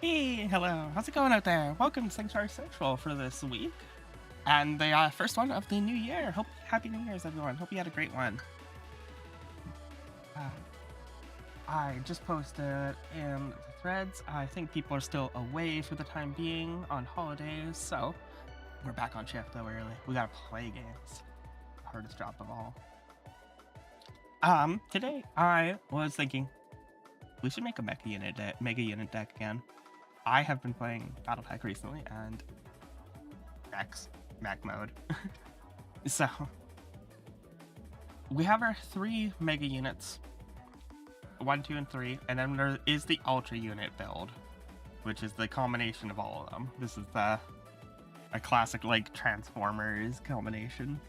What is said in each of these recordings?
Hey, hello. How's it going out there? Welcome to Sanctuary Central for this week. And the first one of the new year. Happy New Year's, everyone. Hope you had a great one. Uh, I just posted in the threads. I think people are still away for the time being on holidays, so we're back on shift though early. We gotta play games. The hardest job of all. Today I was thinking we should make a mega unit deck again. I have been playing Battletech recently, and mech mode. So we have our 3 mega units, 1, 2, and 3, and then there is the ultra unit build, which is the combination of all of them. This is a classic like Transformers combination.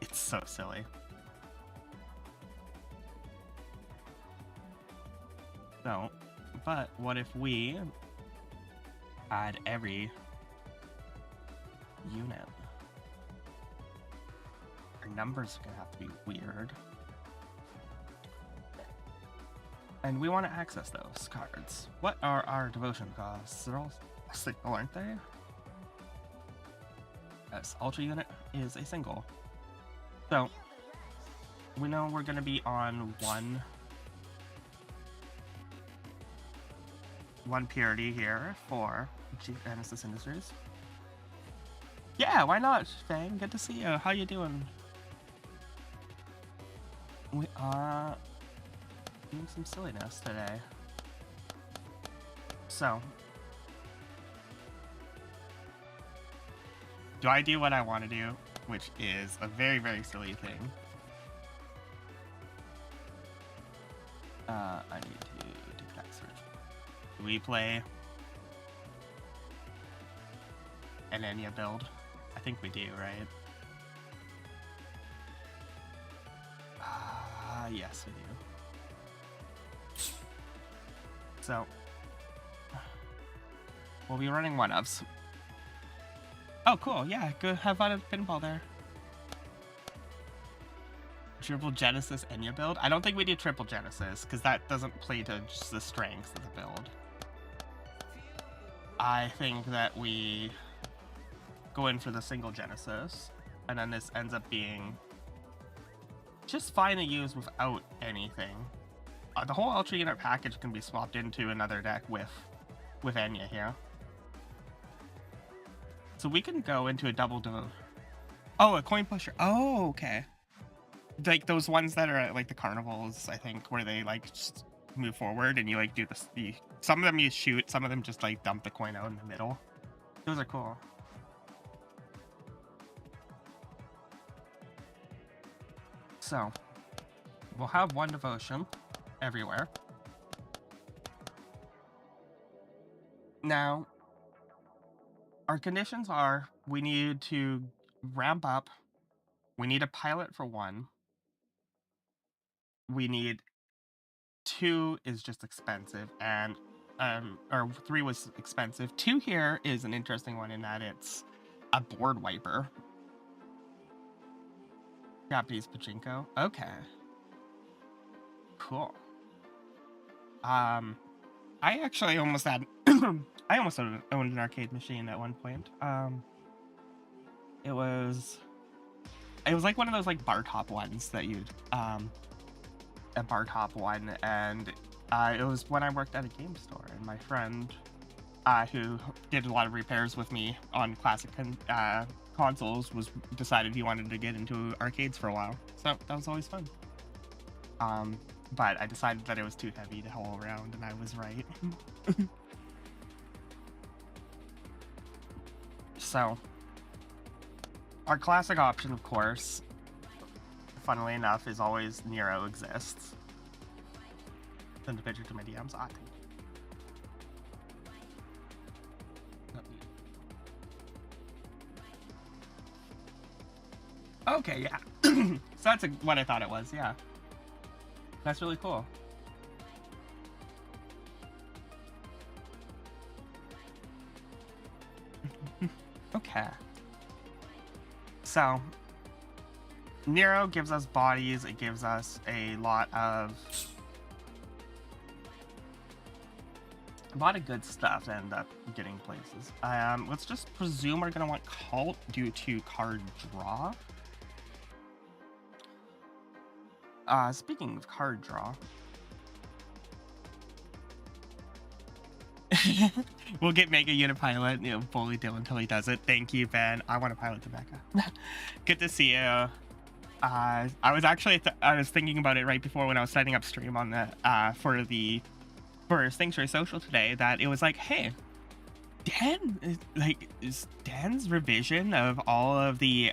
It's so silly. So, but what if we add every unit? Our numbers are gonna have to be weird. And we want to access those cards. What are our devotion costs? They're all single, aren't they? Yes, ultra unit is a single. So, we know we're gonna be on one purity here for Genesis Industries. Yeah, why not, Fang? Good to see you. How you doing? We are doing some silliness today. So, do I do what I want to do, which is a very, very silly thing? I need to do that search. Do we play an Enya build? I think we do, right? Yes, we do. So, we'll be running one-ups. Oh, cool. Yeah, go have fun at pinball there. Triple Genesis Enya build? I don't think we do triple Genesis, because that doesn't play to just the strengths of the build. I think that we go in for the single Genesis, and then this ends up being just fine to use without anything. The whole Ultra Unit package can be swapped into another deck with Enya here. So we can go into a double devotion. Oh, a coin pusher. Oh, okay. Like those ones that are at like the carnivals, I think, where they like just move forward and you like do this. Some of them you shoot, some of them just like dump the coin out in the middle. Those are cool. So we'll have one devotion everywhere. Now, our conditions are we need to ramp up. We need a pilot for 1. We need 2 is just expensive, and or 3 was expensive. 2 here is an interesting one in that it's a board wiper. Japanese pachinko. Okay. Cool. I actually almost had I almost owned an arcade machine at one point. It was like one of those like bar top ones that you'd a bar top one, and it was when I worked at a game store, and my friend who did a lot of repairs with me on classic consoles decided he wanted to get into arcades for a while, so that was always fun. But I decided that it was too heavy to haul around, and I was right. So our classic option, of course, funnily enough, is always Nero exists. Send a picture to my DMs. Okay, yeah. So that's what I thought it was, yeah. That's really cool. Okay. So, Nero gives us bodies, it gives us a lot of A lot of good stuff to end up getting places. Let's just presume we're gonna want Cult due to card draw. Speaking of card draw, we'll get Mega Unit Pilot. You know, bully Dylan until he does it. Thank you, Ben. I want to pilot the Mecha. Good to see you. I was actually I was thinking about it right before when I was setting up stream on the for Sanctuary Social today, that it was like, hey, is Dan's revision of all of the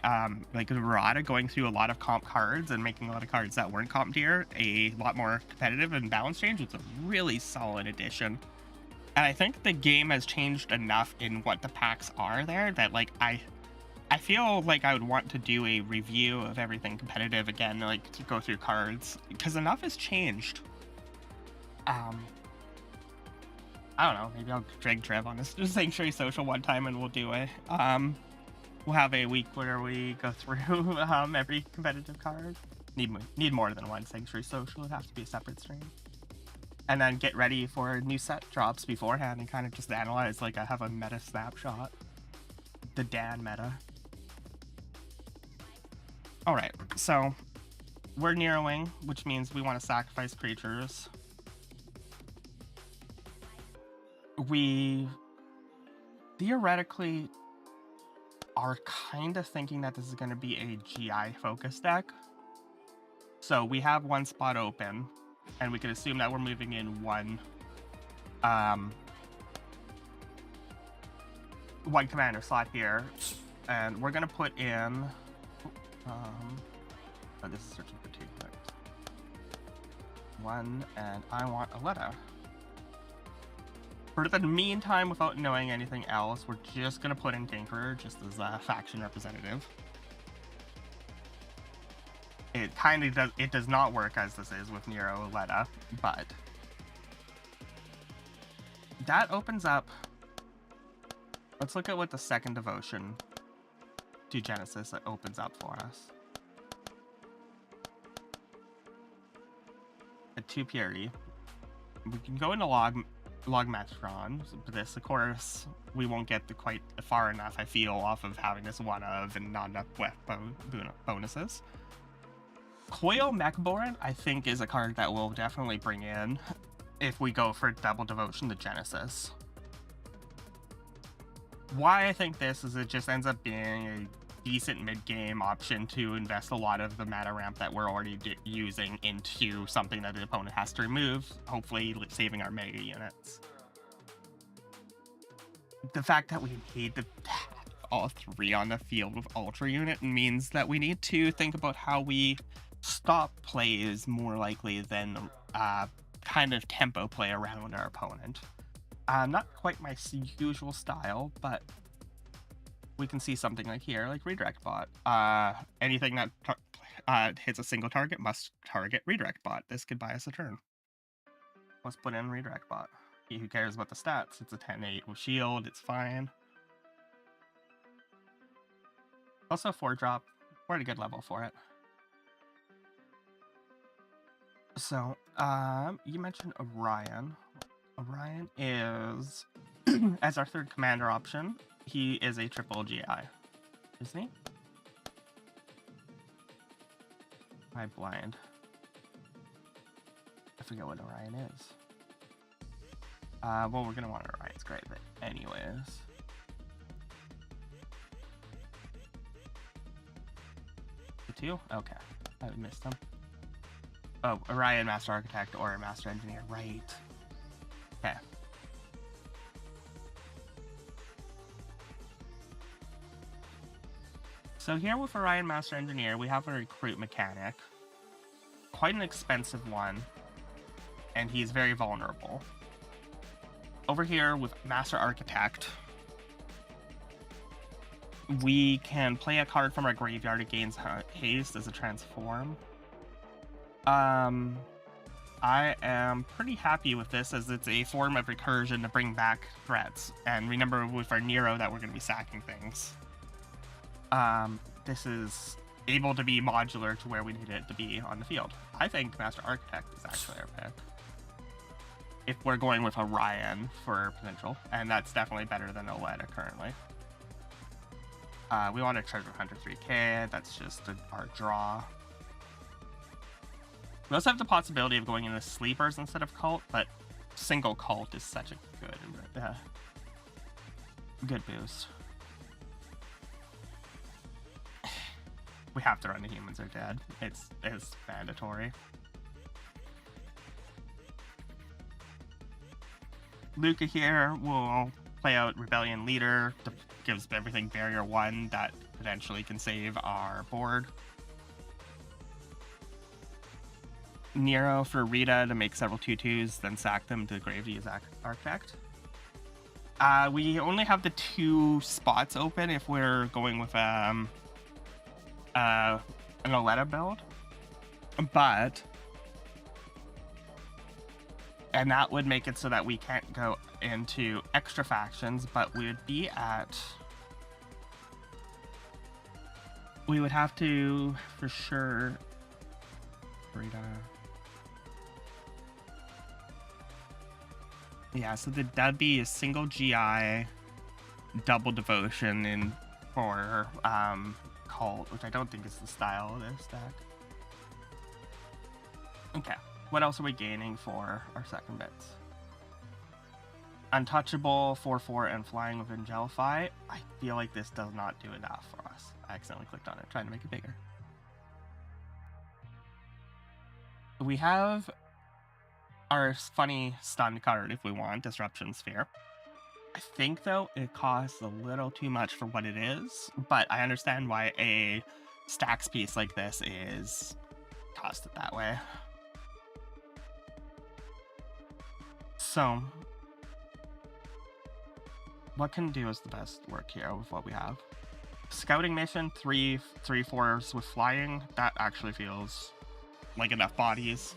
like errata, going through a lot of comp cards and making a lot of cards that weren't comp tier a lot more competitive and balance change, was a really solid addition. And I think the game has changed enough in what the packs are there that, like, I feel like I would want to do a review of everything competitive again, like to go through cards, because enough has changed. I don't know, maybe I'll drag Trev on this Sanctuary Social one time and we'll do it. We'll have a week where we go through every competitive card. Need more than one Sanctuary Social. It'd have to be a separate stream. And then get ready for new set drops beforehand and kind of just analyze, like, I have a meta snapshot. The Dan meta. Alright, so we're Neroing, which means we want to sacrifice creatures. We theoretically are kind of thinking that this is going to be a GI focus deck. So we have one spot open, and we can assume that we're moving in one commander slot here, and we're going to put in oh, this is searching for two. Right. One, and I want Aletta. For the meantime, without knowing anything else, we're just going to put in Tinkerer just as a faction representative. It kind of does, it does not work as this is with Nero Aletta, but that opens up. Let's look at what the second devotion to Genesis that opens up for us. A 2 purity. We can go into Logmatron, but this, of course, we won't get quite far enough, I feel, off of having this one of and not enough bonuses. Coil Mechborn, I think, is a card that we'll definitely bring in if we go for double devotion to Genesis. Why I think this is it just ends up being a decent mid-game option to invest a lot of the mana ramp that we're already using into something that the opponent has to remove, hopefully saving our mega units. The fact that we need to have all three on the field with Ultra Unit means that we need to think about how we stop plays more likely than kind of tempo play around our opponent. Not quite my usual style, but we can see something like here, like Redirect Bot. Anything that hits a single target must target Redirect Bot. This could buy us a turn. Let's put in Redirect Bot. Who cares about the stats? It's a 10-8 with shield, it's fine. Also 4-drop, we're at a good level for it. So, you mentioned Orion. Orion is, as our third commander option, he is a triple GI, isn't he? I blind. I forget what Orion is. Well, we're gonna want Orion's great, but anyways. The 2? Okay, I missed them. Oh, Orion Master Architect or Master Engineer, right. Okay. So here with Orion Master Engineer, we have a recruit mechanic. Quite an expensive one. And he's very vulnerable. Over here with Master Architect, we can play a card from our graveyard. It gains haste as a transform. I am pretty happy with this as it's a form of recursion to bring back threats. And remember with our Nero that we're going to be sacking things. This is able to be modular to where we need it to be on the field. I think Master Architect is actually our pick. if we're going with Orion for potential, and that's definitely better than Oleta currently. We want to Treasure Hunter 3K, that's just our draw. We also have the possibility of going into Sleepers instead of Cult, but single Cult is such a good boost. We have to run the Humans Are Dead. It's mandatory. Luca here will play out Rebellion Leader, gives everything Barrier 1 that potentially can save our board. Nero for Rita to make several 2/2s, then sack them to grave to use Architect. We only have the 2 spots open if we're going with an Oleta build, and that would make it so that we can't go into extra factions, but we would have to for sure yeah, so that'd be a single GI, double devotion in for Cult, which I don't think is the style of this deck. Okay, what else are we gaining for our second bits? Untouchable, 4/4, and flying with Angelify. I feel like this does not do enough for us. I accidentally clicked on it, trying to make it bigger. We have our funny stun card if we want, Disruption Sphere. I think, though, it costs a little too much for what it is, but I understand why a stacks piece like this is costed that way. So, what can do is the best work here with what we have? Scouting mission, 3/4s with flying. That actually feels like enough bodies.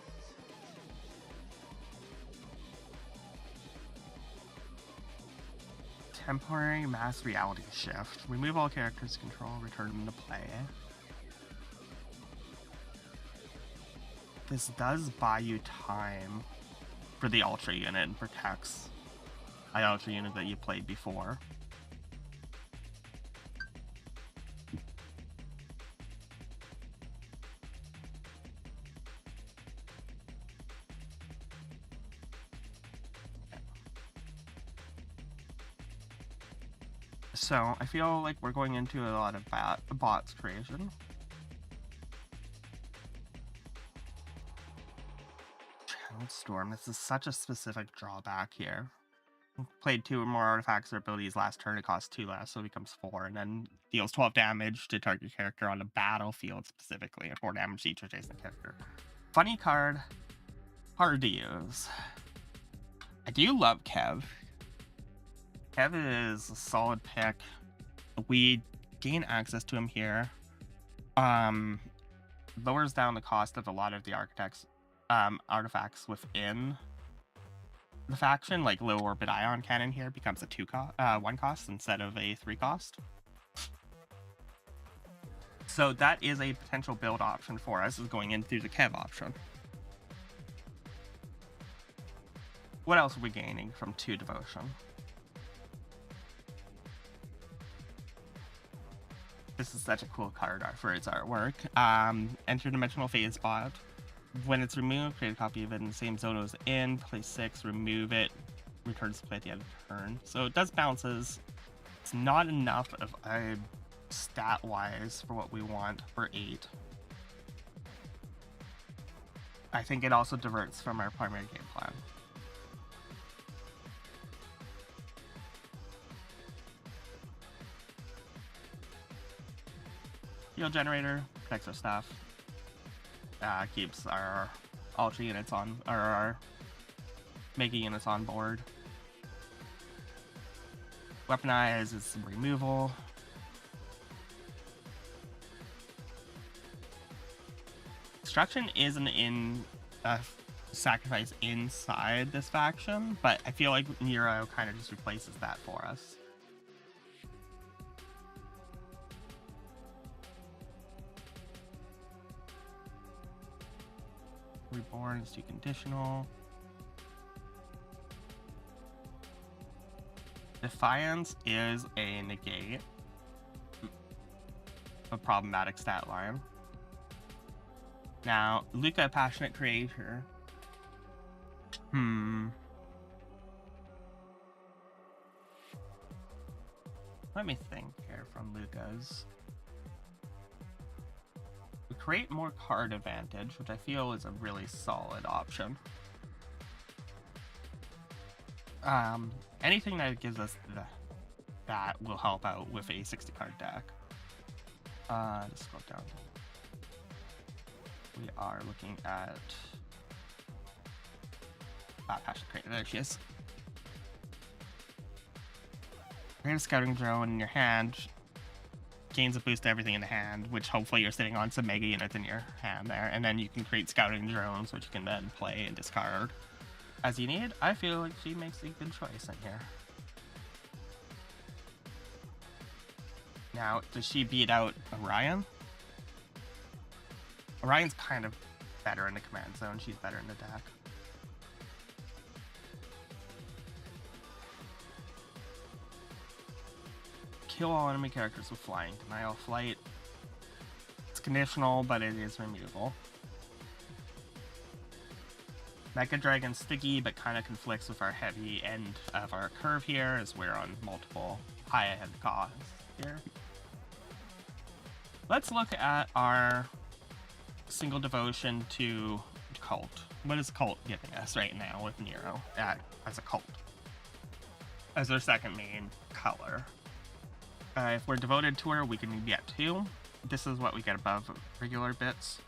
Temporary mass reality shift. Remove all characters control, return them to play. This does buy you time for the Ultra unit and protects the Ultra unit that you played before. So, I feel like we're going into a lot of bots creation. Channeled Storm, this is such a specific drawback here. Played 2 or more artifacts or abilities last turn, it costs 2 less, so it becomes 4, and then deals 12 damage to target character on the battlefield specifically, and 4 damage to each adjacent character. Funny card, hard to use. I do love Kev. Kev is a solid pick. We gain access to him here. Lowers down the cost of a lot of the artifacts within the faction, like low orbit ion cannon here becomes a 1 cost instead of a 3 cost. So that is a potential build option for us, is going in through the Kev option. What else are we gaining from 2 devotion? This is such a cool card art for its artwork. Interdimensional phase bot. When it's removed, create a copy of it in the same zone it was in. Play 6, remove it, returns to play at the end of the turn. So it does bounces. It's not enough of a stat-wise for what we want for 8. I think it also diverts from our primary game plan. Heal generator, protects our stuff, keeps our Ultra units on, or our Mega units on board. Weaponize is some removal. Destruction isn't in sacrifice inside this faction, but I feel like Nero kind of just replaces that for us. Reborn is too conditional. Defiance is a negate. A problematic stat line. Now, Luca, Passionate Creator. Let me think here from Luca's. We create more card advantage, which I feel is a really solid option. Anything that gives us that will help out with a 60 card deck. Let's scroll down. We are looking at Passion Creator. There she is. Create a scouting drone in your hand. Gains a boost to everything in the hand, which hopefully you're sitting on some mega units in your hand there, and then you can create scouting drones, which you can then play and discard as you need. I feel like she makes a good choice in here. Now, does she beat out Orion? Orion's kind of better in the command zone. She's better in the deck. Kill all enemy characters with flying. Denial flight. It's conditional, but it is removable. Mecha Dragon's sticky, but kind of conflicts with our heavy end of our curve here, as we're on multiple high ahead costs here. Let's look at our single devotion to cult. What is cult giving us right now with Nero as a cult? As our second main color. If we're devoted to her, we can get 2. This is what we get above regular bits.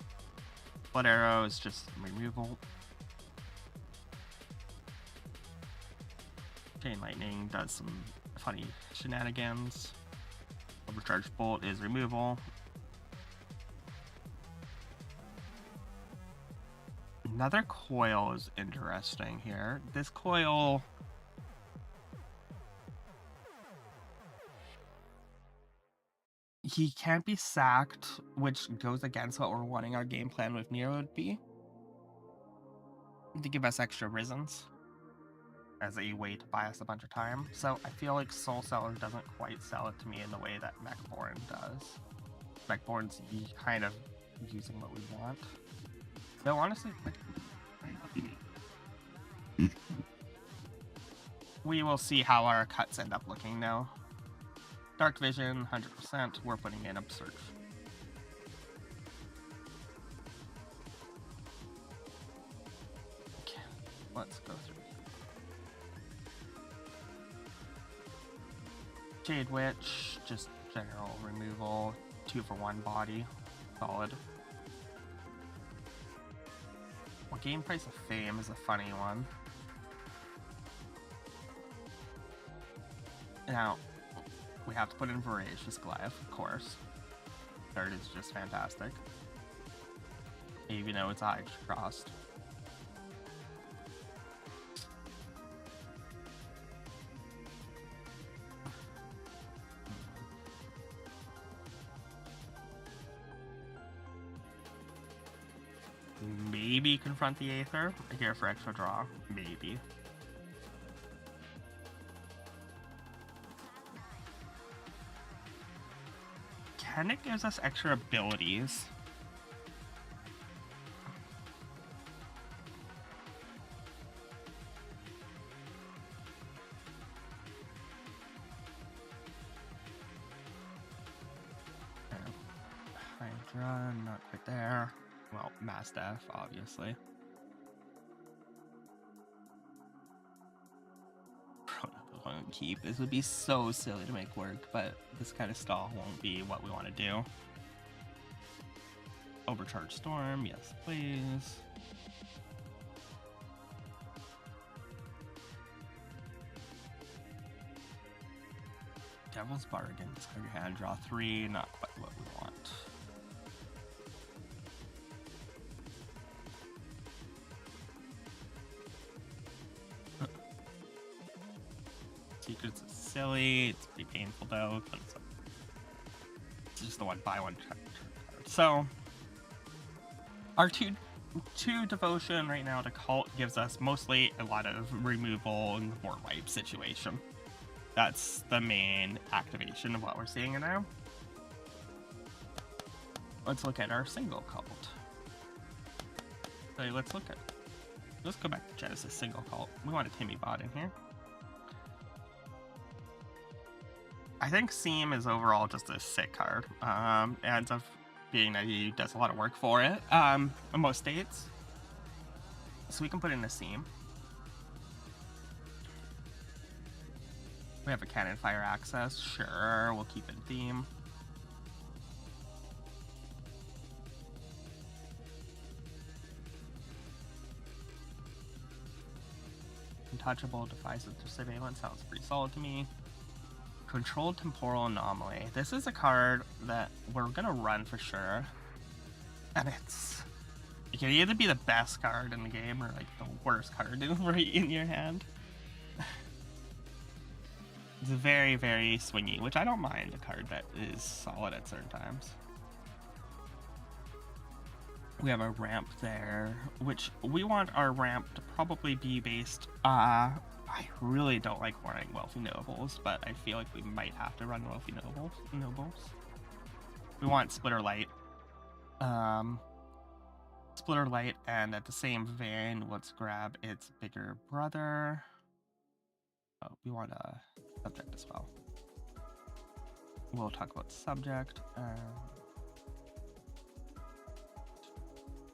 Blood Arrow is just removal. Chain Lightning does some funny shenanigans. Overcharged Bolt is removal. Another coil is interesting here. This coil... he can't be sacked, which goes against what we're wanting our game plan with Nero would be. To give us extra Risens as a way to buy us a bunch of time. So I feel like Soul Seller doesn't quite sell it to me in the way that Mechborn does. Mechborn's kind of using what we want. Though honestly, we will see how our cuts end up looking now. Dark Vision, 100%. We're putting in Upsurge. Okay, let's go through. Jade Witch, just general removal. 2-for-1 body. Solid. Well, Game Price of Fame is a funny one. Now, we have to put in Voracious Goliath, of course. Third is just fantastic. Even though it's eye crossed. Maybe confront the Aether here for extra draw. Maybe. It gives us extra abilities. Hydra, not quite there. Well, Mass Death, obviously. Keep. This would be so silly to make work, but this kind of stall won't be what we want to do. Overcharge Storm, yes please. Devil's Bargain, discard your hand, draw 3, not quite what we want. Secrets is silly, it's pretty painful though, but it's just the one buy one card. So our two devotion right now to cult gives us mostly a lot of removal and board wipe situation. That's the main activation of what we're seeing now. Let's look at our single cult. So let's go back to Genesis single cult. We want a Timmy bot in here. I think Seam is overall just a sick card. It ends up being that he does a lot of work for it in most states. So we can put in a Seam. We have a cannon fire access. Sure, we'll keep it theme. Untouchable, defies surveillance, sounds pretty solid to me. Controlled temporal anomaly. This is a card that we're gonna run for sure. And it can either be the best card in the game or like the worst card right in your hand. It's very, very swingy, which I don't mind a card that is solid at certain times. We have a ramp there, which we want our ramp to probably be based. I really don't like running Wealthy Nobles, but I feel like we might have to run Wealthy Nobles. We want Splitter Light. Splitter Light, and at the same vein, let's grab its bigger brother. Oh, we want a subject as well. We'll talk about subject.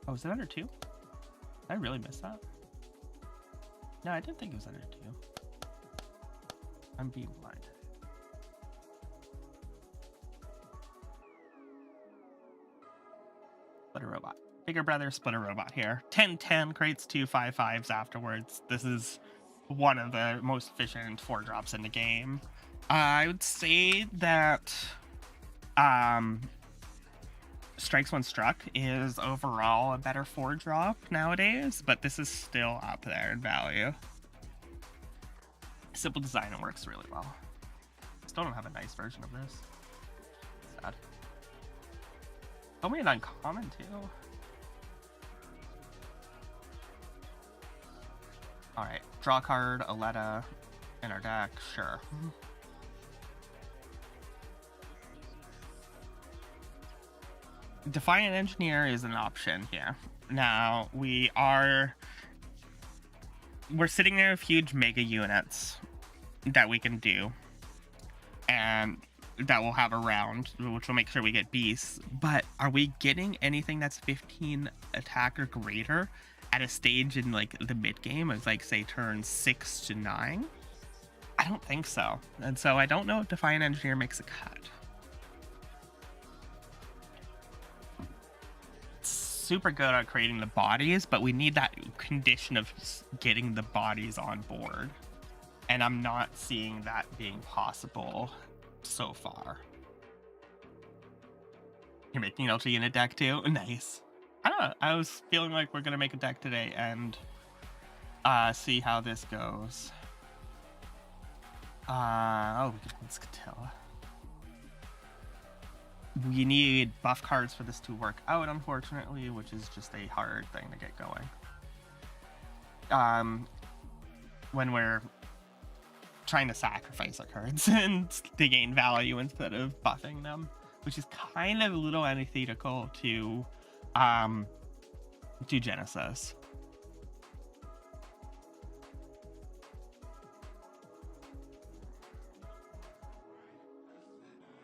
Oh, is it under 2? Did I really miss that? No, I didn't think it was under 2. I'm being blind. Splitter Robot. Bigger brother, Splitter Robot here. 10/10 creates 2 5/5s afterwards. This is one of the most efficient 4-drops in the game. I would say that Strikes When Struck is overall a better 4-drop nowadays, but this is still up there in value. Simple design, it works really well. Still don't have a nice version of this. Sad. Tell me an uncommon too. Alright, draw a card, Aletta in our deck, sure. Defiant Engineer is an option here. Now, we're sitting there with huge mega units that we can do, and that we'll have around, which will make sure we get beasts. But are we getting anything that's 15 attack or greater at a stage in like the mid game of like say turn 6 to 9? I don't think so. And so I don't know if Defiant Engineer makes a cut. It's super good at creating the bodies, but we need that condition of getting the bodies on board. And I'm not seeing that being possible so far. You're making an ultra unit deck too? Nice. I don't know. I was feeling like we're gonna make a deck today and see how this goes. Oh, let's tell. We need buff cards for this to work out, unfortunately, which is just a hard thing to get going. When we're trying to sacrifice our cards and to gain value instead of buffing them, which is kind of a little antithetical to Genesis.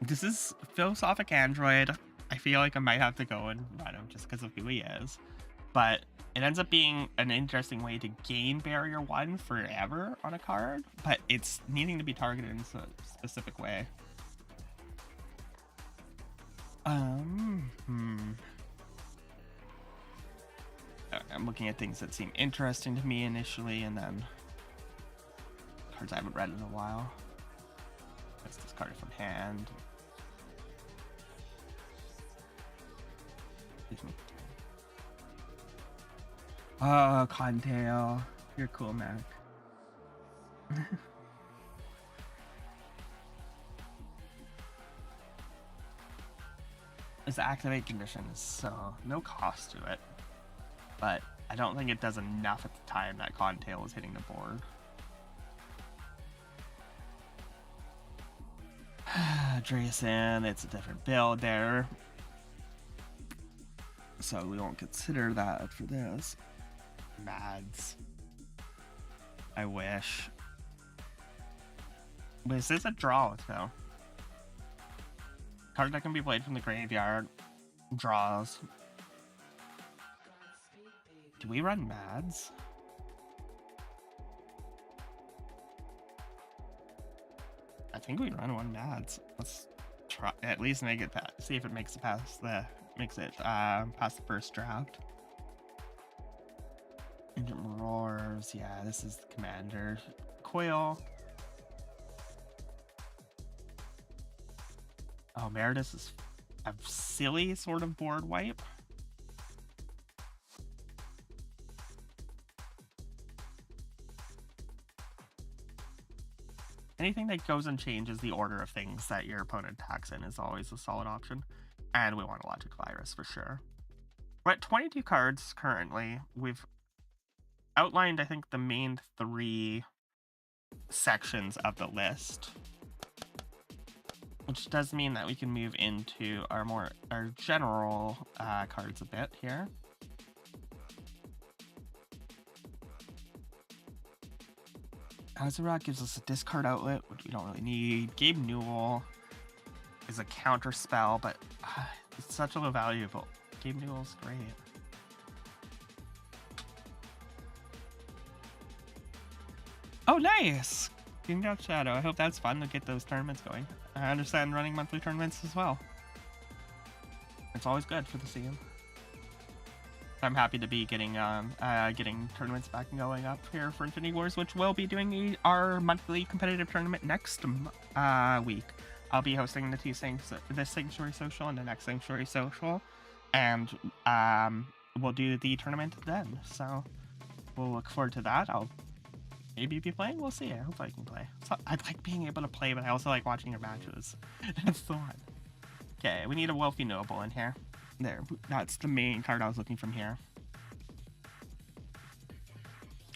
This is Philosophic Android. I feel like I might have to go and run him just because of who he is. But it ends up being an interesting way to gain Barrier 1 forever on a card, but it's needing to be targeted in a specific way. I'm looking at things that seem interesting to me initially, and then cards I haven't read in a while. Let's discard it from hand. Excuse me. Oh, Cottontail. You're cool, Mac. This activate condition is so no cost to it, but I don't think it does enough at the time that Cottontail was hitting the board. Drayson, it's a different build there. So we won't consider that for this. Mads. I wish. But is this a draw, though? Card that can be played from the graveyard. Draws. Do we run Mads? I think we run one Mads. Let's try at least make it past, see if it makes it past the past the first draft. Engine roars. Yeah, this is the commander. Coil. Oh, Meredith is a silly sort of board wipe. Anything that goes and changes the order of things that your opponent attacks in is always a solid option. And we want a Logical Iris for sure. We're at 22 cards currently. We've outlined, I think, the main 3 sections of the list. Which does mean that we can move into our general cards a bit here. Azeroth gives us a discard outlet, which we don't really need. Gabe Newell is a counter spell, but it's such a low value. But Gabe Newell's great. Oh, nice! King Dark Shadow. I hope that's fun to get those tournaments going. I understand running monthly tournaments as well. It's always good for the scene. I'm happy to be getting tournaments back and going up here for Infinity Wars, which we'll be doing our monthly competitive tournament next week. I'll be hosting the this Sanctuary Social and the next Sanctuary Social, and we'll do the tournament then. So we'll look forward to that. I'll maybe be playing. We'll see. I hope I can play. So I like being able to play, but I also like watching your matches. That's the one. Okay, we need a Wealthy Noble in here. There, that's the main card I was looking from here.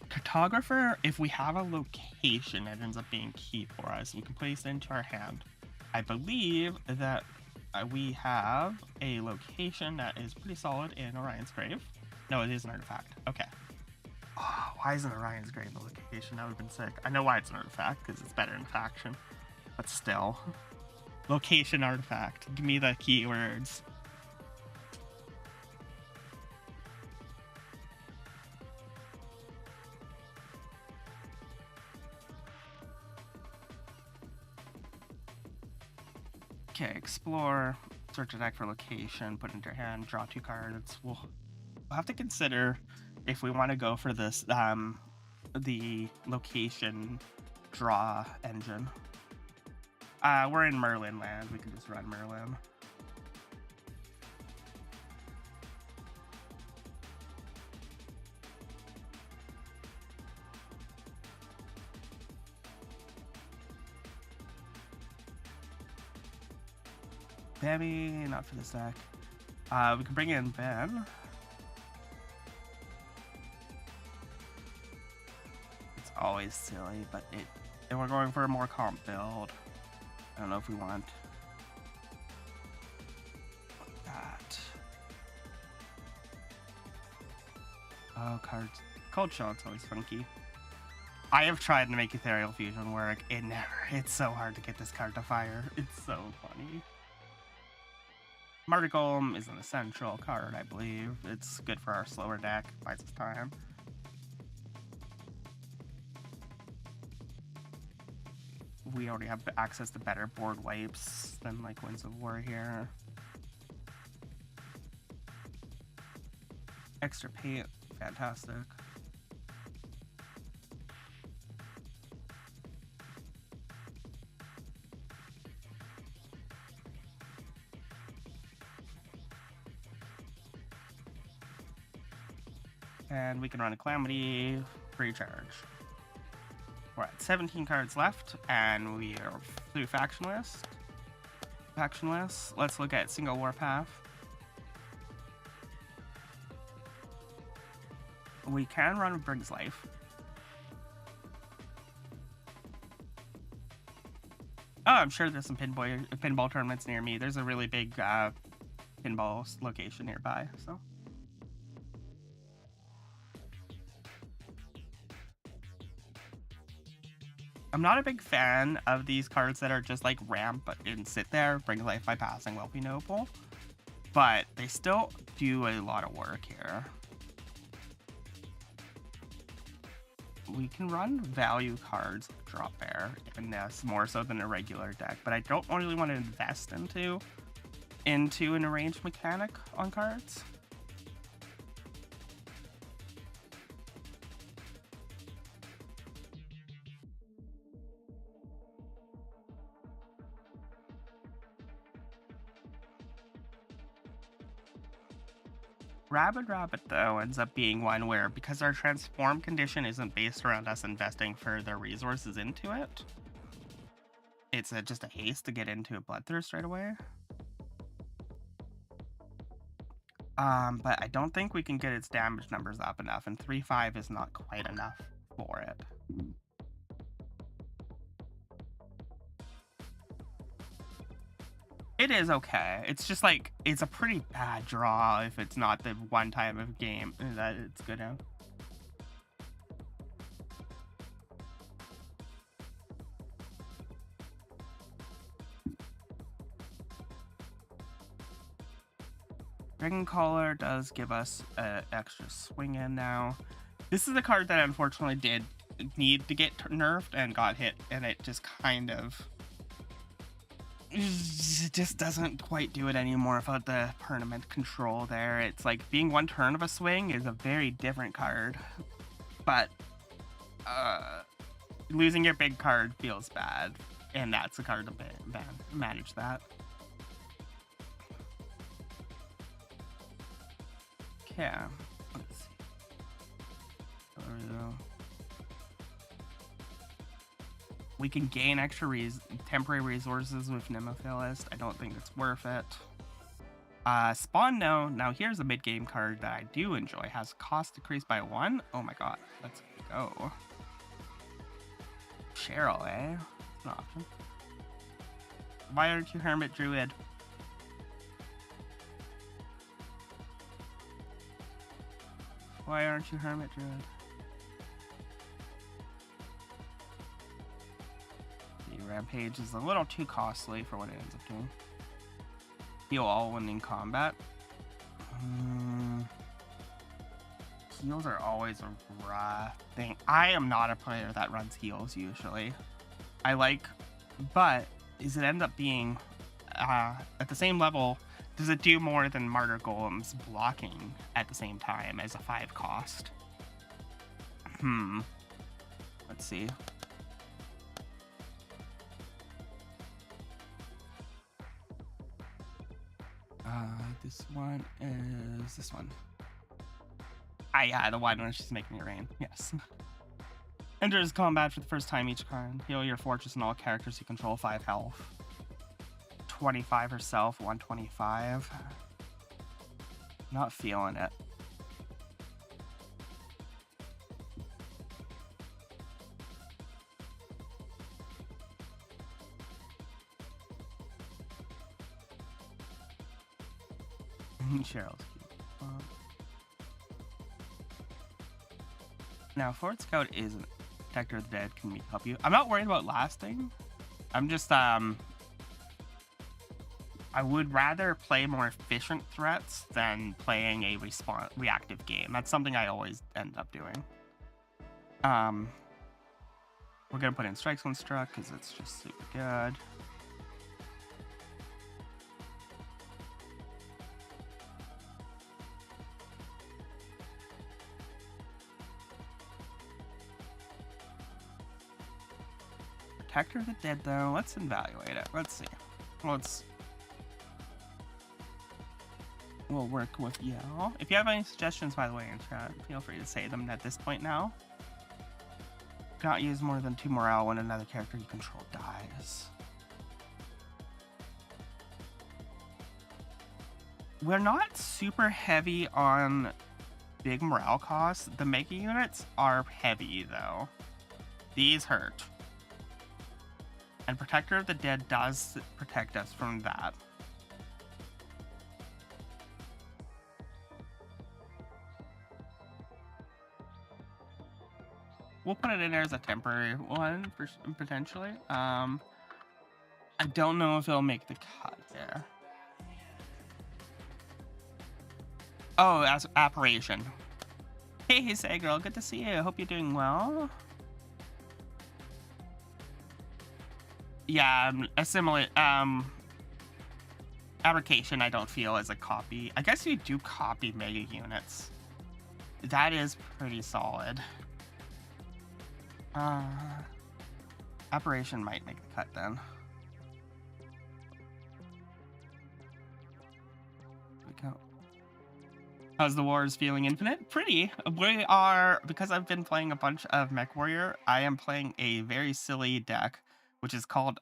Cartographer, if we have a location that ends up being key for us, we can place it into our hand. I believe that we have a location that is pretty solid in Orion's Grave. No, it is an artifact. Okay. Oh, why isn't Orion's Grave the location? That would have been sick. I know why it's an artifact, because it's better in faction. But still. Location artifact. Give me the keywords. Okay, explore, search a deck for location, put it into your hand, draw 2 cards. We'll have to consider if we want to go for this, the location draw engine. We're in Merlin land, we can just run Merlin. Maybe not for this deck. We can bring in Ben. It's always silly, but and we're going for a more comp build. I don't know if we want that. Oh, cards. Cold Shot's always funky. I have tried to make Ethereal Fusion work. It's so hard to get this card to fire. It's so funny. Martyr Golem is an essential card, I believe. It's good for our slower deck. Buys us time. We already have access to better board wipes than like Winds of War here. Extra paint, fantastic. And we can run a Calamity, free charge. We're at 17 cards left, and we are through faction list. Let's look at Single Warpath. We can run Brig's Life. Oh, I'm sure there's some pinball tournaments near me. There's a really big pinball location nearby, so. I'm not a big fan of these cards that are just like ramp and sit there, bring life by passing, will be noble, but they still do a lot of work here. We can run value cards drop bear in this more so than a regular deck, but I don't really want to invest into an arranged mechanic on cards. Rabid Rabbit, though, ends up being one where, because our transform condition isn't based around us investing further resources into it, it's just a haste to get into a Bloodthirst right away. But I don't think we can get its damage numbers up enough, and 3/5 is not quite enough for it. It is okay. It's just like, it's a pretty bad draw if it's not the one time of game that it's good at. Dragon Caller does give us an extra swing in now. This is a card that unfortunately did need to get nerfed and got hit, and it just kind of... it just doesn't quite do it anymore without the permanent control there. It's like being one turn of a swing is a very different card, but losing your big card feels bad, and that's a card to manage that. Okay, let's see. There we go. We can gain extra temporary resources with Nemophilist. I don't think it's worth it. Spawn No. Now here's a mid-game card that I do enjoy. Has cost decreased by 1. Oh my god. Let's go. Cheryl, eh? That's an option. Why aren't you Hermit Druid? Why aren't you Hermit Druid? Rampage is a little too costly for what it ends up doing. Heal all when in combat. Heals are always a rough thing. I am not a player that runs heals usually. But does it end up being at the same level? Does it do more than Martyr Golem's blocking at the same time as a 5 cost? Let's see. This one is this one. Yeah, the one where she's making it rain. Yes. Enters combat for the first time each card. Heal your fortress and all characters you control 5 health. 25 herself, 125. Not feeling it. Cheryl's cute. Now, Fort Scout is a Protector of the Dead. Can we help you? I'm not worried about lasting. I'm just, I would rather play more efficient threats than playing a reactive game. That's something I always end up doing. We're gonna put in Strikes When Struck because it's just super good. Protector of the Dead, though. Let's evaluate it. Let's see. We'll work with y'all. If you have any suggestions, by the way, in chat, feel free to say them at this point now. Cannot use more than 2 morale when another character you control dies. We're not super heavy on big morale costs. The mega units are heavy, though. These hurt. And Protector of the Dead does protect us from that. We'll put it in there as a temporary one, for potentially. I don't know if it'll make the cut there. Oh, as Apparition. Hey, Say Girl, good to see you. I hope you're doing well. Yeah, assimilate. Fabrication, I don't feel as a copy. I guess you do copy mega units. That is pretty solid. Apparition might make the cut then. There we go. How's the Wars feeling Infinite? Pretty. We are, because I've been playing a bunch of Mech Warrior, I am playing a very silly deck, which is called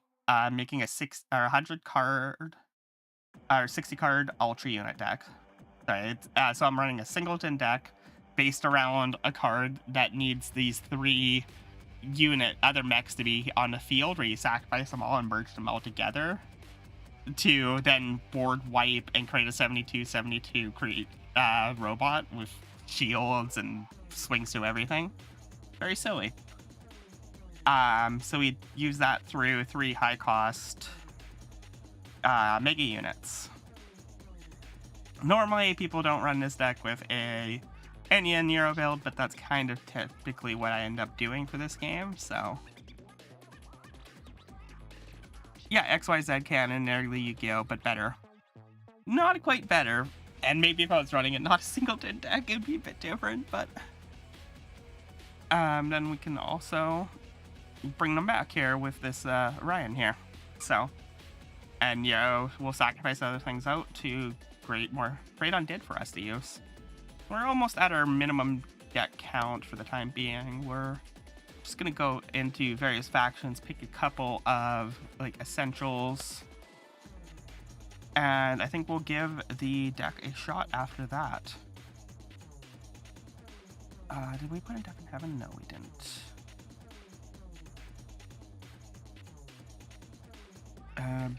making a 100 card or 60 card Ultra Unit deck. Sorry, so I'm running a singleton deck based around a card that needs these 3 other mechs to be on the field, where you sacrifice them all and merge them all together to then board wipe and create a 72/72 robot with shields and swings to everything. Very silly. So we use that through 3 high cost mega units. Normally people don't run this deck with a Enya Nero build, but that's kind of typically what I end up doing for this game, so. Yeah, XYZ Cannon, early Yu-Gi-Oh, but better. Not quite better, and maybe if I was running it not a singleton deck, it'd be a bit different, but. Then we can also bring them back here with this Ryan here, so. And, you know, we'll sacrifice other things out to create more Great Undead for us to use. We're almost at our minimum deck count for the time being. We're just gonna go into various factions, pick a couple of like essentials, and I think we'll give the deck a shot after that. Did we put in Death in Heaven? No, we didn't.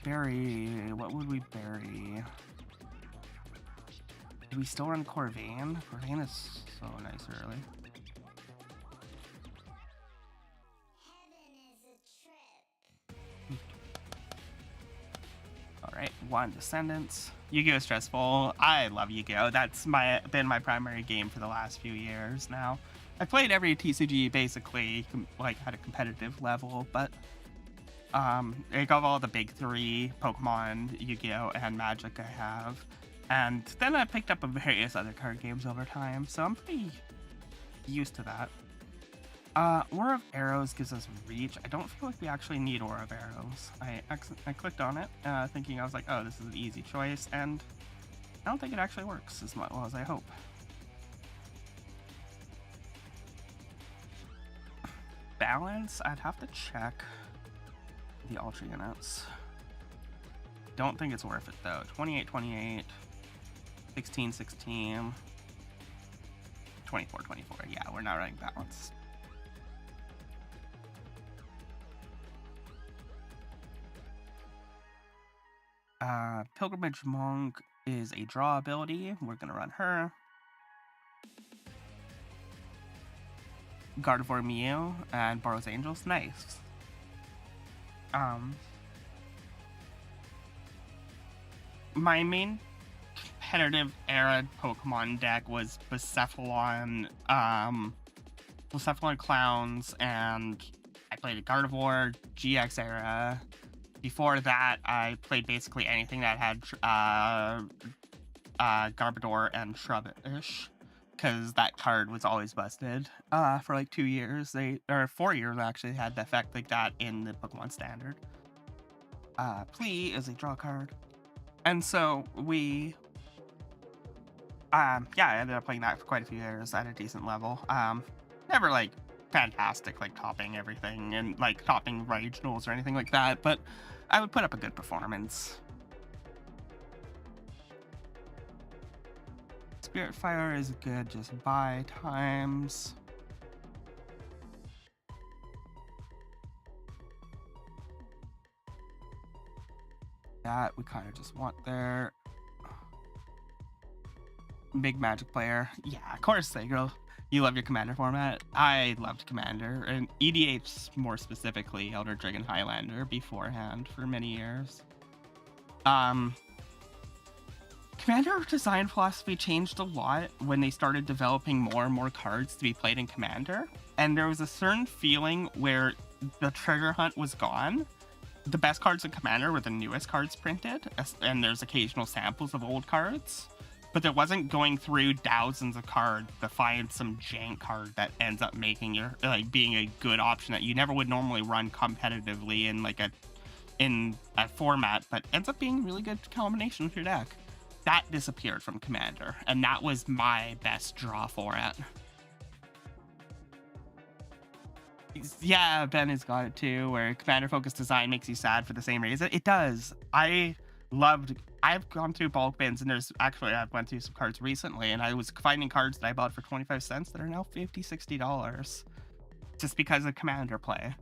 Bury. What would we bury? Do we still run Corvain? Corvain is so nice early. Alright, 1 Descendants. Yu-Gi-Oh! Stressful. I love Yu-Gi-Oh! That's been my primary game for the last few years now. I played every TCG basically, like at a competitive level, but I got all the big 3, Pokemon, Yu-Gi-Oh! And Magic I have. And then I picked up various other card games over time, so I'm pretty used to that. Aura of Arrows gives us reach. I don't feel like we actually need Aura of Arrows. I clicked on it, thinking I was like, oh, this is an easy choice, and I don't think it actually works as well as I hope. Balance? I'd have to check the Ultra units. Don't think it's worth it though. 28-28. 16-16, 24-24. Yeah, we're not running balance. Pilgrimage Monk is a draw ability. We're gonna run her. Gardevoir Mew and Borrow's Angels. Nice. My main competitive era Pokemon deck was Bucephalon Clowns, and I played a Gardevoir GX era. Before that, I played basically anything that had Garbodor and Shrubbish, because that card was always busted for like 2 years. Or 4 years actually had the effect like that in the Pokemon Standard. Plea is a draw card. And so we yeah, I ended up playing that for quite a few years at a decent level. Never like fantastic, like topping everything and like topping regionals or anything like that, but I would put up a good performance. Spirit Fire is good just buy times. That we kind of just want there. Big Magic player. Yeah, of course, girl. You love your Commander format. I loved Commander, and EDH more specifically, Elder Dragon Highlander beforehand for many years. Commander design philosophy changed a lot when they started developing more and more cards to be played in Commander, and there was a certain feeling where the treasure hunt was gone. The best cards in Commander were the newest cards printed, and there's occasional samples of old cards, but there wasn't going through thousands of cards to find some jank card that ends up making your being a good option that you never would normally run competitively in a format, but ends up being a really good combination with your deck. That disappeared from Commander, and that was my best draw for it. Yeah, Ben has got it too, where Commander focused design makes you sad for the same reason. It does. I've gone through bulk bins, and I've went through some cards recently, and I was finding cards that I bought for 25 cents that are now $50-$60 just because of Commander play.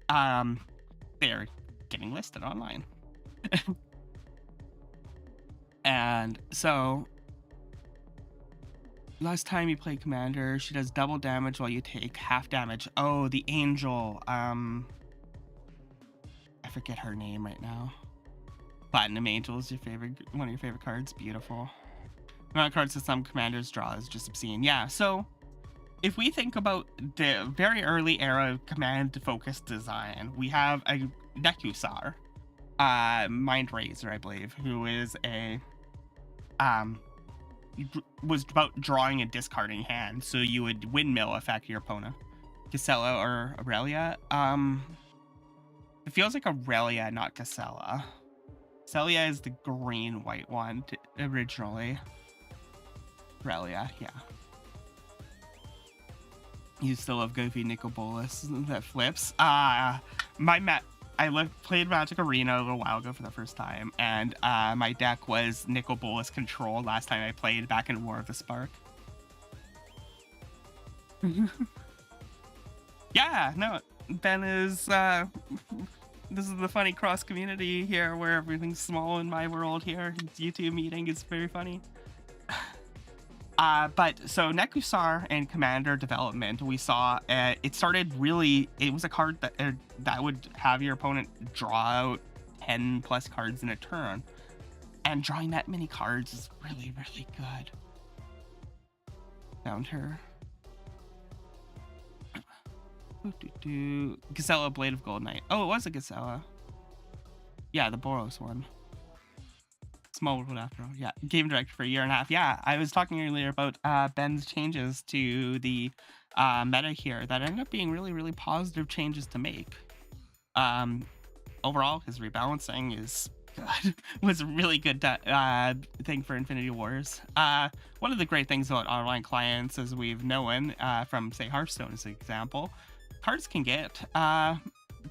They're getting listed online. And so last time you played Commander, she does double damage while you take half damage. Oh, the Angel. I forget her name right now. Platinum Angel is one of your favorite cards. Beautiful. The amount of cards that some commanders draw is just obscene. Yeah, so if we think about the very early era of command-focused design, we have a Nekusar, Mind Razor, I believe, who is was about drawing and discarding hand, so you would windmill affect your opponent. Casella or Aurelia? It feels like Aurelia, not Casella. Celia is the green-white one originally. Aurelia, yeah. You still love Goofy Nicol Bolas that flips. I played Magic Arena a little while ago for the first time, and my deck was Nicol Bolas Control last time I played back in War of the Spark. Yeah, no, Ben is, this is the funny cross community here where everything's small in my world here. YouTube meeting is very funny. But so Nekusar and Commander development, we saw it was a card that would have your opponent draw out 10 plus cards in a turn, and drawing that many cards is really, really good. Found her. Gazella Blade of Gold Knight. Oh, it was a Gazella. Yeah, the Boros one. Small world after all. Yeah, game director for a year and a half. Yeah, I was talking earlier about Ben's changes to the meta here that ended up being really, really positive changes to make. Overall, his rebalancing is good. Was a really good thing for Infinity Wars. One of the great things about online clients, as we've known from, say, Hearthstone as an example, cards can get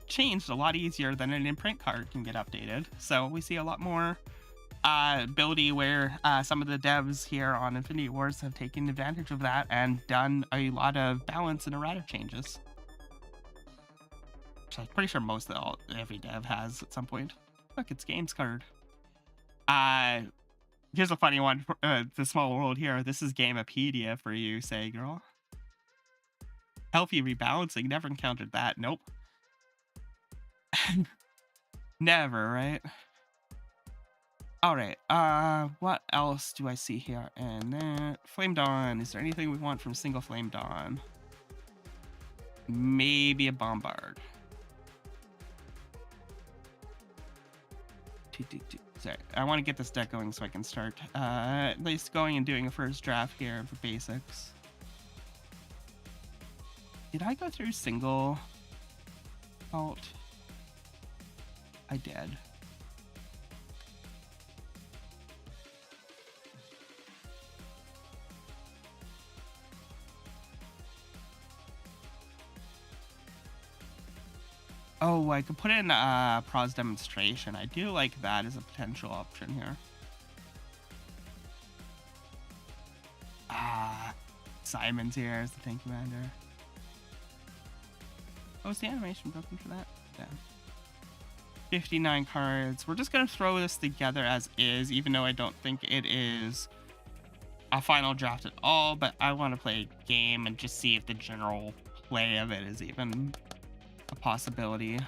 changed a lot easier than an imprint card can get updated. So we see a lot more ability where some of the devs here on Infinity Wars have taken advantage of that and done a lot of balance and errata changes. Which I'm pretty sure every dev has at some point. Look, it's Games card. Here's a funny one. The small world here. This is Gamepedia for you, say girl. Healthy rebalancing. Never encountered that. Nope. Never, right? All right. What else do I see here? And then Flame Dawn. Is there anything we want from single Flame Dawn? Maybe a Bombard. Sorry, I want to get this deck going so I can start at least going and doing a first draft here of the basics. Did I go through single alt? I did. Oh, I could put in Pros Demonstration. I do like that as a potential option here. Simon's here as the tank commander. Oh, is the animation broken for that? Yeah. 59 cards. We're just gonna throw this together as is, even though I don't think it is a final draft at all, but I want to play a game and just see if the general play of it is even a possibility.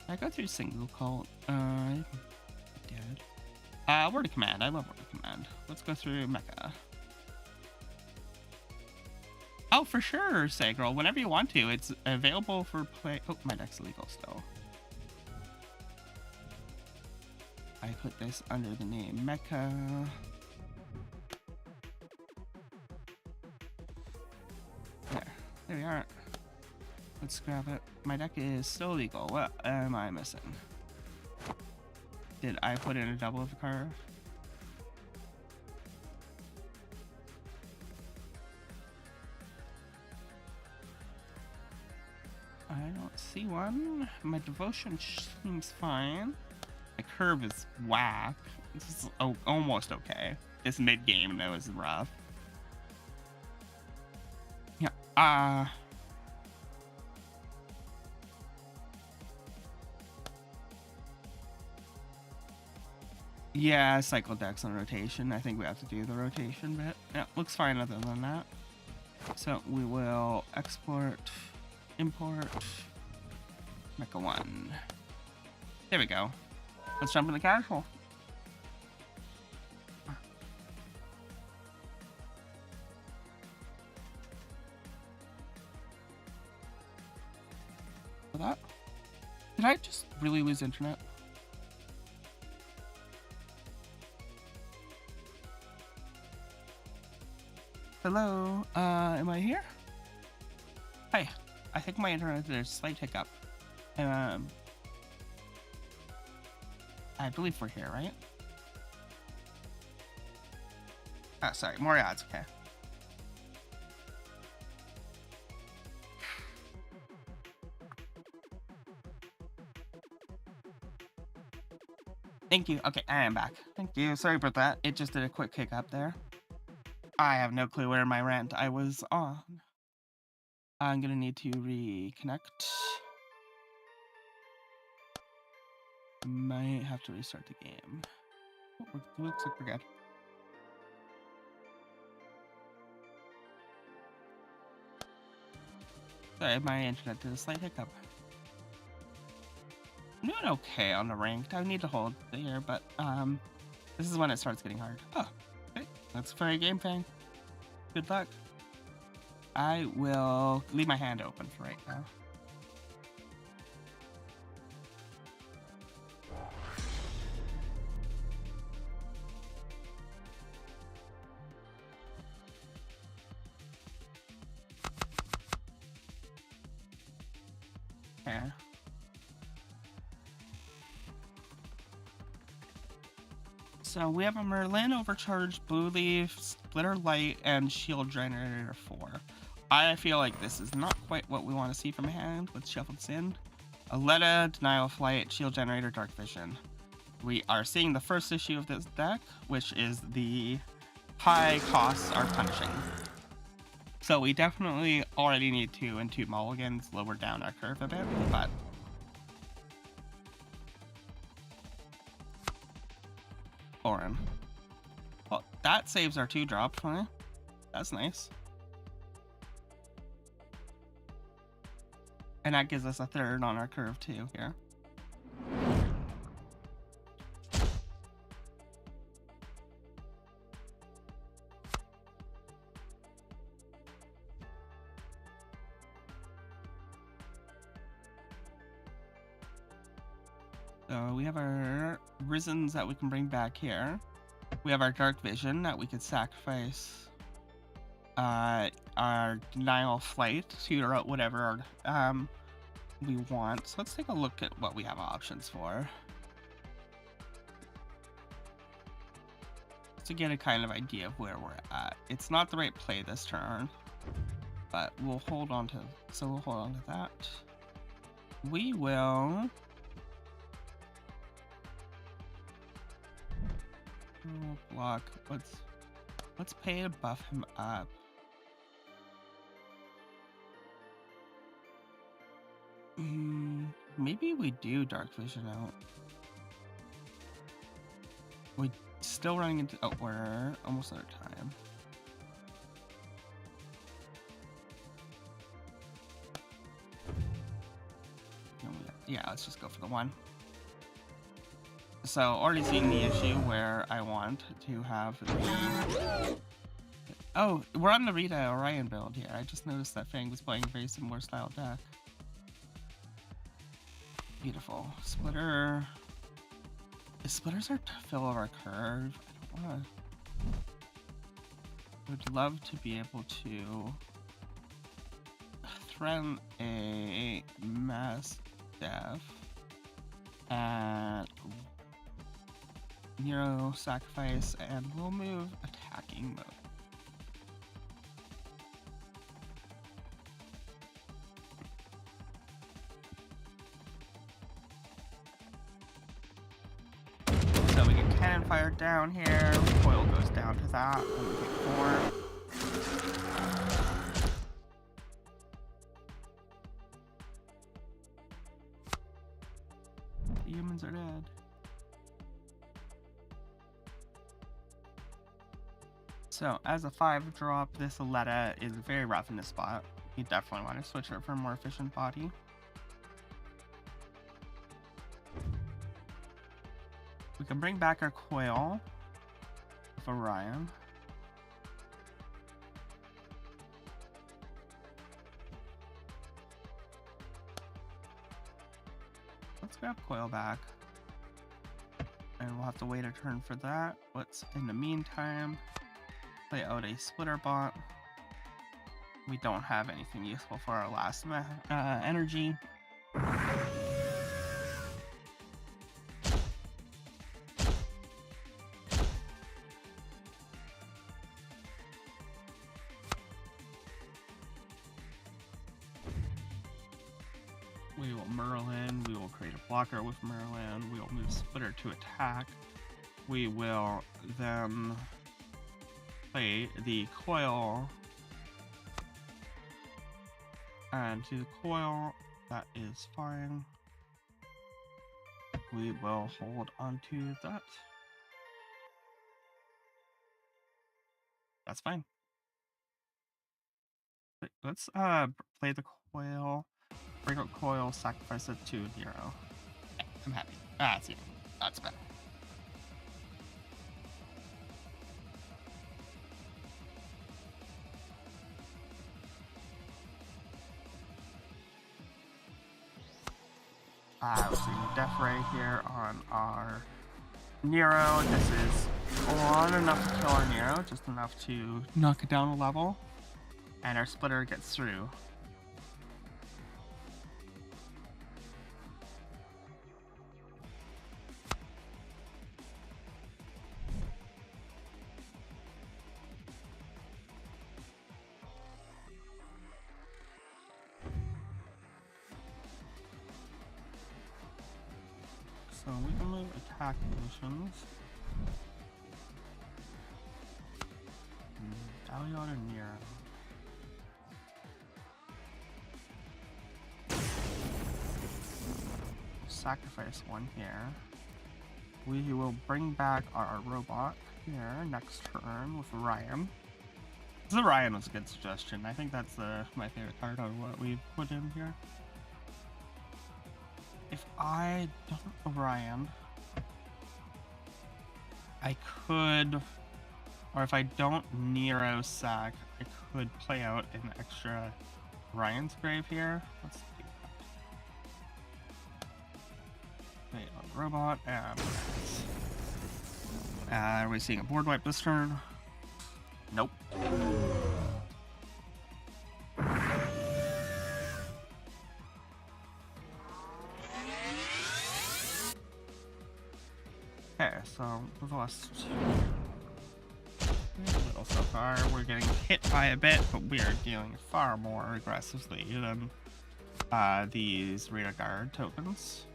I go through single cult. I did. Word of command. I love word of command. Let's go through mecha. Oh, for sure, Sagrel. Whenever you want to, it's available for play. Oh, my deck's illegal still. I put this under the name mecha. There we are. Let's grab it. My deck is still legal. What am I missing? Did I put in a double of a card? I don't see one. My devotion seems fine. My curve is whack. This is almost okay. This mid game though is rough. Yeah. Yeah, cycle decks on rotation. I think we have to do the rotation bit. Yeah, looks fine other than that. So we will export, import, mecha 1. There we go. Let's jump into casual. For that? Did I just really lose internet? Hello, am I here? Hi, I think my internet, there's a slight hiccup. I believe we're here, right? Oh, sorry, more ads, okay. Thank you. Okay, I am back. Thank you. Sorry about that. It just did a quick hiccup there. I have no clue where my rant I was on. I'm gonna need to reconnect. Might have to restart the game. Oh, looks like we're good. Sorry, my internet did a slight hiccup. I'm doing okay on the ranked. I need to hold there, but this is when it starts getting hard. Oh, okay. Let's play a game, Fang. Good luck. I will leave my hand open for right now. Okay. So we have a Merlin, Overcharged, Blue Leaf, Splitter Light, and Shield Generator 4. I feel like this is not quite what we want to see from a hand. Let's shuffle this in. Aletta, Denial of Flight, Shield Generator, Dark Vision. We are seeing the first issue of this deck, which is the high costs are punishing. So we definitely already need 2 and 2 mulligans, lower down our curve a bit, but Orin. Well, that saves our 2-drop, huh? That's nice. And that gives us a 3rd on our curve too here. So we have our Risens that we can bring back here. We have our Dark Vision that we could sacrifice our Denial of Flight to whatever we want. So let's take a look at what we have options for. To get a kind of idea of where we're at. It's not the right play this turn, but we'll hold on to, so we'll hold on to that. We will block. Let's pay to buff him up. Maybe we do dark vision out. We still running into. Oh, we're almost out of time. Yeah, let's just go for the one. So already seeing the issue where I want to have the. Oh, we're on the Rita Orion build here. I just noticed that Fang was playing a very similar style deck. Beautiful. Splitter. Is Splitters our fill of our curve? I don't want to. I would love to be able to threaten a mass death at Nero sacrifice, and we'll move attacking mode. So we get cannon fire down here, coil goes down to that, and we take 4. The humans are dead. So as a 5 drop, this Aletta is very rough in this spot. You definitely want to switch her for a more efficient body. We can bring back our coil with Orion. Let's grab coil back. And we'll have to wait a turn for that. Let's, in the meantime, play out a splitter bot. We don't have anything useful for our last energy. We will Merlin, we will create a blocker with Merlin, we will move Splitter to attack. We will then play the coil and to the coil, that is fine. We will hold onto that. That's fine. Let's play the coil. Break out coil, sacrifice it to Nero. Yeah, I'm happy. That's even. That's better. We're seeing Death Ray here on our Nero. This is on enough to kill our Nero, just enough to knock it down a level. And our Splitter gets through. So we can move attack positions. Dalion and Nero. Sacrifice one here. We will bring back our robot here next turn with Ryan. The Ryan was a good suggestion. I think that's my favorite card out of what we've put in here. If I don't Orion, I could, or if I don't Nero sack, I could play out an extra Ryan's Grave here. Let's do that. Play on the robot, and are we seeing a board wipe this turn? Nope. Okay, so we've lost a little so far. We're getting hit by a bit, but we are dealing far more aggressively than these Rita Guard tokens.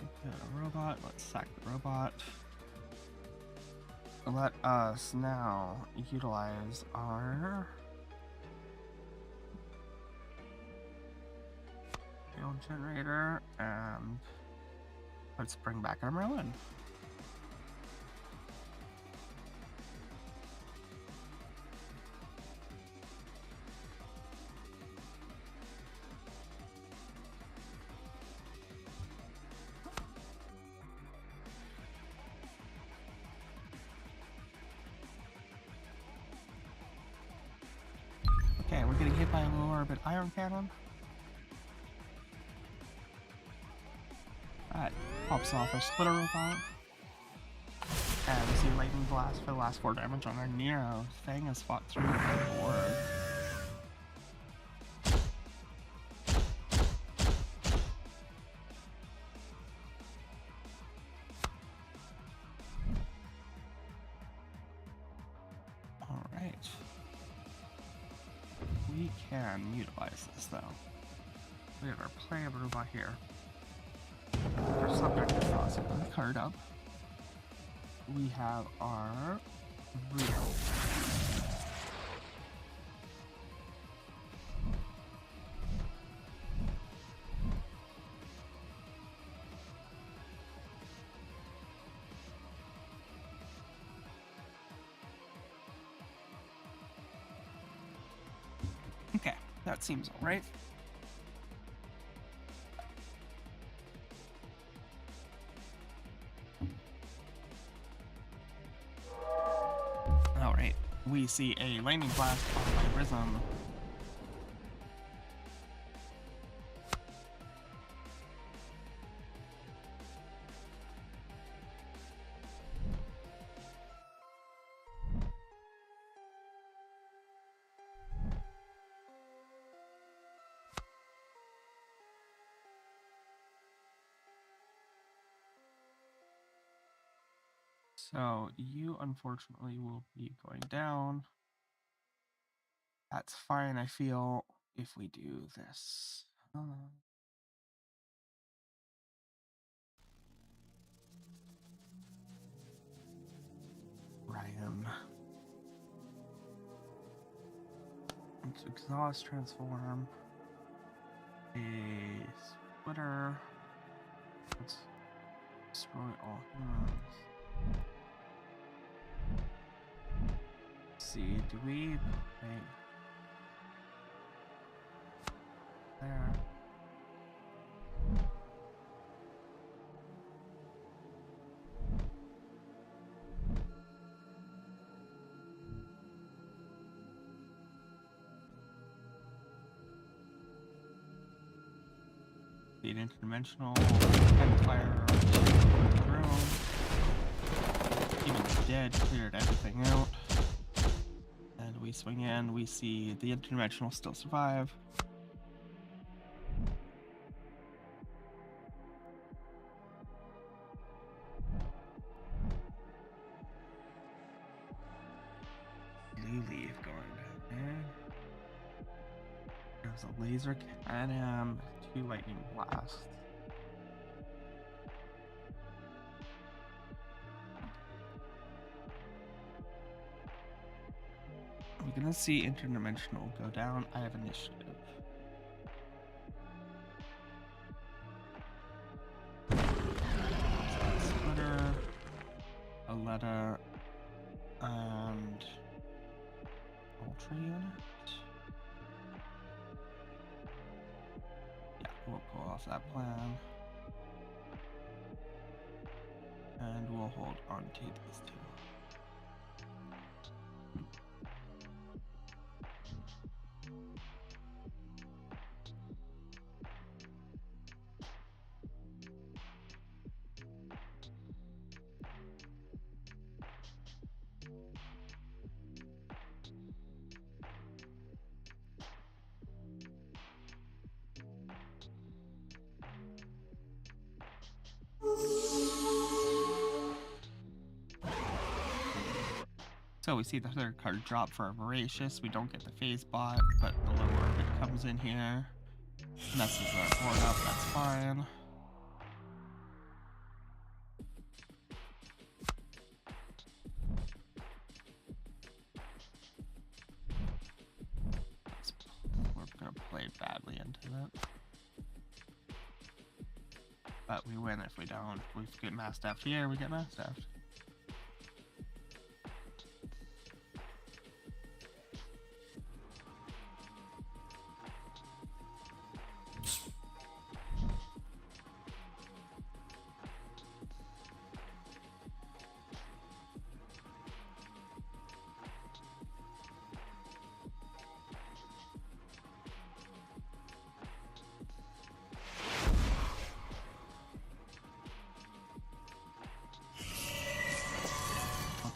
Okay, a robot. Let's sack the robot. let us now utilize our fuel generator and let's bring back our Merlin. Okay, we're getting hit by a low orbit iron cannon. That pops off our splitter robot. And we see lightning blast for the last 4 damage on our Nero. Thing has fought through the board. Alright. We can utilize this though. We have our play of robot here. Our subject is also on the card up. We have our real. Okay, that seems all right. Alright, we see a lightning blast on my Prism. So you unfortunately will be going down. That's fine, I feel, if we do this. Ryan. Let's exhaust transform. A splitter. Let's destroy all humans. Let's see, do we wait there? The interdimensional Modifier through. Even dead cleared everything out. And we swing in, we see the interdimensional still survive. Blue leaf going down there. There's a laser cannon, 2 lightning blasts. We're gonna see interdimensional go down. I have initiative. Splitter, Aletta, and Ultra Unit. Yeah, we'll pull off that plan. And we'll hold on to these 2. So we see the 3rd card drop for a Voracious. We don't get the phase bot, but the lower orbit comes in here. Messes our board up, that's fine. badly into it. But we win if we don't. We get mass stuffed here, we get mass stuffed.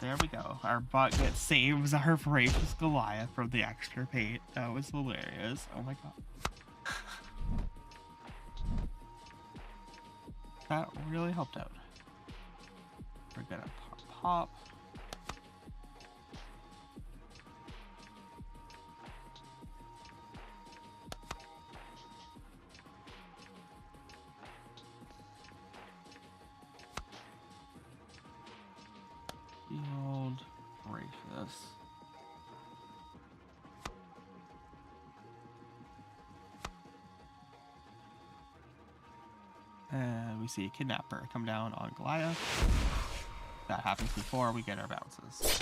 There we go. Our bot saves our voracious Goliath from the extra paint. That was hilarious. Oh my god. That really helped out. We're gonna pop. Field, gracious. And we see a kidnapper come down on Goliath. That happens before we get our bounces.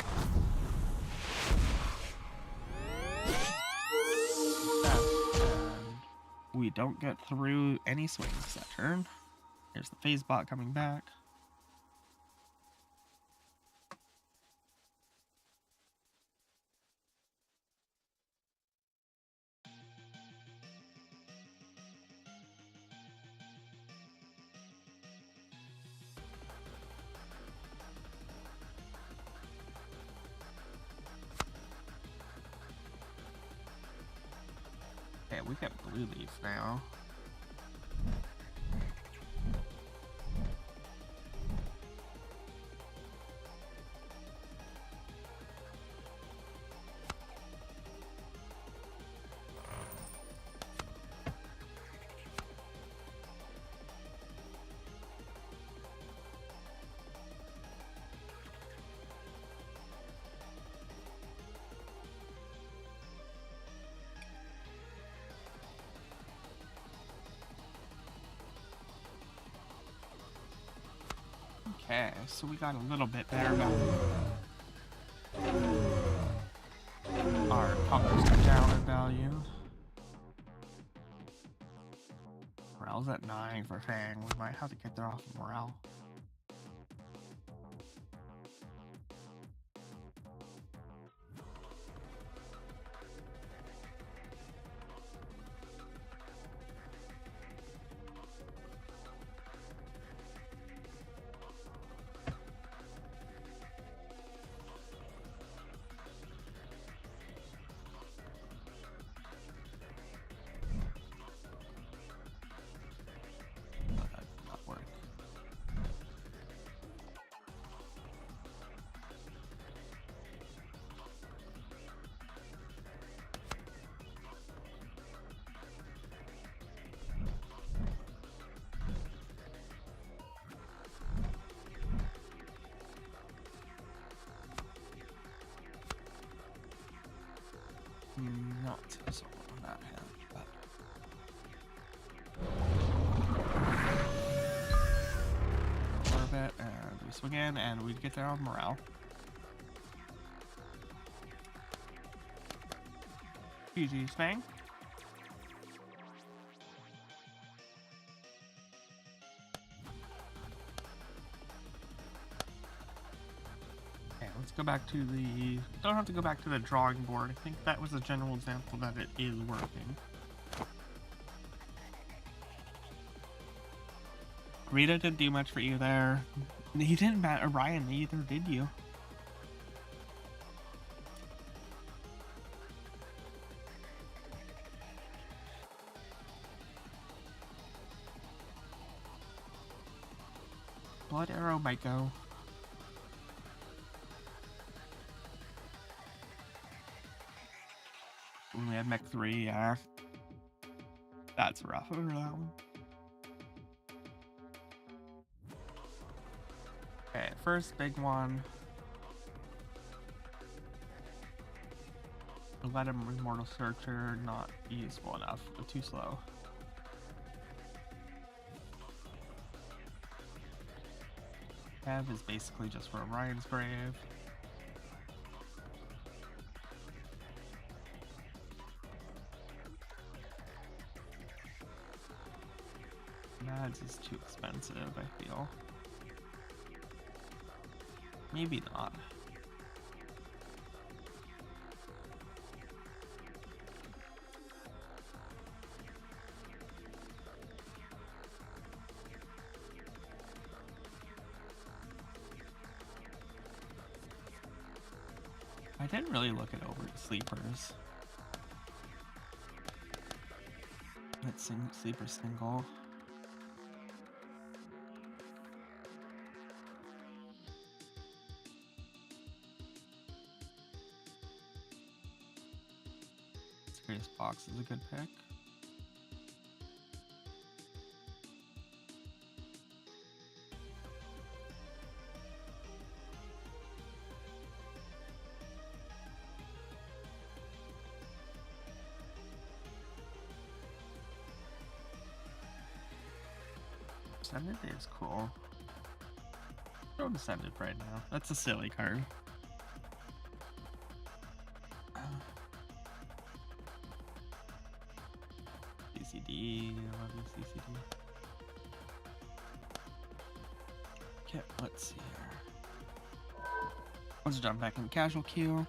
And we don't get through any swings that turn. Here's the phase bot coming back. Okay, we got blue leaf now. Okay, so we got a little bit there, but our pumpers are down in value. Morale's at 9 for Fang. We might have to get there off of morale. Not so on that hand, but orbit, and we swing in, and we get there on morale. GG's Fang. Let's go back to the... Don't have to go back to the drawing board. I think that was a general example that it is working. Rita didn't do much for you there. You didn't bat Orion either, did you? Blood arrow might go. We had mech 3, yeah. That's rough over that one. Okay, first big one. Let him Immortal Searcher, not useful enough, but too slow. Cav is basically just for Orion's Grave. Mads is too expensive, I feel. Maybe not. I didn't really look at over sleepers. Let's sing sleeper single. Serious Box is a good pick. Descendant is cool. Throw Descendant right now. That's a silly card. CCD, I love you, CCD. Okay, let's see here. Let's jump back in casual queue.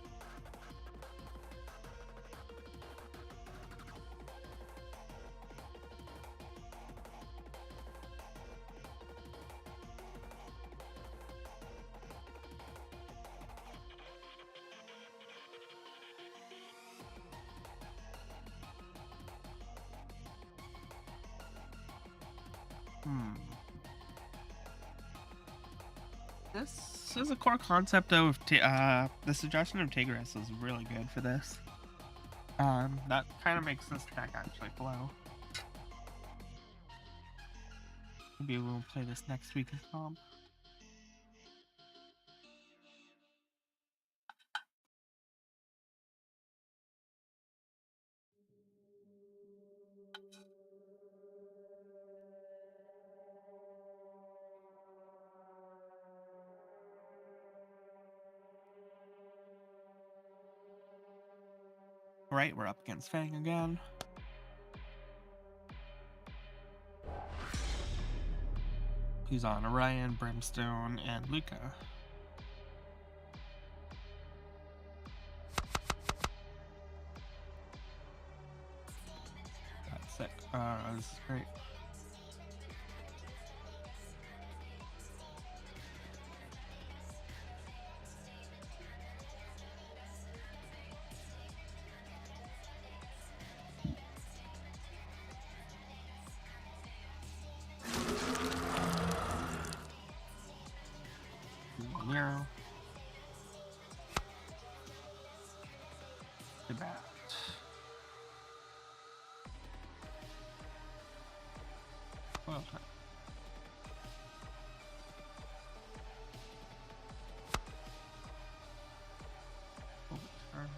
This is a core concept of the suggestion of Tigris is really good for this. That kind of makes this deck actually flow. Maybe we'll play this next week with Tom. Right, we're up against Fang again. Who's on Orion, Brimstone, and Luca. That's sick. This is great. Nero. The bat. Well done. Overturn.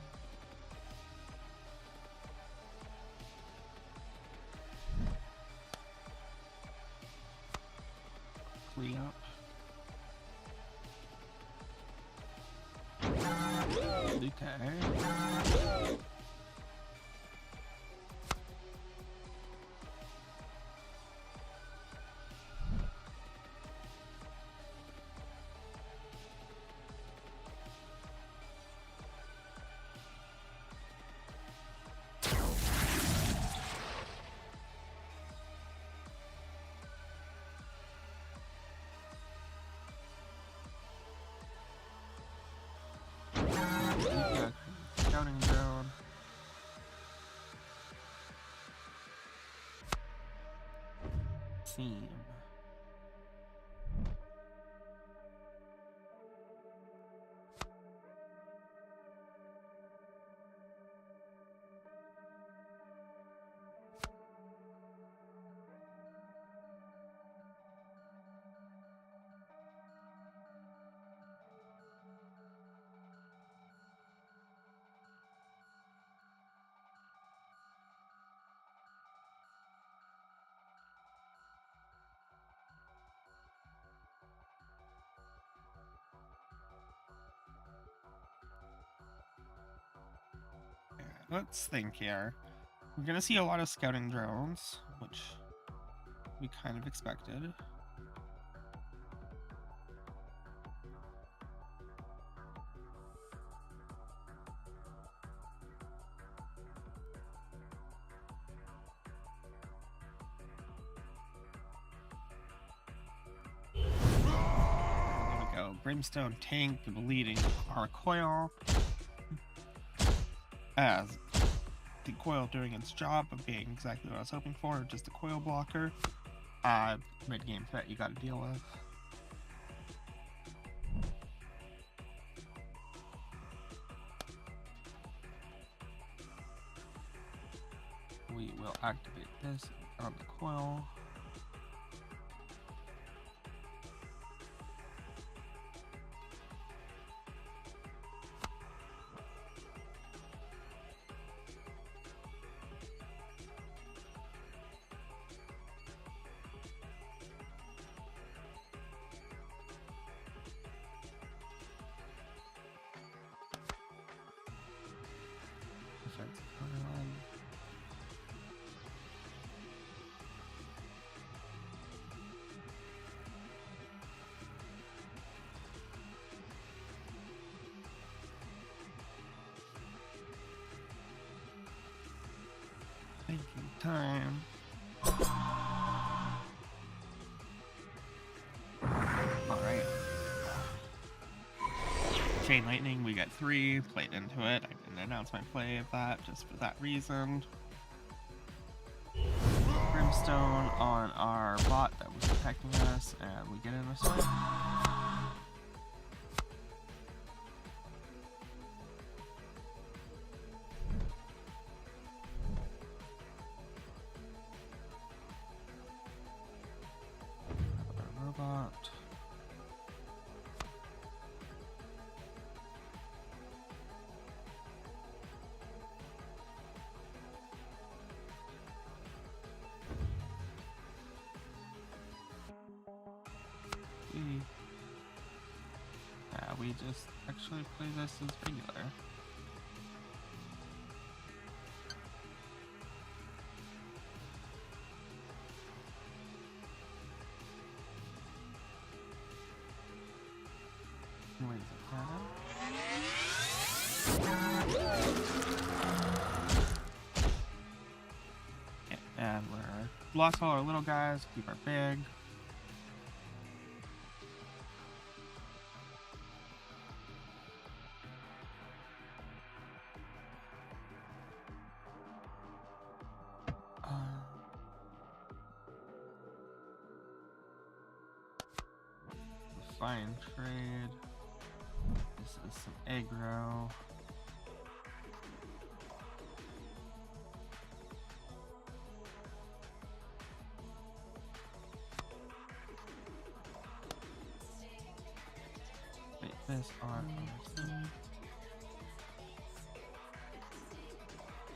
Clean up. Okay. Scouting drone. Seam. let's think here. We're gonna see a lot of scouting drones, which we kind of expected. There we go. Brimstone tank leading our coil. As the coil doing its job of being exactly what I was hoping for, just a coil blocker. Mid-game threat you gotta deal with. We will activate this on the coil. Defensive counterline. Thinking time. Alright. Chain Lightning, we got 3, played into it. I didn't announce my play of that just for that reason. Brimstone on our bot that was protecting us, and we get in a swing. Robot. We just actually play this as regular. Wait, is it okay, and we're lost all our little guys, keep our big. Fine trade. This is some aggro. Wait, this on.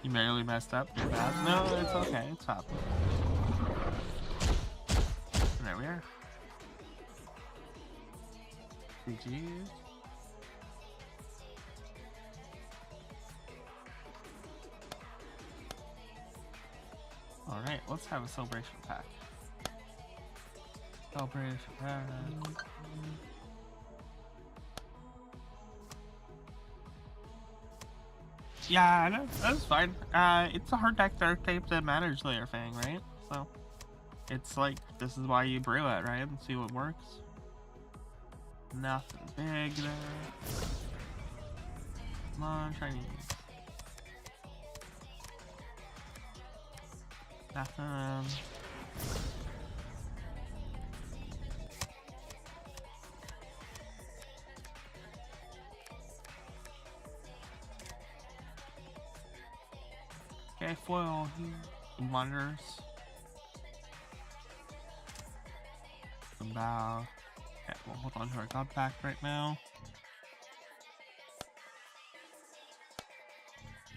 You barely messed up. You're bad. No, it's okay. It's happening. And there we are. GG. Alright, let's have a celebration pack. Celebration pack. Yeah, no, that's fine. It's a hard deck dark tape to manage layer Fang, right? So it's like, this is why you brew it, right? And see what works. Nothing big there. Come on, Chinese. Nothing. Okay, foil here. Wonders. Some bow. Okay, we'll hold on to our god pack right now.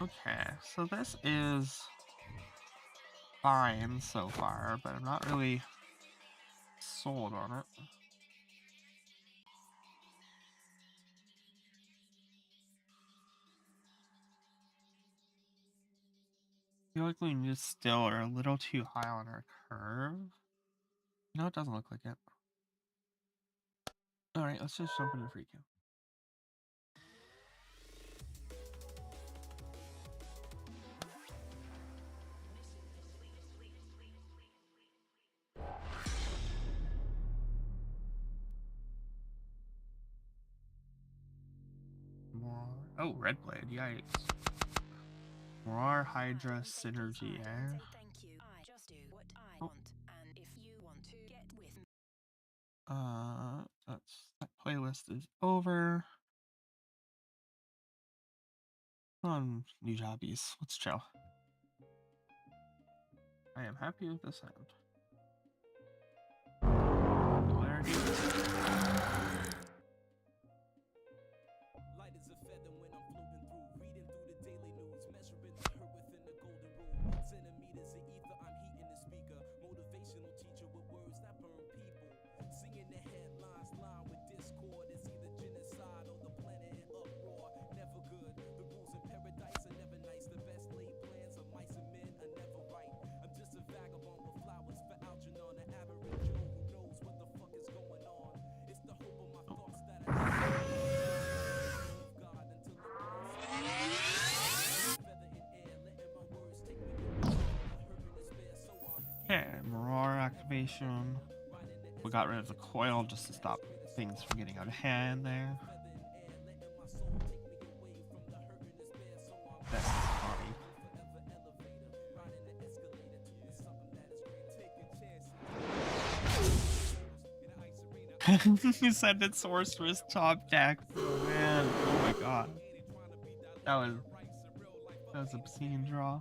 Okay, so this is fine so far, but I'm not really sold on it. feel like we just still are a little too high on our curve. No, it doesn't look like it. Alright, let's just jump into free kill. More. Oh, red blade, yikes. More Hydra synergy, eh? Thank you. I just do what I Oh. want, and if you want to get with me. That playlist is over. On new hobbies. Let's chill. I am happy with this end. Polarity. Light as a feather when I'm floating through, reading through the daily news, measuring the hurt within the golden rule. Centimeters of ether, I'm heating the speaker. Motivational teacher with words that burn people. Singing the headlines, line with discord. It's either genocide or the planet in uproar. Never good. The rules in paradise are never nice. The best laid plans of mice and men are never right. I'm just a vagabond with flowers for Algernon, an average Joe who knows what the fuck is going on. It's the hope of my thoughts that I God until I'm feather in air, letting my words take me hurt and despair. So Okay, Roar activation. We got rid of the coil just to stop things from getting out of hand there. That's funny. You sent it sorceress top deck. Oh man, oh my god. That was obscene draw.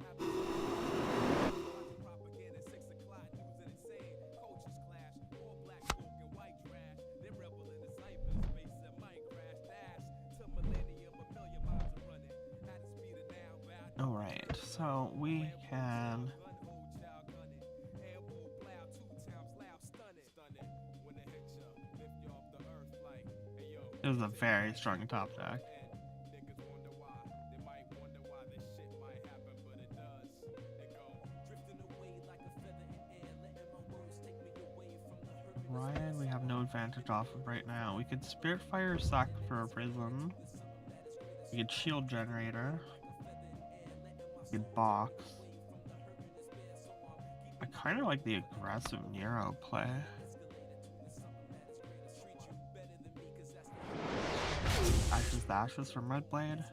Alright, so we can it was a very strong top deck. Ryan, we have no advantage off of right now. We could Spiritfire sack for a Prism. We could Shield Generator. We could Box. I kind of like the aggressive Nero play. Ashes from Red Blade.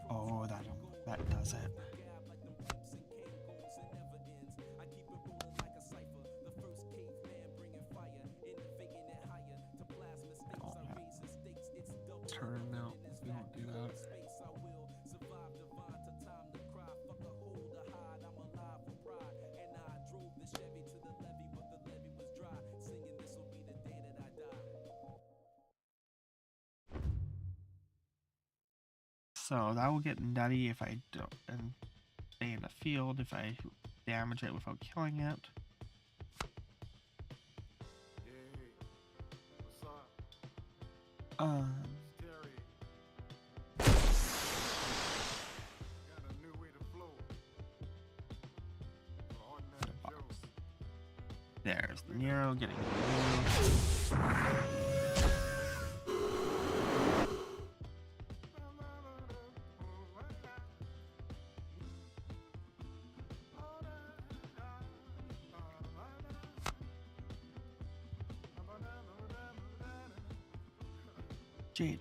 Oh, that does it. Oh, yeah. Turn out. We won't do that. So that will get nutty if I don't and stay in the field if I damage it without killing it. There's the Nero getting Jade.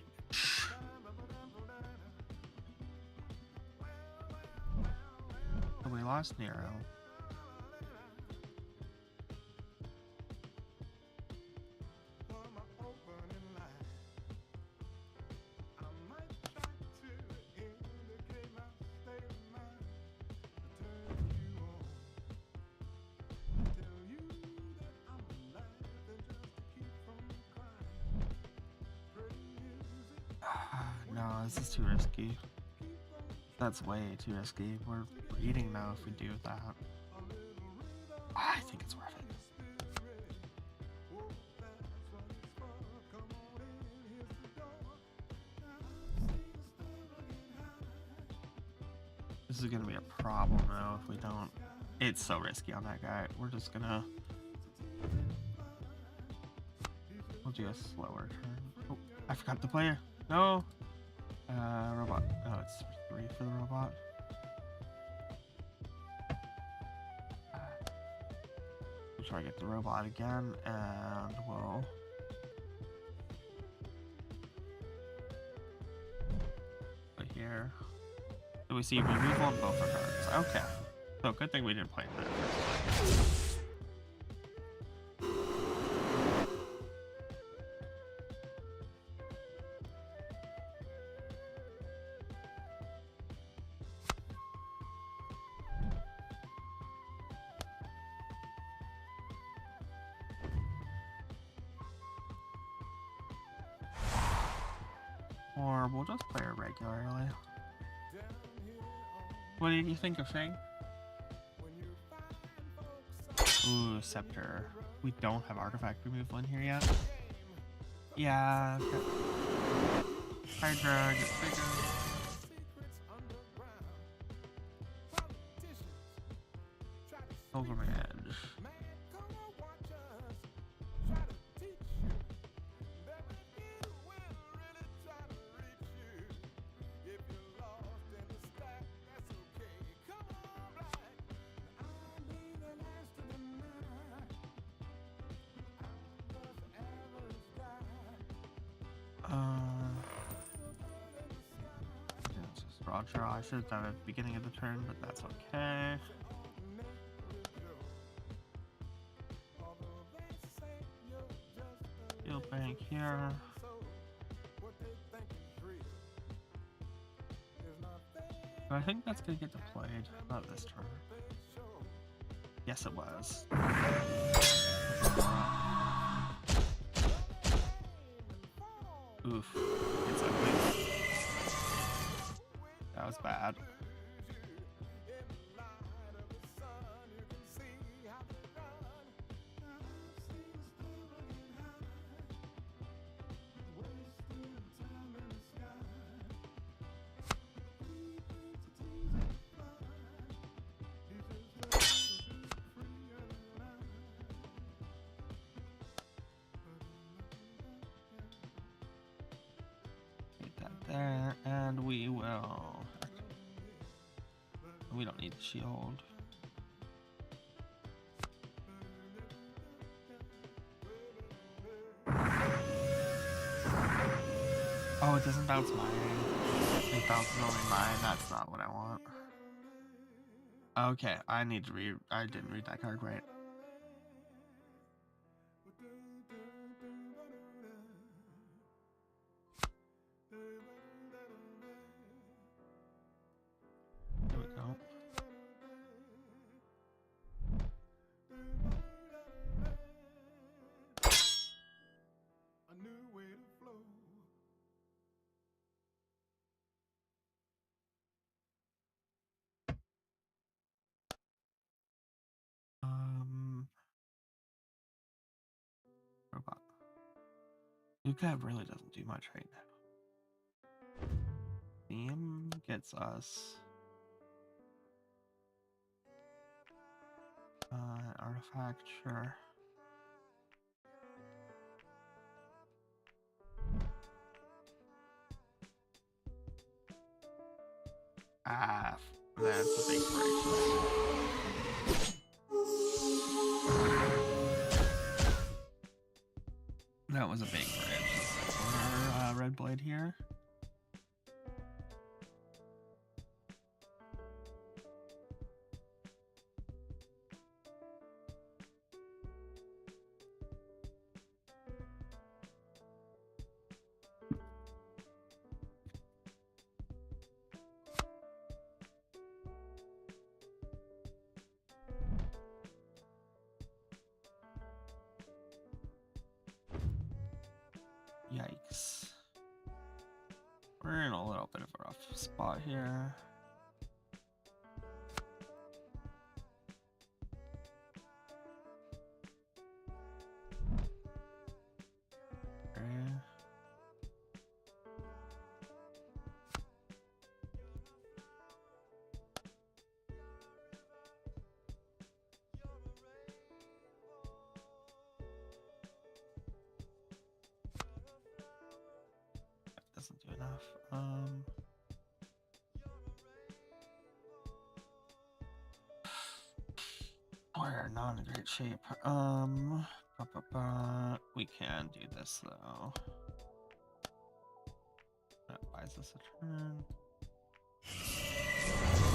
And we lost Nero. No, this is too risky. That's way too risky. We're eating now if we do that. I think it's worth it. This is gonna be a problem though if we don't. It's so risky on that guy. We're just gonna. We'll do a slower turn. Oh, I forgot the player. No. Robot. Oh, it's 3 for the robot. We'll try to get the robot again, and we'll. Put here. So we see removal on both our cards. Okay. So good thing we didn't play that first. Or we'll just play it regularly. What do you think of Shang? Ooh, Scepter. We don't have artifact removal in here yet. Yeah. Hydra gets bigger. Pilgrimage. Roger, I should have done it at the beginning of the turn, but that's okay. Field bank here. But I think that's gonna get deployed. Not this turn. Yes, it was. Oof. It's ugly. That was bad. Get that there, and we will. We don't need the shield. Oh, it doesn't bounce mine. It bounces only mine. That's not what I want. Okay, I need to read. I didn't read that card right. There we go. Robot. Luca really doesn't do much right now. Theme gets us artifact, sure. Ah, that's a big break. That was a big bridge. Or red blade here. Yikes. We're in a little bit of a rough spot here. We're not in great shape. We can do this though. That buys us a turn.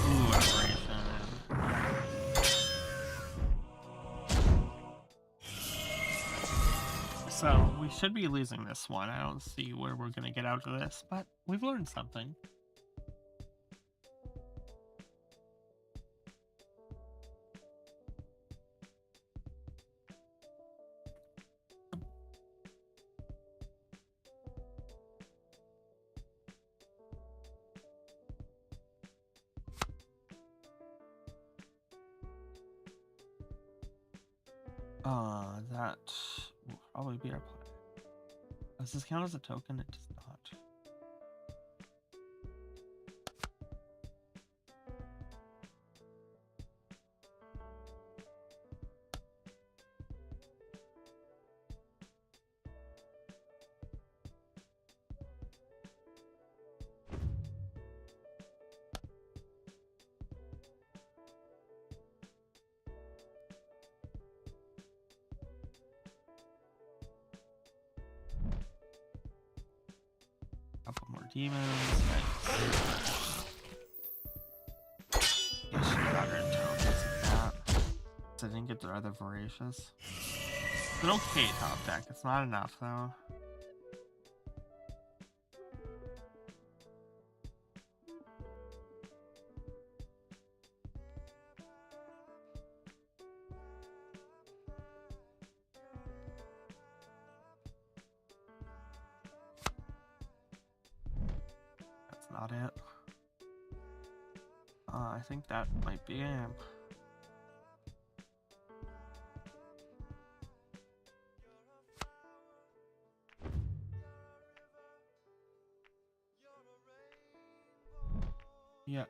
Ooh, aberration. So we should be losing this one. I don't see where we're gonna get out of this, but we've learned something. That will probably be our play. Does this count as a token? It does not. Couple more demons. Nice. Yeah, she got her intelligence like that. So I didn't get the other voracious. It's an okay top deck. It's not enough though. Not it. I think that might be him. Yeah,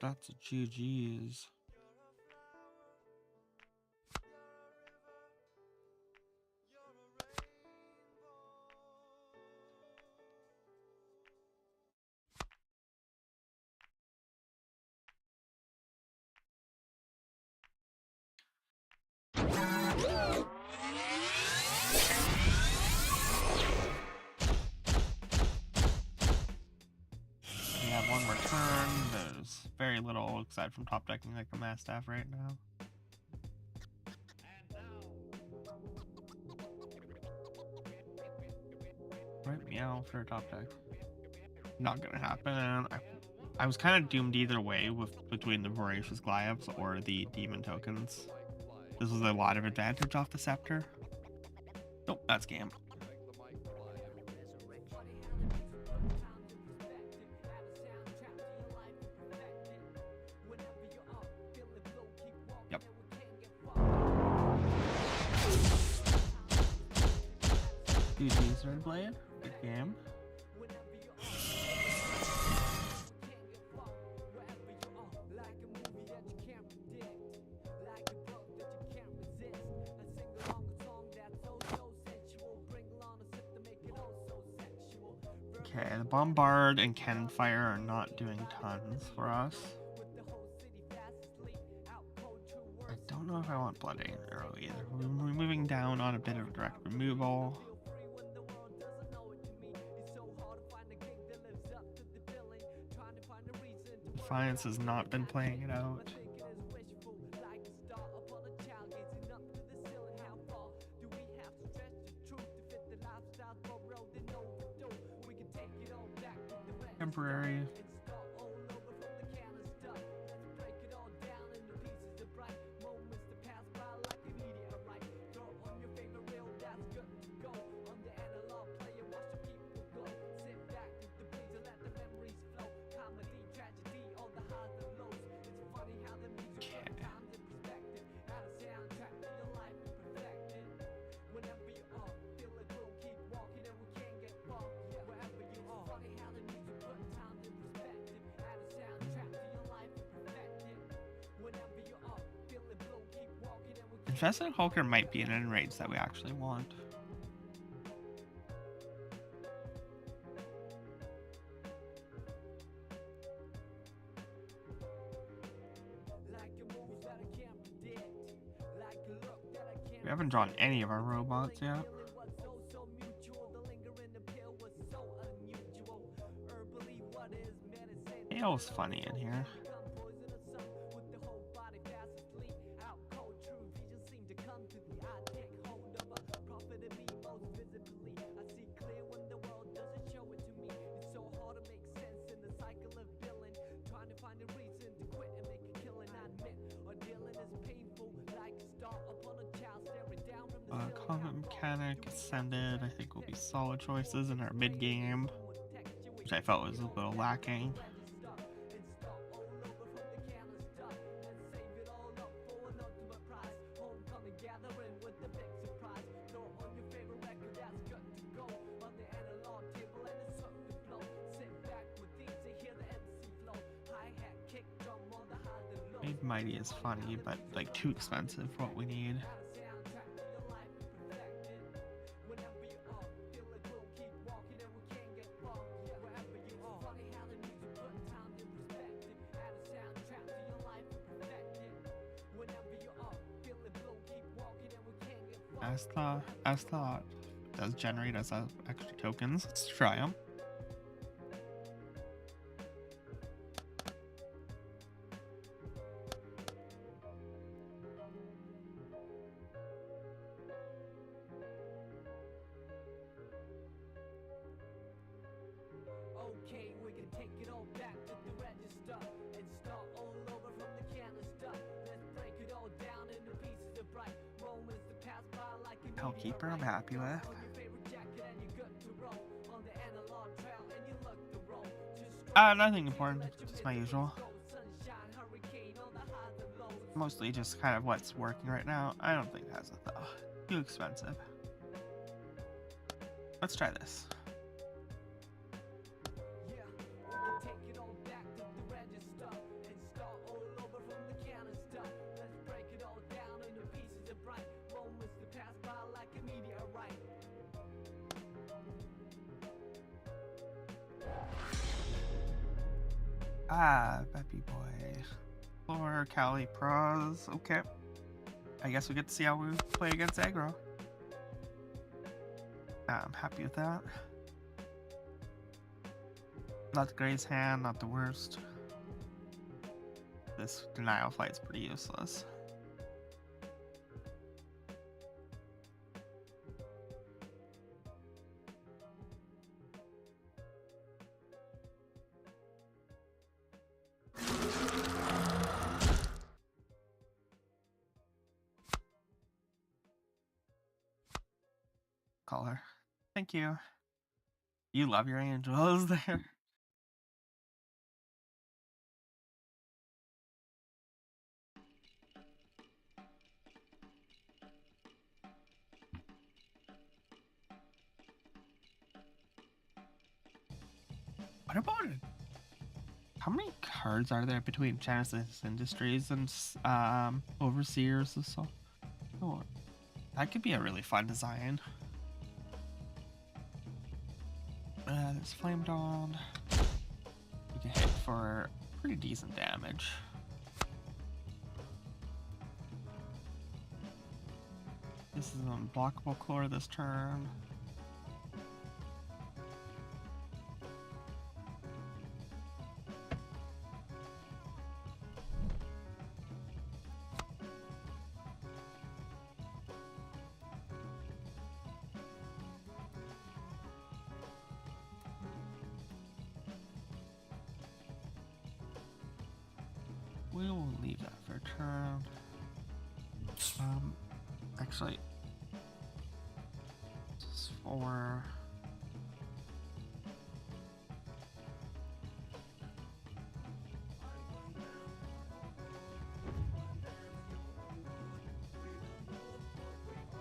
that's a GG's. We have one more turn. There's very little aside from top decking like a Mastiff right now. Right, meow for a top deck. Not gonna happen. I was kind of doomed either way with between the Voracious Glyabs or the Demon tokens. This was a lot of advantage off the Scepter. Nope, that's Scam. Yep. GG's Red Blade. Good game. Okay, the Bombard and Cannon Fire are not doing tons for us. I don't know if I want Blooding Arrow either. We're moving down on a bit of direct removal. Defiance has not been playing it out. Temporary. Infested Hulker might be an enrage that we actually want. We haven't drawn any of our robots yet. Hail's funny in here. Combat mechanic, ascended, I think will be solid choices in our mid game, which I felt was a little lacking. Made mighty is funny, but like too expensive for what we need. As thought does generate us extra tokens. Let's try them. Okay, we can take it all back to the register and start all over from the canister. Let's break it all down into pieces of bright moments that pass by like a Hellkeeper I'm happy with. on your favorite jacket and you're good to roll on the analog trail and you look the roll. Nothing important, just my usual. Sunshine, hurricane on the highs and lows. Mostly just kind of what's working right now. I don't think it has it though. Too expensive. Let's try this. Yeah, we can take it all back to the register and start all over from the canister. Let's break it all down into pieces of bright moments that pass by like a meteorite. Peppy boy. Floor, Cali Pros. Okay. I guess we get to see how we play against aggro. I'm happy with that. Not the greatest hand, not the worst. This denial flight's pretty useless. Call her. Thank you. You love your angels there. What about it? How many cards are there between Genesis Industries and Overseers and stuff? Oh, that could be a really fun design. There's Flame Dawn. We can hit for pretty decent damage. This is an unblockable core this turn. We will leave that for a turn. Actually, this is for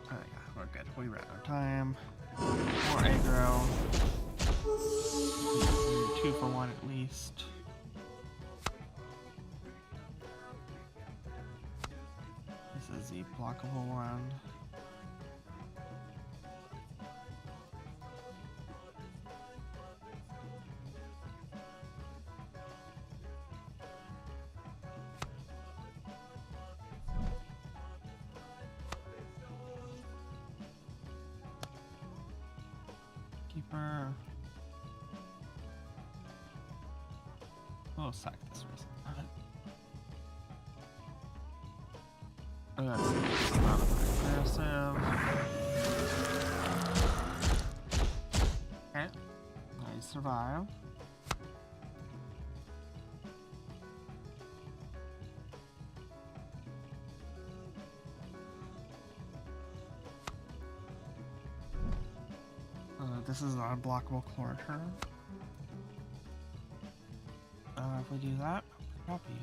oh yeah, we're good. We ran out of time. More aggro. 2 for 1 at least. This is the blockable one. for we'll sack this reason. That's not aggressive. Okay. Nice survive. This is an unblockable core turn. If we do that, I'm happy.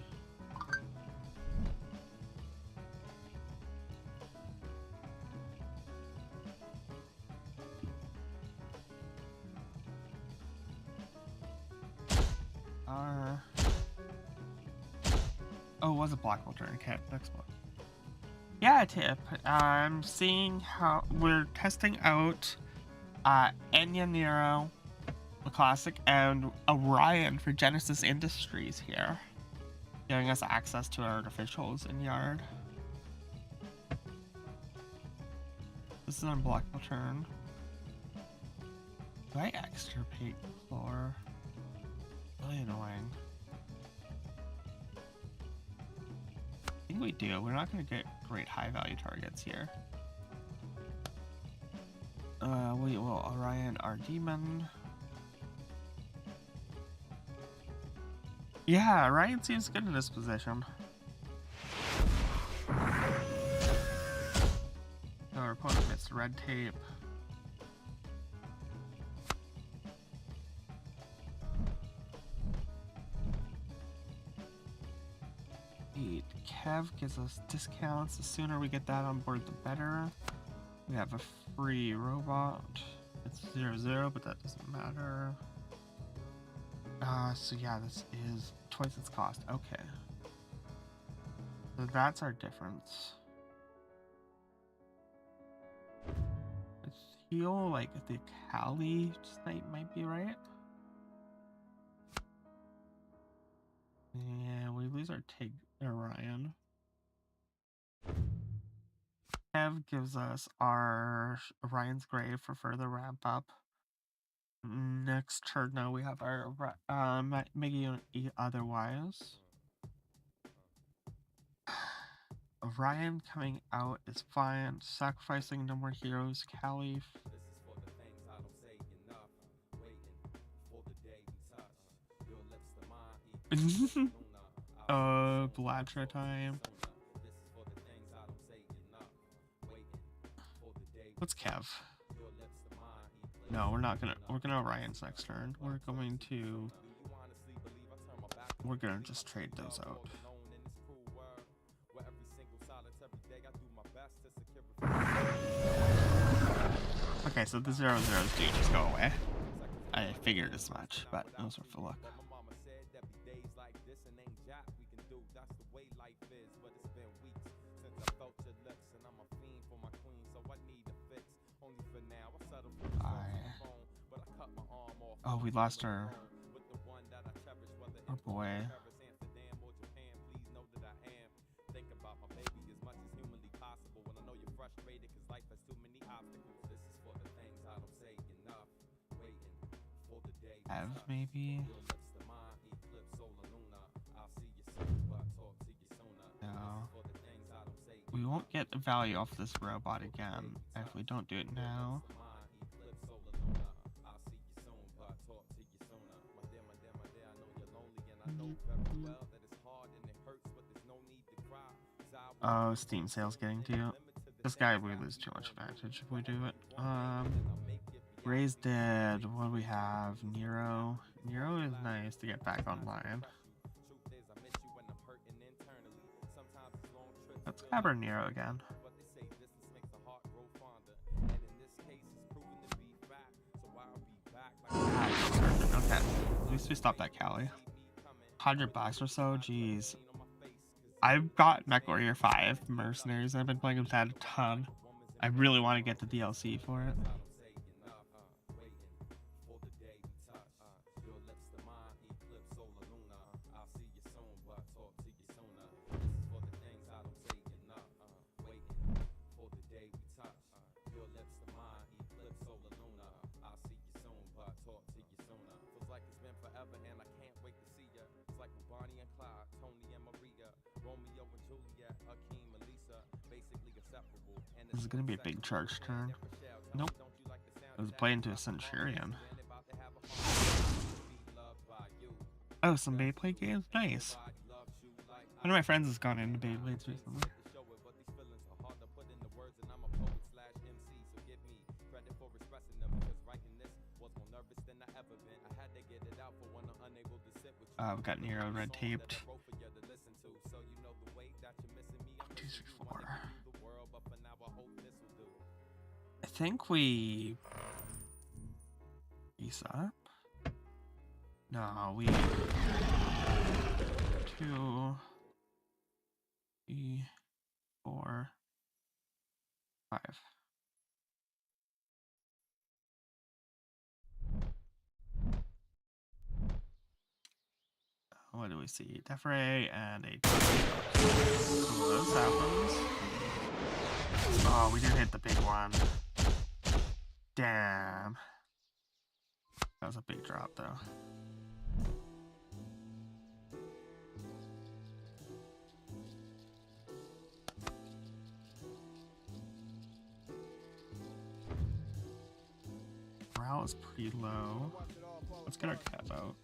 Oh, it was a blockable turn. Okay, next one. Yeah, tip. I'm seeing how we're testing out Enya Nero, the classic, and Orion for Genesis Industries here, giving us access to artificials in Yard. This is an unblockable turn. Do I extirpate floor? Really annoying. I think we do. We're not going to get great high value targets here. We will Orion our demon. Yeah, Orion seems good in this position. Our opponent missed red tape. Kev gives us discounts. The sooner we get that on board, the better. We have a free robot. It's 0-0, but that doesn't matter. So yeah, this is twice its cost. Okay. So that's our difference. I feel like the Kali site might be right. Yeah, we lose our Tig Orion. Kev gives us our Orion's Grave for further ramp up. Next turn, now we have our Mega Unit E otherwise. Orion coming out is fine. Sacrificing no more heroes. Caliph. Blatcher time. What's Kev? No, we're not gonna. We're gonna Orion's next turn. We're gonna just trade those out. Okay, so the 0-0s do just go away. I figured as much, but those were for luck. Oh, we lost our boy. Have maybe? No. We won't get value off this robot again if we don't do it now. Oh, Steam sales getting to you. This guy, we lose too much advantage if we do it. Ray's dead. What do we have? Nero. Nero is nice to get back online. Let's grab our Nero again. Okay, at least we stopped that Cali. $100 or so, jeez. I've got Mech Warrior 5 Mercenaries and I've been playing with that a ton. I really want to get the DLC for it. This is gonna be a big charge turn. Nope. It was playing to a Centurion. Oh, some Beyblade games? Nice. One of my friends has gone into Beyblades recently. We've got Nero red taped. 1, 2, 3, 4. I think we piece up. No, we 2, 3, 4, 5. What do we see? Defray and a so this happens. Oh, we didn't hit the big one. Damn. That was a big drop though. Morale is pretty low. Let's get our cap out.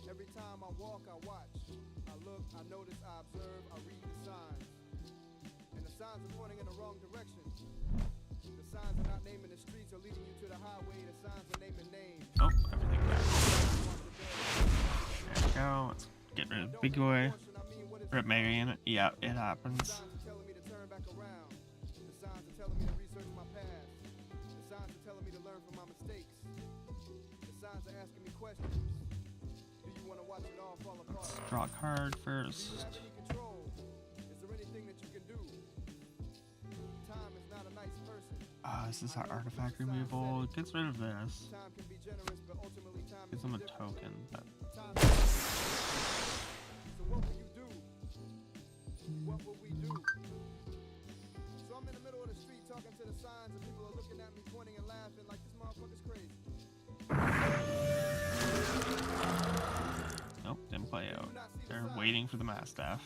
Every time I walk, I watch. I look, I notice, I observe, I read the signs. And the signs are pointing in the wrong direction. The signs are not naming the streets or leading you to the highway. The signs are naming names. Oh, everything back. There we go. Let's get rid of the big boy. Rip Marion. Yeah, it happens. The signs are telling me to turn back around. The signs are telling me to research my past. The signs are telling me to learn from my mistakes. The signs are asking me questions. Do you want to watch it all fall apart? Let's draw a card Do you first. have any control? Is there anything that you can do? Time is not a nice person. This is our artifact removal. It gets rid of this. Time can be generous, but ultimately time Gives is them a indifferent. token, but Time is- So what will you do? What will we do? So I'm in the middle of the street talking to the signs, and people are looking at me, pointing and laughing like this motherfucker's crazy. nope, didn't play Do out. you not see the They're signs? waiting for the Mastiff.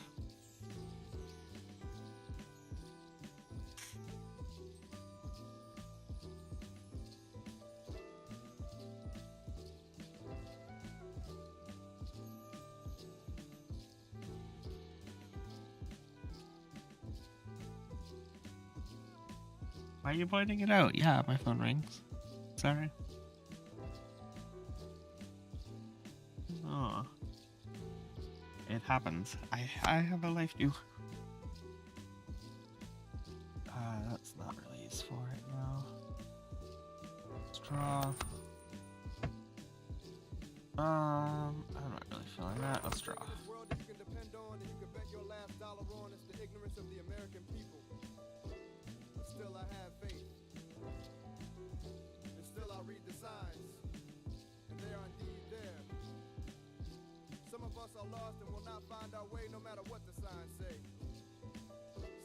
Why are you pointing it out? Yeah, my phone rings. Sorry. Oh. It happens. I have a life too. That's not really useful right now. Let's draw. I'm not really feeling that. Let's draw. This world that you can depend on and you can bet your last dollar on is the ignorance of the American people. But still I have faith. And still I read the signs. And they are indeed there. Some of us are lost and will not find our way no matter what the signs say.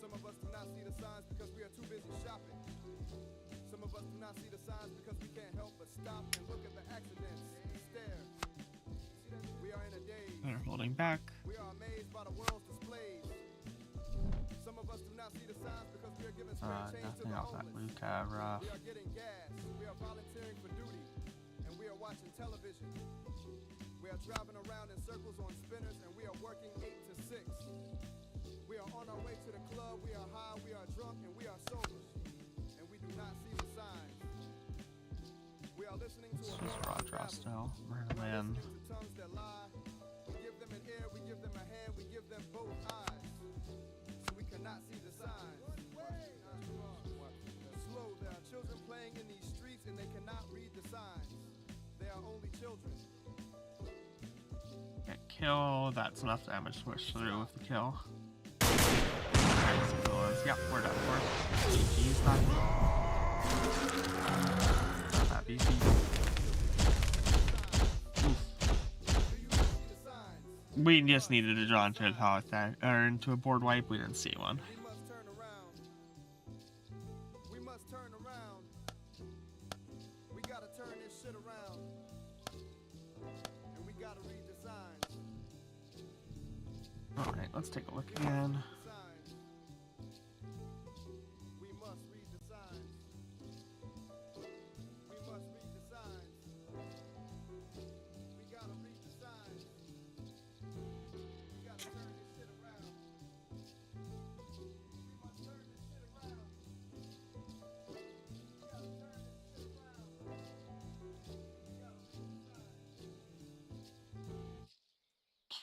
Some of us do not see the signs because we are too busy shopping. Some of us do not see the signs because we can't help but stop and look at the accidents and stare. We are in a daze. They're holding back. We are amazed by the world's displays. Some of us do not see the signs because we are giving straight change to Nothing the else that homeless. Luca rough. We are getting gas. We are volunteering for duty. And we are watching television. We are driving around in circles on spinners and we are working 8 to 6. We are on our way to the club. We are high, we are drunk, and we are sober. And we do not see the signs. We are listening to This a is raw draw still. Murder we are Man. listening to tongues that lie. We give them an ear, we give them a hand, we give them both eyes. So we cannot see the signs. Slow, there are children playing in these streets and they cannot read the signs. They are only children. Get kill. That's enough damage to push through with the kill. Yep, we're done for. GG's done. Not that easy. Oof. We just needed to draw into a talk that, or into a board wipe. We didn't see one. We must turn around. We must turn around. We gotta turn this shit around. And we gotta read the signs. Alright, let's take a look again. The signs.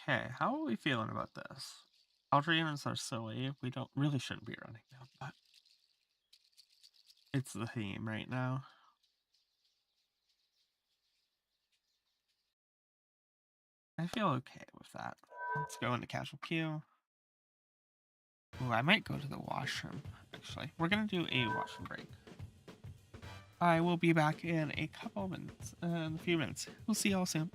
Okay, how are we feeling about this? Algerians are silly. We don't really shouldn't be running them, but it's the theme right now. I feel okay with that. Let's go into casual queue. Ooh, I might go to the washroom, actually. We're gonna do a washroom break. I will be back in a couple minutes, in a few minutes. We'll see y'all soon.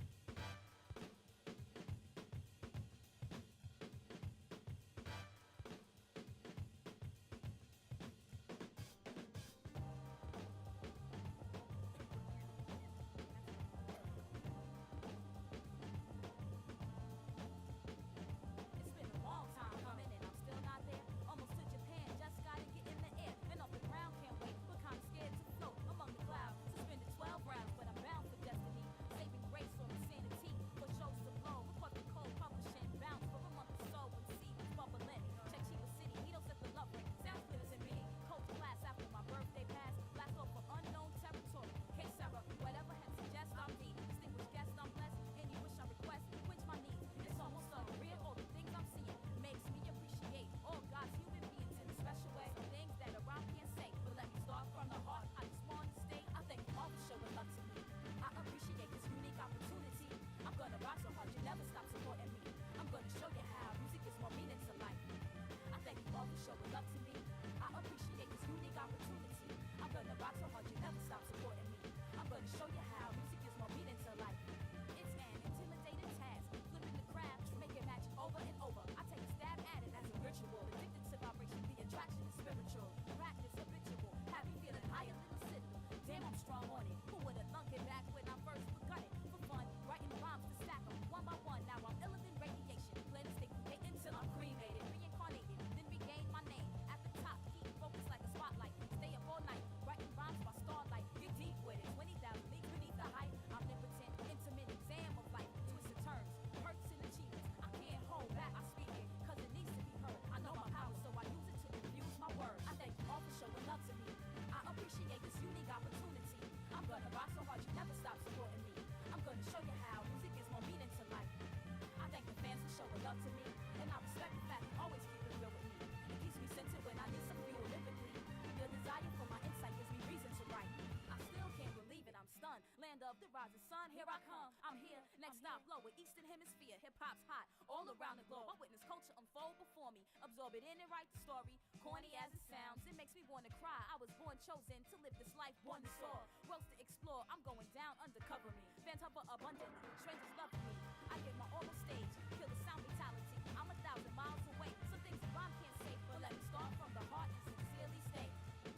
It's been a long time coming and I'm still not there. Almost to Japan, just gotta get in the air. And off the ground, can't wait, but kinda scared to float among the clouds. Suspended 12 rounds, but I'm bound for destiny. Saving grace from insanity, for shows to blow. Record the cold, publishing, bounce for a month or so. And see what's bubbling. Check Chiba City, he don't set the love ring. Sounds clear as me. Coach class after my birthday pass. Blast off for unknown territory. Hey Sarah, whatever had suggest I'm the distinguished guest, I'm blessed. Any wish I request, quench my needs. It's almost unreal, all the things I'm seeing makes me appreciate all God's human beings in a special way. Some things that a rhyme can't say, but let me start from the heart. I just want to stay. I thank you all for showing love to me. I appreciate this unique opportunity. I'm gonna rock so hard you never stop supporting me. I'm gonna show you how music is more meaning to life. I thank you all for showing love to me. I appreciate this unique opportunity. I'm gonna rock so hard you never stop supporting me. I'm gonna show you how music is more meaning to life. It's an intimidating task, flipping the craft, making magic over and over. I take a stab at it as a ritual. Addicted to vibration, the attraction is spiritual. Practice habitual, have me feeling higher than a citadel. Damn, I'm strong on it. Who would've thunk it back when I first begun it? For fun, writing rhymes to stack them one by one. Now I'm iller than radiation. Plan to stay creating till I'm cremated, reincarnated, then regain my name. At the top, keep focused like a spotlight. Stay up all night, writing rhymes by starlight. Get deep with it, 20,000 leagues beneath the height. Omnipotent, intimate exam of life. Twisted turns, hurts and achievements. I can't hold back, I speak it, cause it needs to be heard. I know my power, so I use it to infuse my words. I thank you all for showing love to me. I appreciate this unique opportunity. I'm gonna rock so hard you never stop supporting me. I'm gonna show you how music is more meaning to life. I thank the fans for showing love to me, and I respect the fact you always keep it real with me. It keeps me centered when I need some fuel lyrically. Your desire for my insight gives me reason to write. I still can't believe it, I'm stunned. Land of the rising sun, here I come. I'm here, next stop, lower Eastern Hemisphere. Hip hop's hot all around the globe. I witness culture unfold before me. Absorb it in and write the story. Corny as it sounds, it makes me wanna cry. I was born chosen to live this life, born to soar. Worlds to explore, I'm going down undercover me. Fans hover abundantly, strangers love me. I get my all on stage, kill the sound fatality. I'm 1,000 miles away, some things a rhyme can't say. But let me start from the heart and sincerely say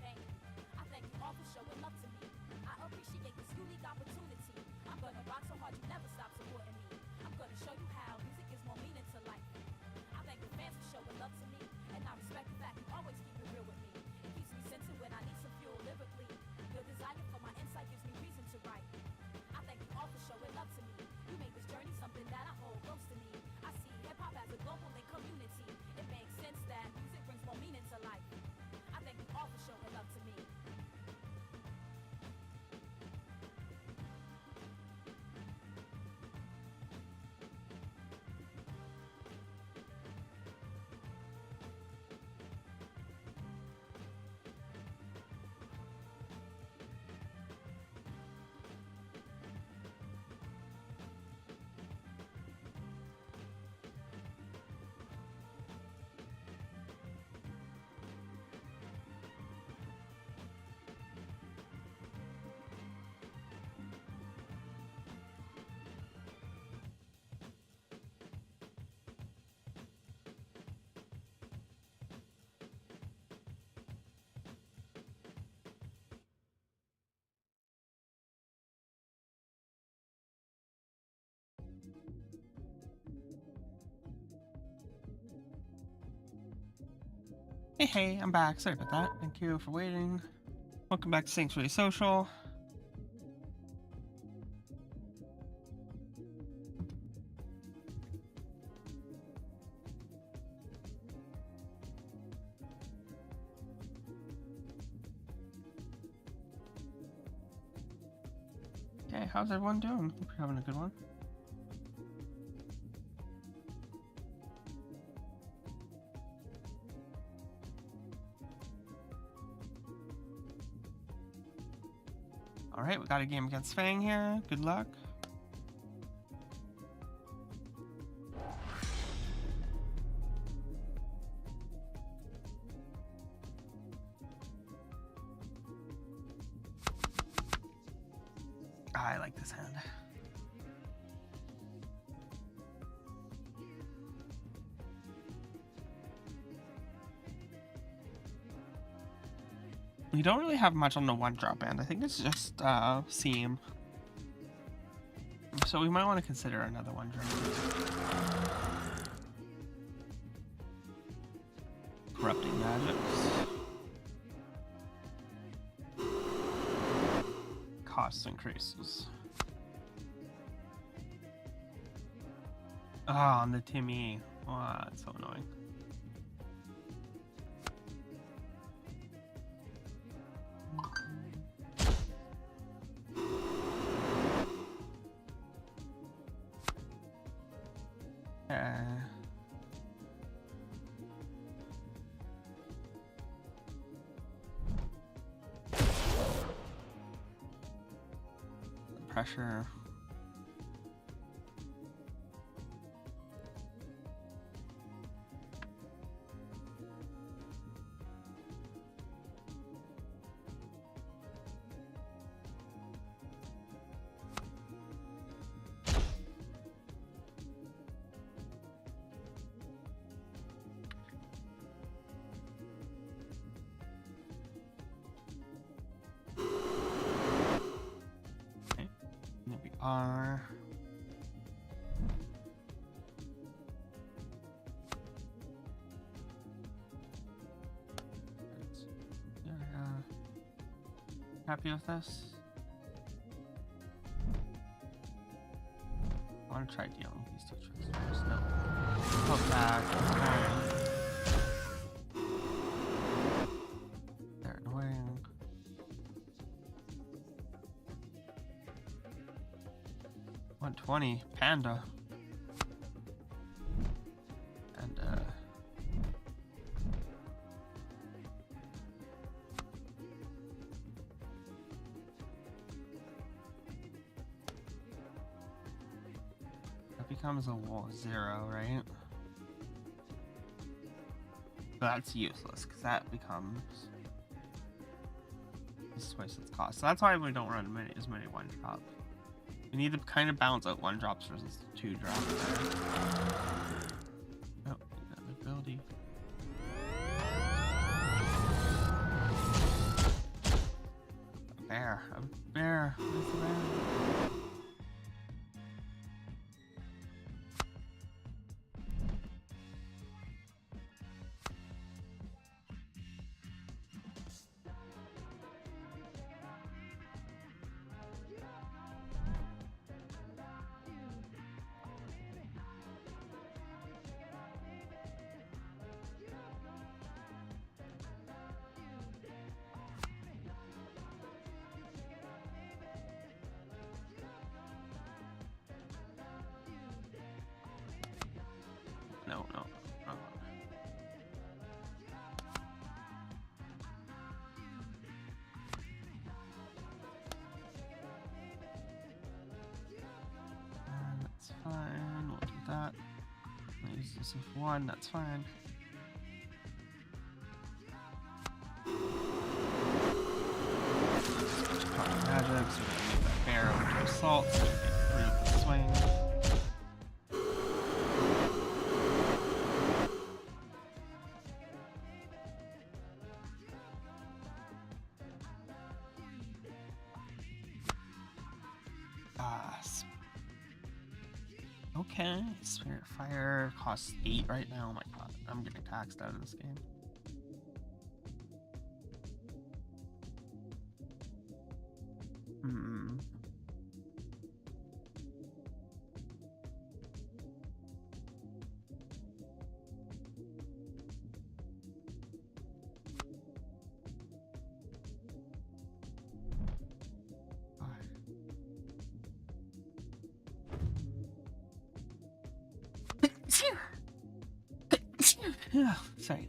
thank you. I thank you all for showing love to me. I appreciate this unique opportunity. I'm gonna rock so hard you never stop supporting me. I'm gonna show you how music is more meaning to life. I thank the fans for showing love to me, and I respect the fact you always keep it real with me. It keeps me centered when I need some fuel lyrically. Your desire for my insight gives me reason to write. I thank you all for showing love to me. You made this journey something that I hold close to me. I see hip hop as a global link community. It makes sense that music brings more meaning to life. I thank you all for showing love to me. Hey, I'm back. Sorry about that. Thank you for waiting. Welcome back to Sanctuary Social. Okay, how's everyone doing? Hope you're having a good one. All right, we got a game against Fang here. Good luck. I like this hand. We don't really have much on the one drop end. I think it's just seam. So we might want to consider another one drop. Corrupting magics. Cost increases. Ah, on the Timmy. Wow, that's so annoying. Pressure. Are happy with this? I want to try dealing with these two transfers. No. Hook back. They're annoying. $120 Panda. And that becomes a wall 0, right? But that's useless because that becomes this twice its cost. So that's why we don't run as many one drops. We need to kind of balance out one drops versus two drops there. Oh, we got the ability. A bear. A bear. Where's the bear? No. That's fine. We'll do that. I'll use this with 1. That's fine. Magic, so we're gonna make that bear over to assault, so we get rid of the swing. Okay, Spirit Fire costs 8 right now. Oh my god, I'm getting taxed out of this game. Yeah, sorry.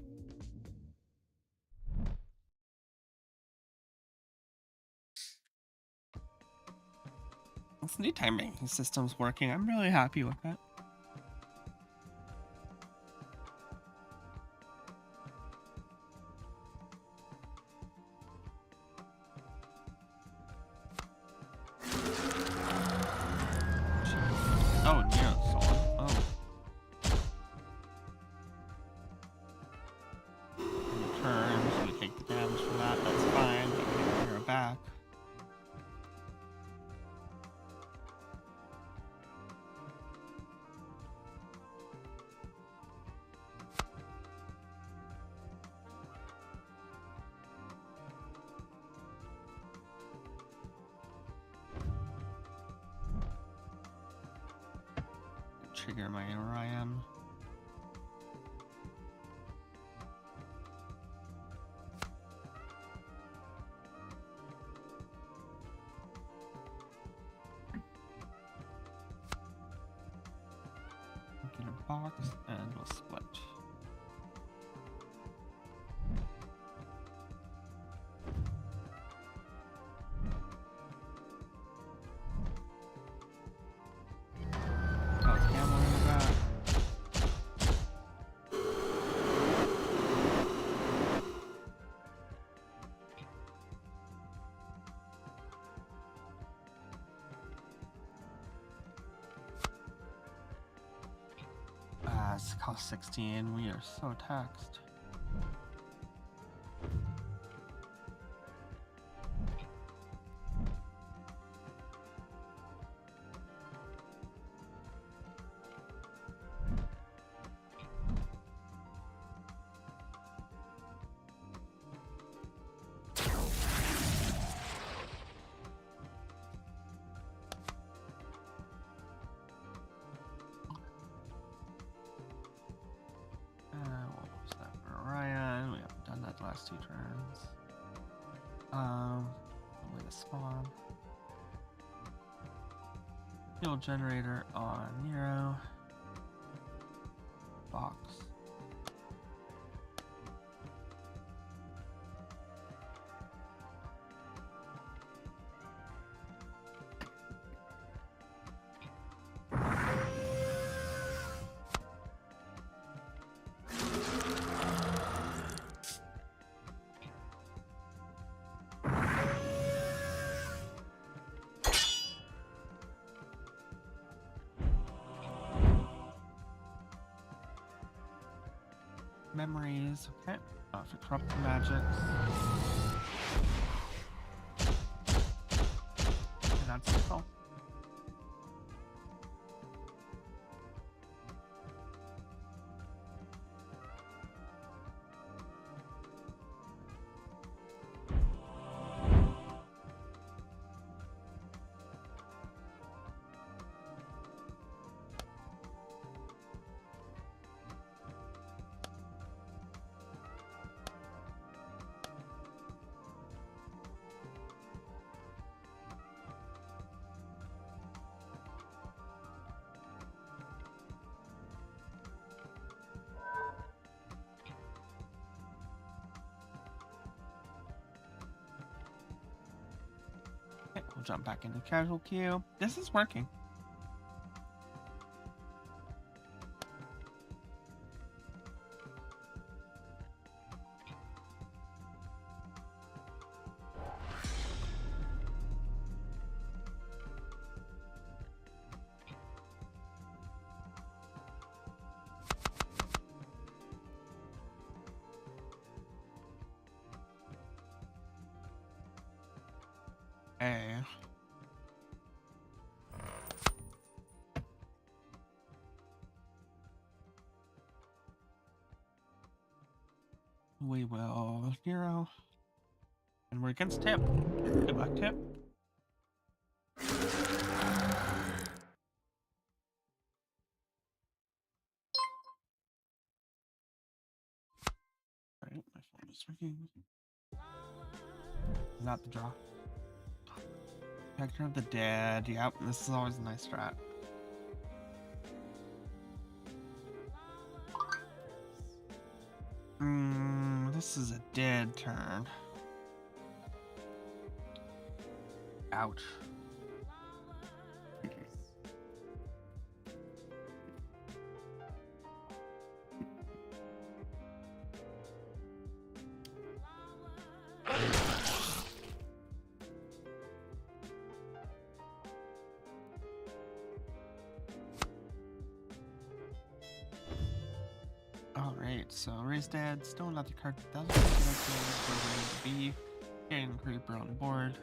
This new time ranking system's working. I'm really happy with it. Oh, yeah, sword. Oh. Turn, so we take the damage from that. That's fine. We can get her back. Trigger my Orion. Get a box and we'll split. Oh, it's ammo in the back. It's cost 16. We are so taxed. What was that for Orion? We haven't done that the last 2 turns. Way to spawn. Fuel generator on Nero. Box. Memories, okay. For corrupt magics. And that's it. Oh. Okay, we'll jump back into casual queue. This is working. Hey. We will hero. And we're against Tip. Good luck, Tip. Alright, my phone is ringing. Not the draw. Protector of the Dead. Yep, this is always a nice strat. This is a dead turn. Ouch. Alright, so raise dead, still another card that doesn't where we need to be. Getting Creeper on board.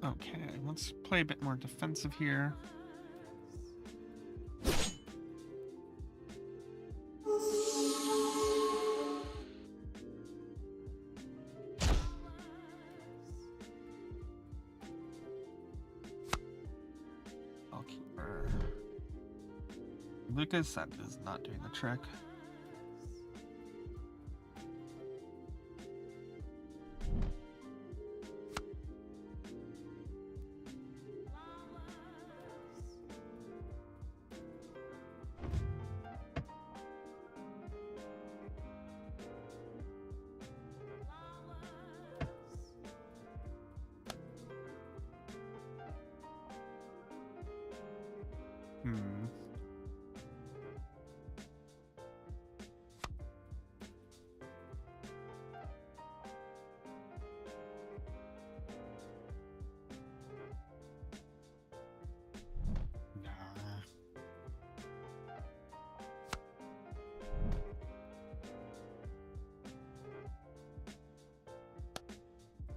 Okay, let's play a bit more defensive here. I'll keep her. Lucas said is not doing the trick. Hmm. Nah.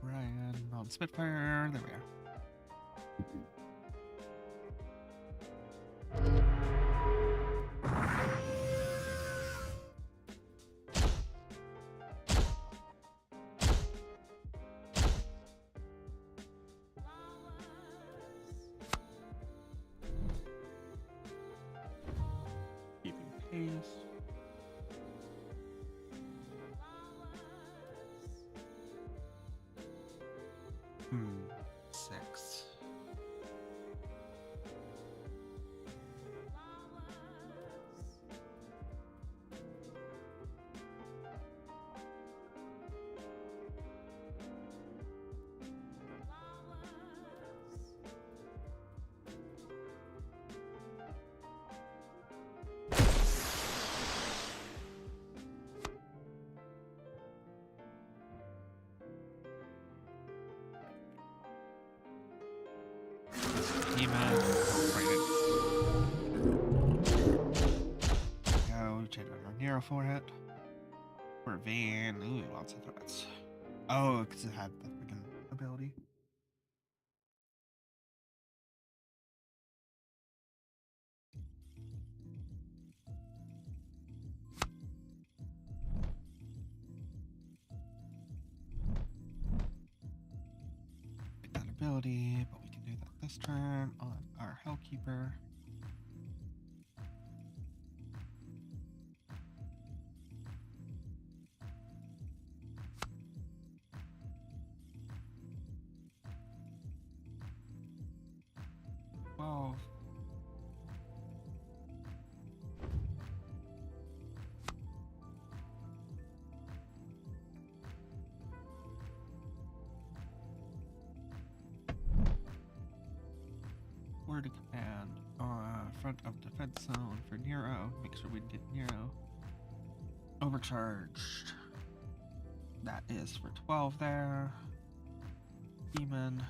Ryan, on Spitfire. There we are. Keeping pace. Hmm. 6. Demon. Go, Jadon Nero for it. For Van. Ooh, lots of threats. Oh, because it had the freaking ability. That ability, but we can do that this turn on our Hellkeeper. Well, word to command front of defense zone for Nero. Make sure we get Nero overcharged. That is for 12 there. Demon.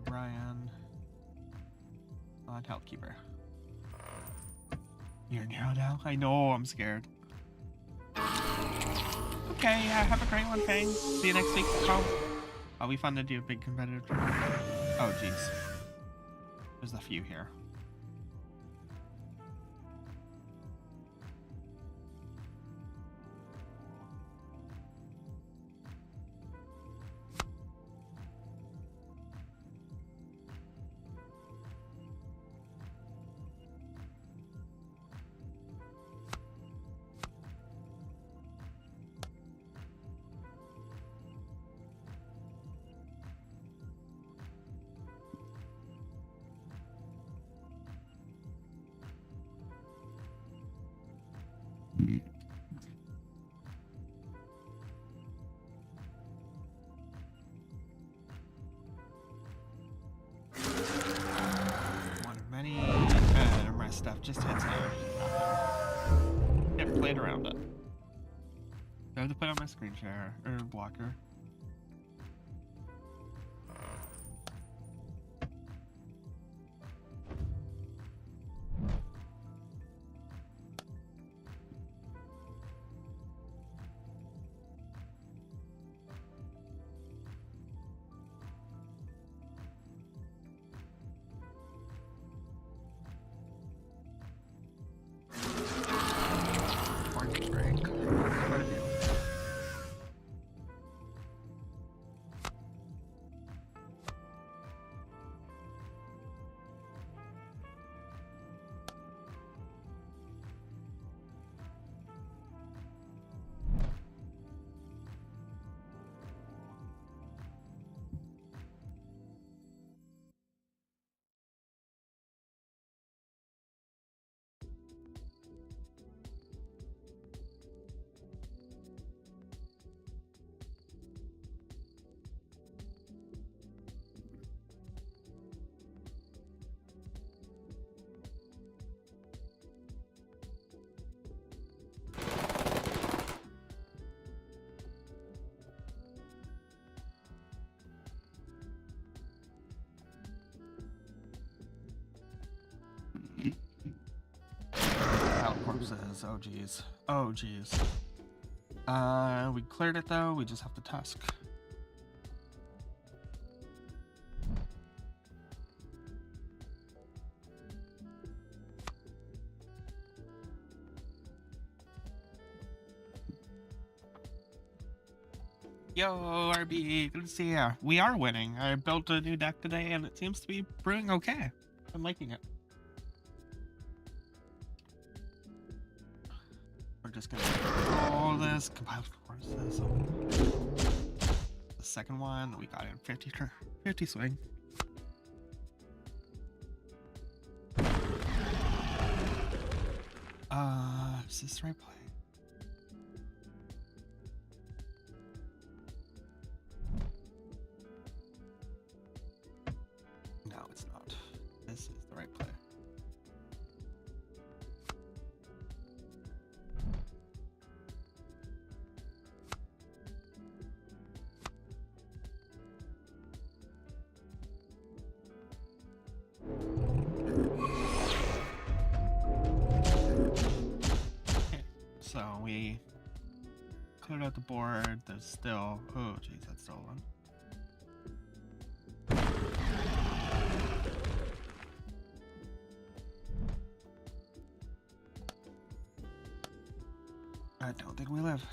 Brian. On Hellkeeper. You're Nero now? I know, I'm scared. Okay, yeah, have a great one, Fang. See you next week. I'll be fun to do a big competitive tournament. Oh, jeez. There's a few here. One of many my stuff just hits there. Can't play it around it. I have to put on my screen share or blocker. Orange drink. Quite a few. Battle corpses. Oh geez. Oh geez. We cleared it though. We just have to tusk. Yo, RB, good to see ya. We are winning. I built a new deck today and it seems to be brewing okay. I'm liking it. We're just gonna roll this, compile forces. The second one, we got in 50 swing. Is this the right play? No, it's not. This is the right play. Okay, so we cleared out the board. There's still, oh geez, that's still one. I don't think we live.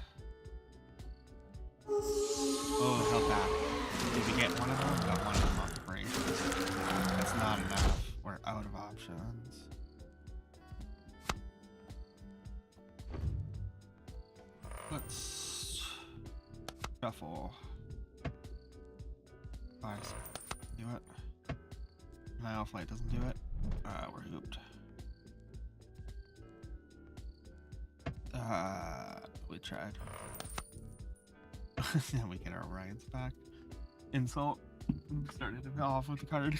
Oh, held back. Did we get one of them? Got one of them off the break. That's not enough. We're out of options. Let's shuffle. Nice. Do it. My flight doesn't do it. We're hooped. We tried. Then we get our Orions back. Insult. Started him off with the card.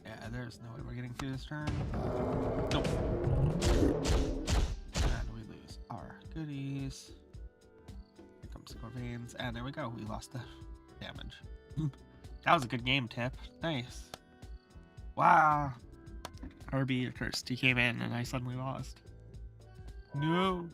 Yeah, there's no way we're getting through this turn. Nope. And we lose our goodies. Here comes Corvains. And there we go. We lost the damage. That was a good game, Tip. Nice. Wow. RB, you're cursed. He came in and I suddenly lost. No.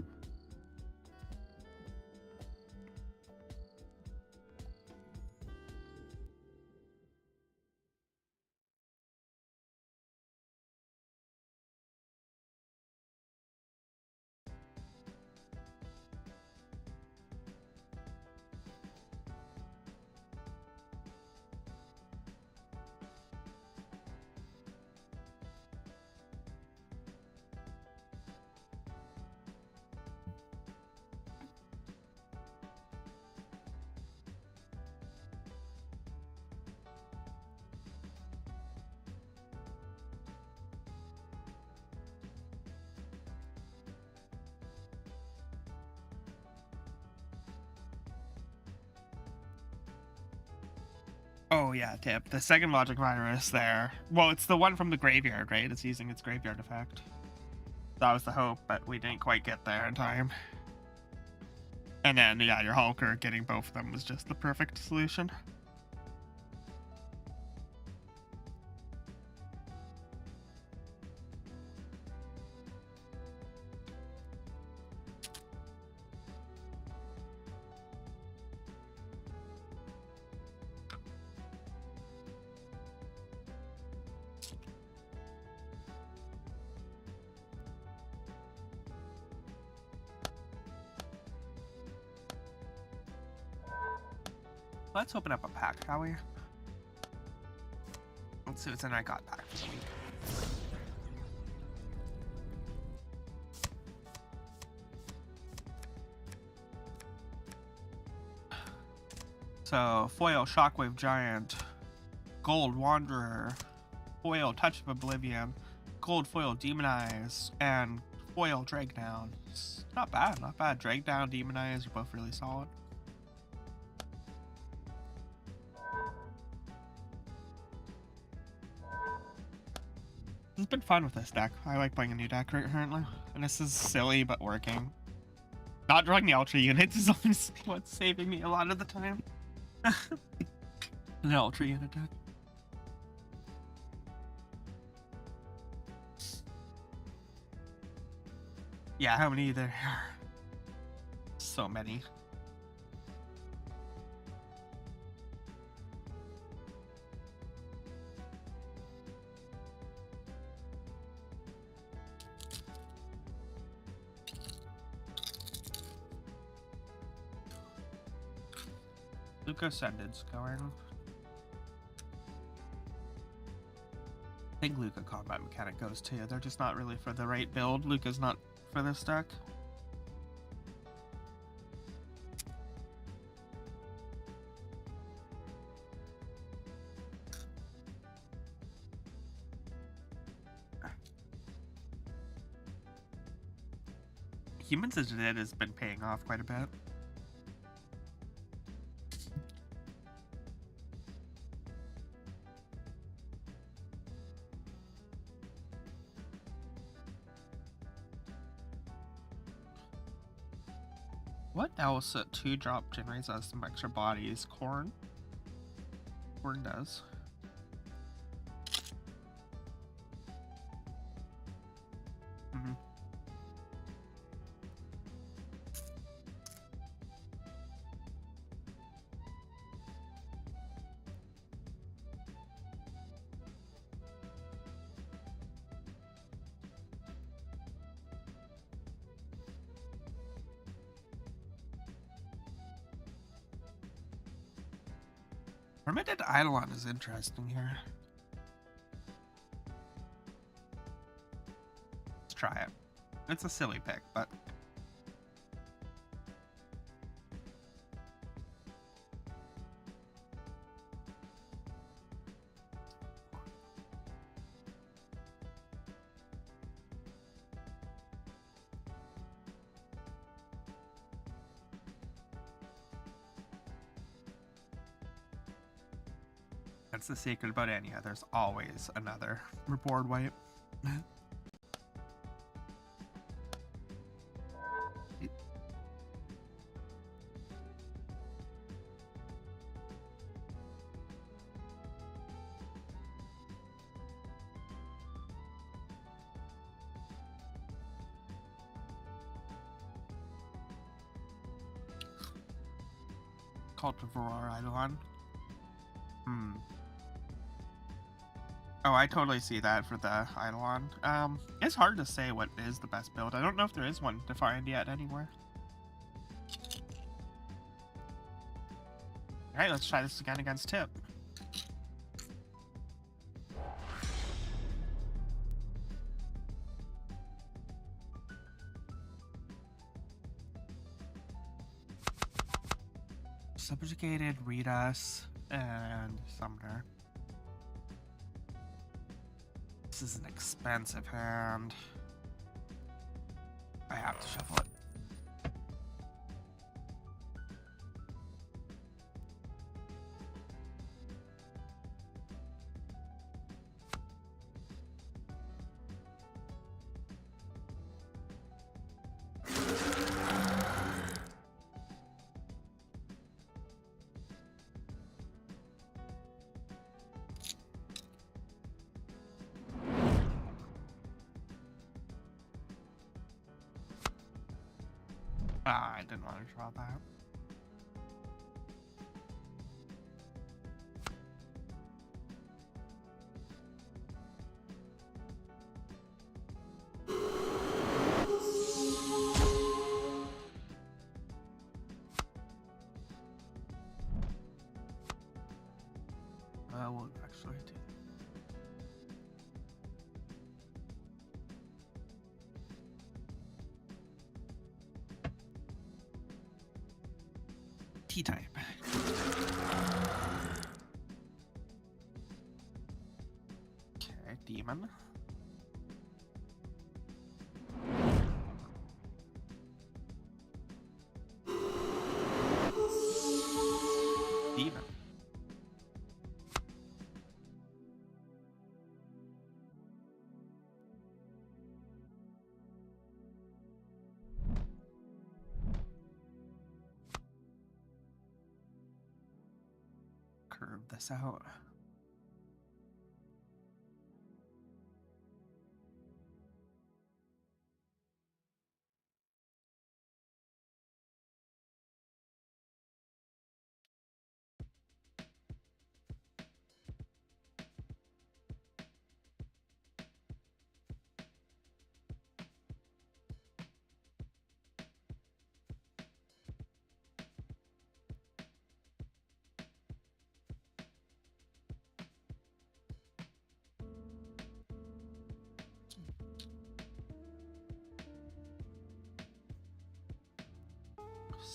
Oh yeah, tip. The second logic virus there. Well, it's the one from the graveyard, right? It's using its graveyard effect. That was the hope, but we didn't quite get there in time. And then, yeah, your Hulker getting both of them was just the perfect solution. Let's open up a pack, shall we? Let's see what's in I got back for the week. So, foil Shockwave Giant, gold Wanderer, foil Touch of Oblivion, gold foil Demon Eyes, and foil Dragdown. Not bad, not bad. Dragdown, Demon Eyes are both really solid. It's been fun with this deck. I like playing a new deck right currently. And this is silly but working. Not drawing the ultra units is honestly what's saving me a lot of the time. An ultra unit deck. Yeah, how many there are? So many. Luca Ascended's going. I think Luca combat mechanic goes too. They're just not really for the right build. Luca's not for this deck. Humans as Dead has been paying off quite a bit. What else at 2-drop generates us some extra bodies? Corn? Corn does. Mm-hmm. Permitted Eidolon is interesting here. Let's try it. It's a silly pick, but... That's the secret about Anya. There's always another board wipe. Cultivar Eidolon. Oh, I totally see that for the Eidolon. It's hard to say what is the best build. I don't know if there is one defined yet anywhere. Alright, let's try this again against Tip. Subjugated, Read Us, and Summoner. This is an expensive hand. I have to shuffle it. Ah, I didn't want to draw that. We'll actually do. T-type. Okay, demon. Demon. Curve this out.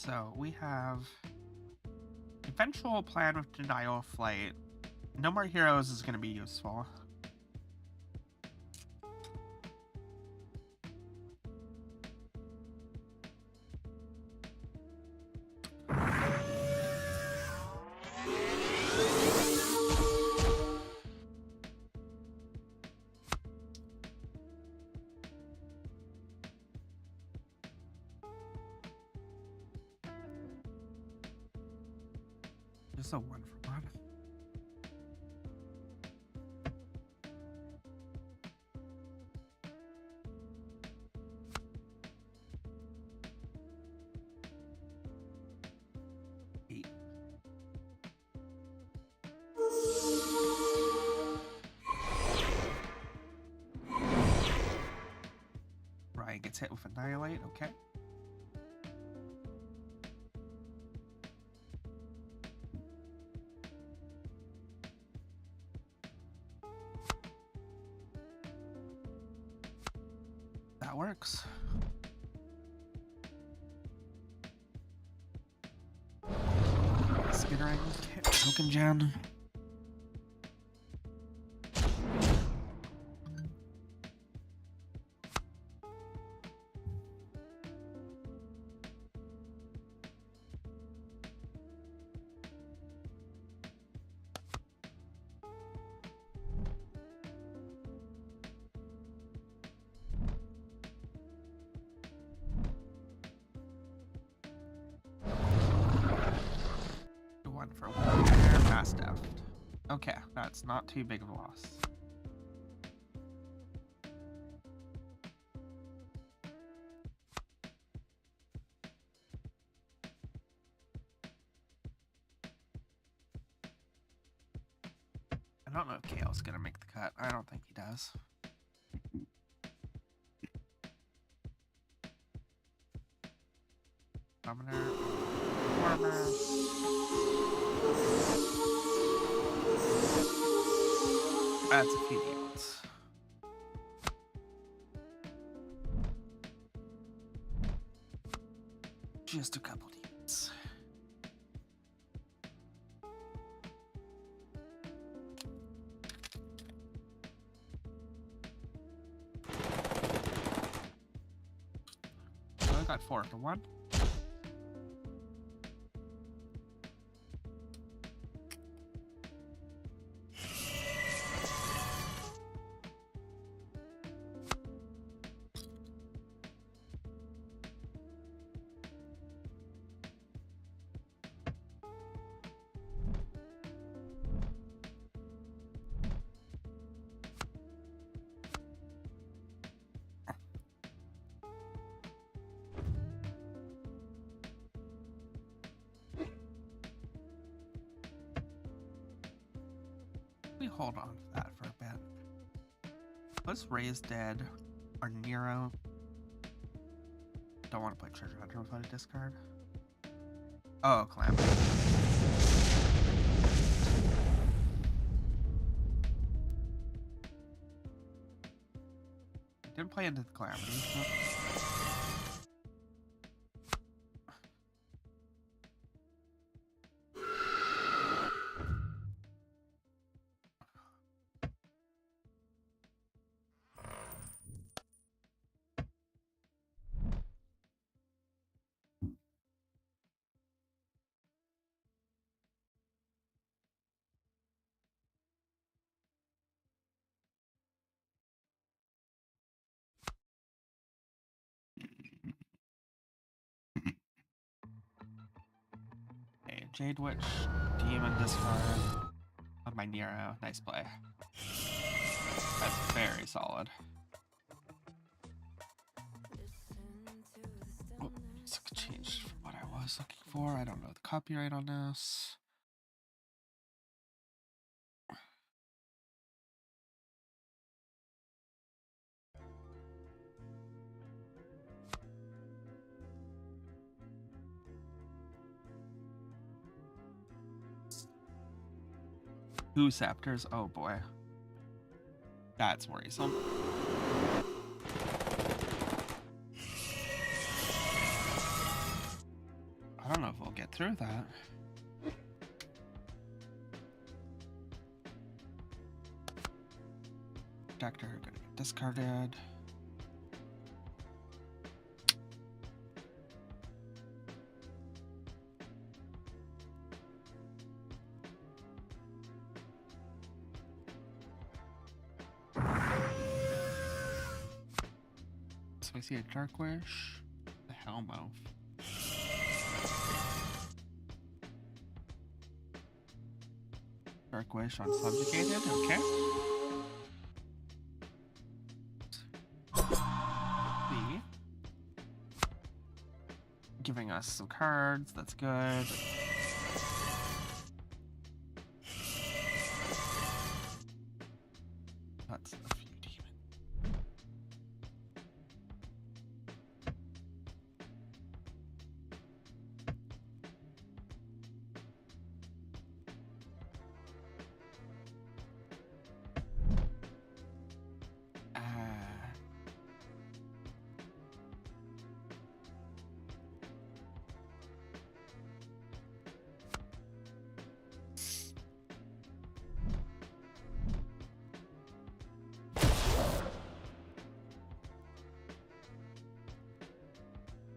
So we have eventual plan with denial of flight. No more heroes is going to be useful. Just a 1-for-1. Eight. Ryan gets hit with Annihilate, okay. That works. Skittering, token gen. For one mass death. Okay, that's not too big of a loss. I don't know if Kale's gonna make the cut. I don't think he does. Summoner. Warmer. That's a few units. Just a couple units. So I got 4-for-1. We hold on to that for a bit. Let's raise dead or Nero. Don't want to put Treasure Hunter without a discard. Oh, Calamity. Didn't play into the Calamity. So. Okay, Jade Witch, Demon discard of my Nero. Nice play. That's very solid. Oh, it's changed from what I was looking for. I don't know the copyright on this. Two Scepters. Oh boy. That's worrisome. I don't know if we'll get through that. Protector gonna get discarded. So I see a Dark Wish, the Hellmouth. Dark Wish on Subjugated, okay. B. Giving us some cards, that's good. That's a few demons.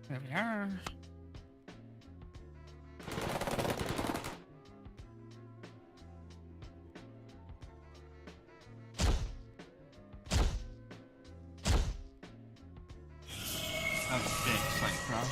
There we are. That was a big flank cross.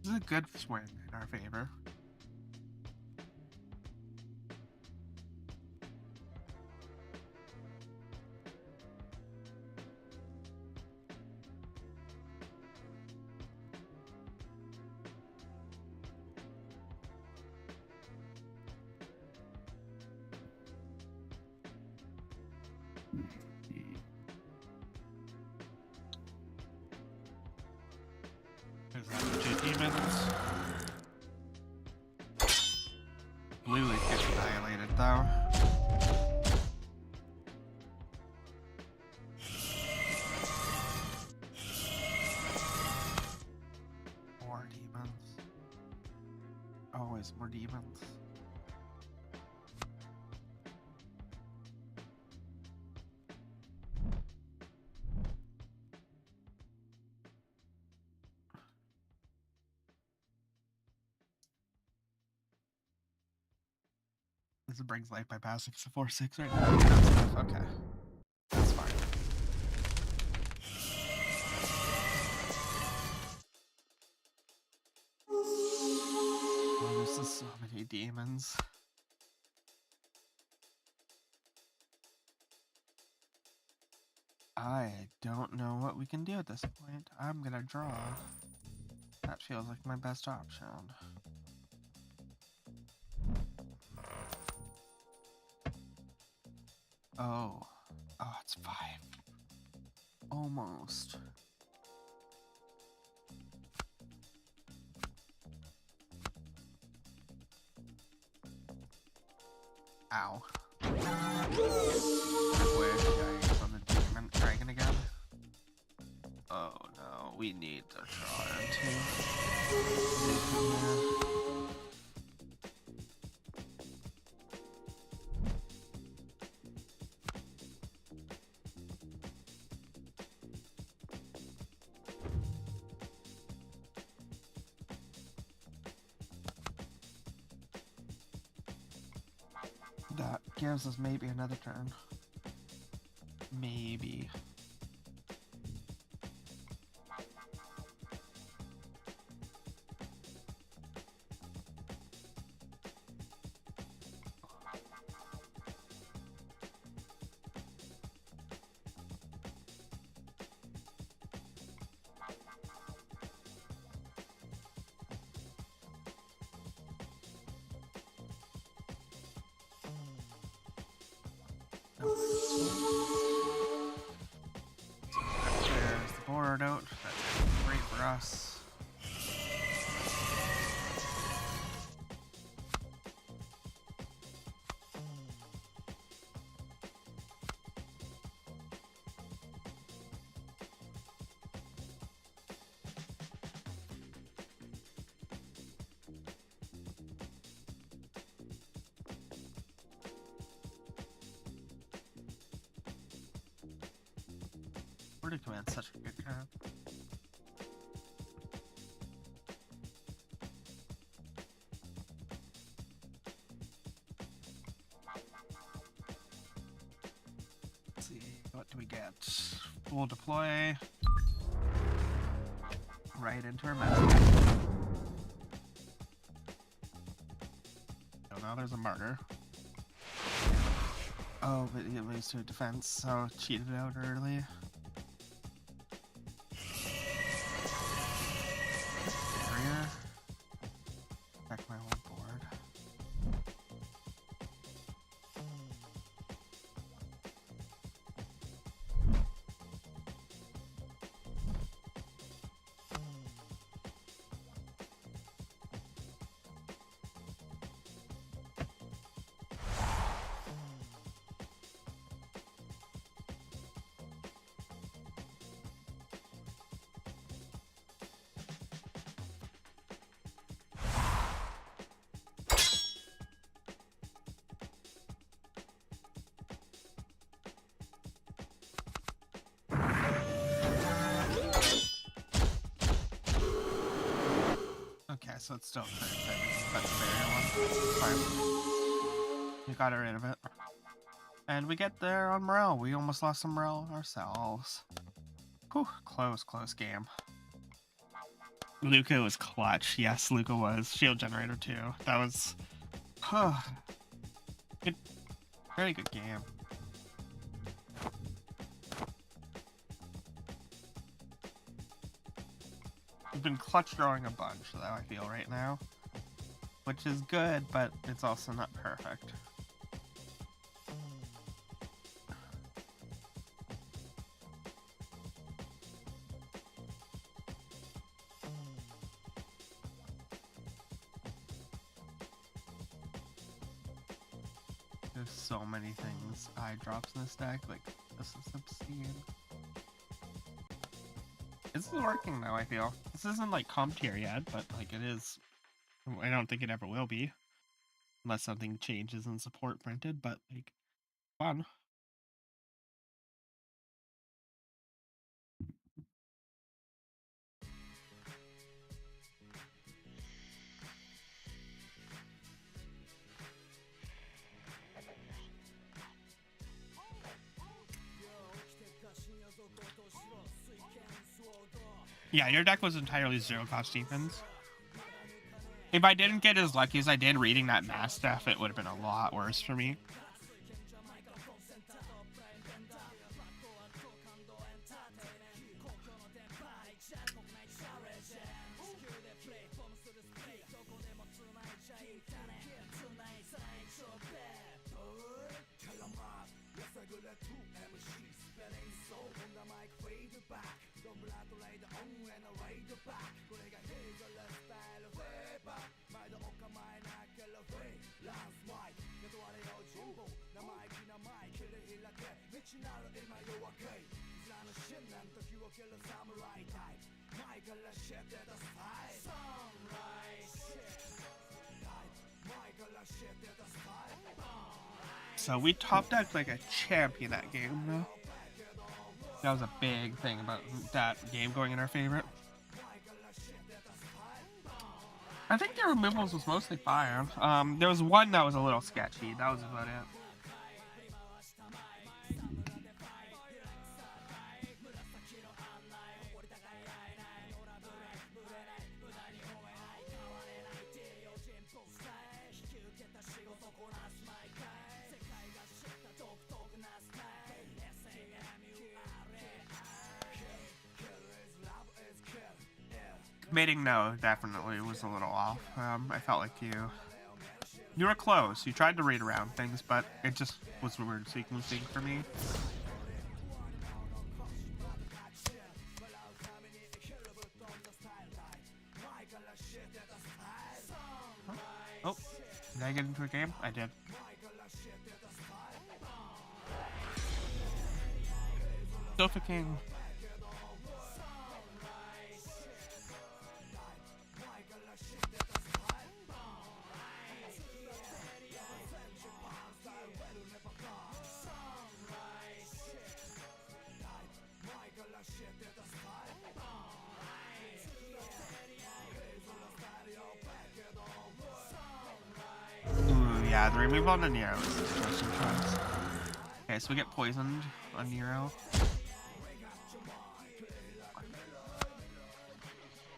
This is a good swing in our favor. There's that two demons. Blue Leaf gets annihilated though. More demons. Always more demons. This brings life by passing. It's a 4-6 right now. That's enough. Okay. That's fine. Oh, there's just so many demons. I don't know what we can do at this point. I'm gonna draw. That feels like my best option. Oh. Oh, it's 5. Almost. Ow. Where's the on the demon dragon again? Oh no, we need to draw into. That gives us maybe another turn. Maybe. There's the board out. That's great for us. Word command's such a good card. Let's see, what do we get? We'll deploy right into our master. So now there's a martyr. Oh, but it moves to a defense, so cheated out early. Barrier. Back my whole board. Okay, so it's still but the barrier one. Fine. We got rid of it. And we get there on morale. We almost lost some morale ourselves. Whew, close game. Luca was clutch. Yes, Luca was. Shield generator too. That was good, very good game. We've been clutch drawing a bunch, though, I feel right now. Which is good, but it's also not perfect. There's so many things eye drops in this deck, like, this is obscene. This is working though, I feel. This isn't like comp tier yet, but like it is. I don't think it ever will be. Unless something changes in support printed, but like, fun. Yeah, your deck was entirely zero-cost defense. If I didn't get as lucky as I did reading that Mastiff, it would have been a lot worse for me. So we top decked like a champion that game, though. That was a big thing about that game going in our favor. I think their removals was mostly fire. There was one that was a little sketchy. That was about it. Mating, no, definitely was a little off. I felt like you were close. You tried to read around things, but it just was weird sequencing for me. Oh, did I get into a game? I did. Sofa King. Yeah, the removal on the Nero is an interesting choice. Okay, so we get poisoned on Nero.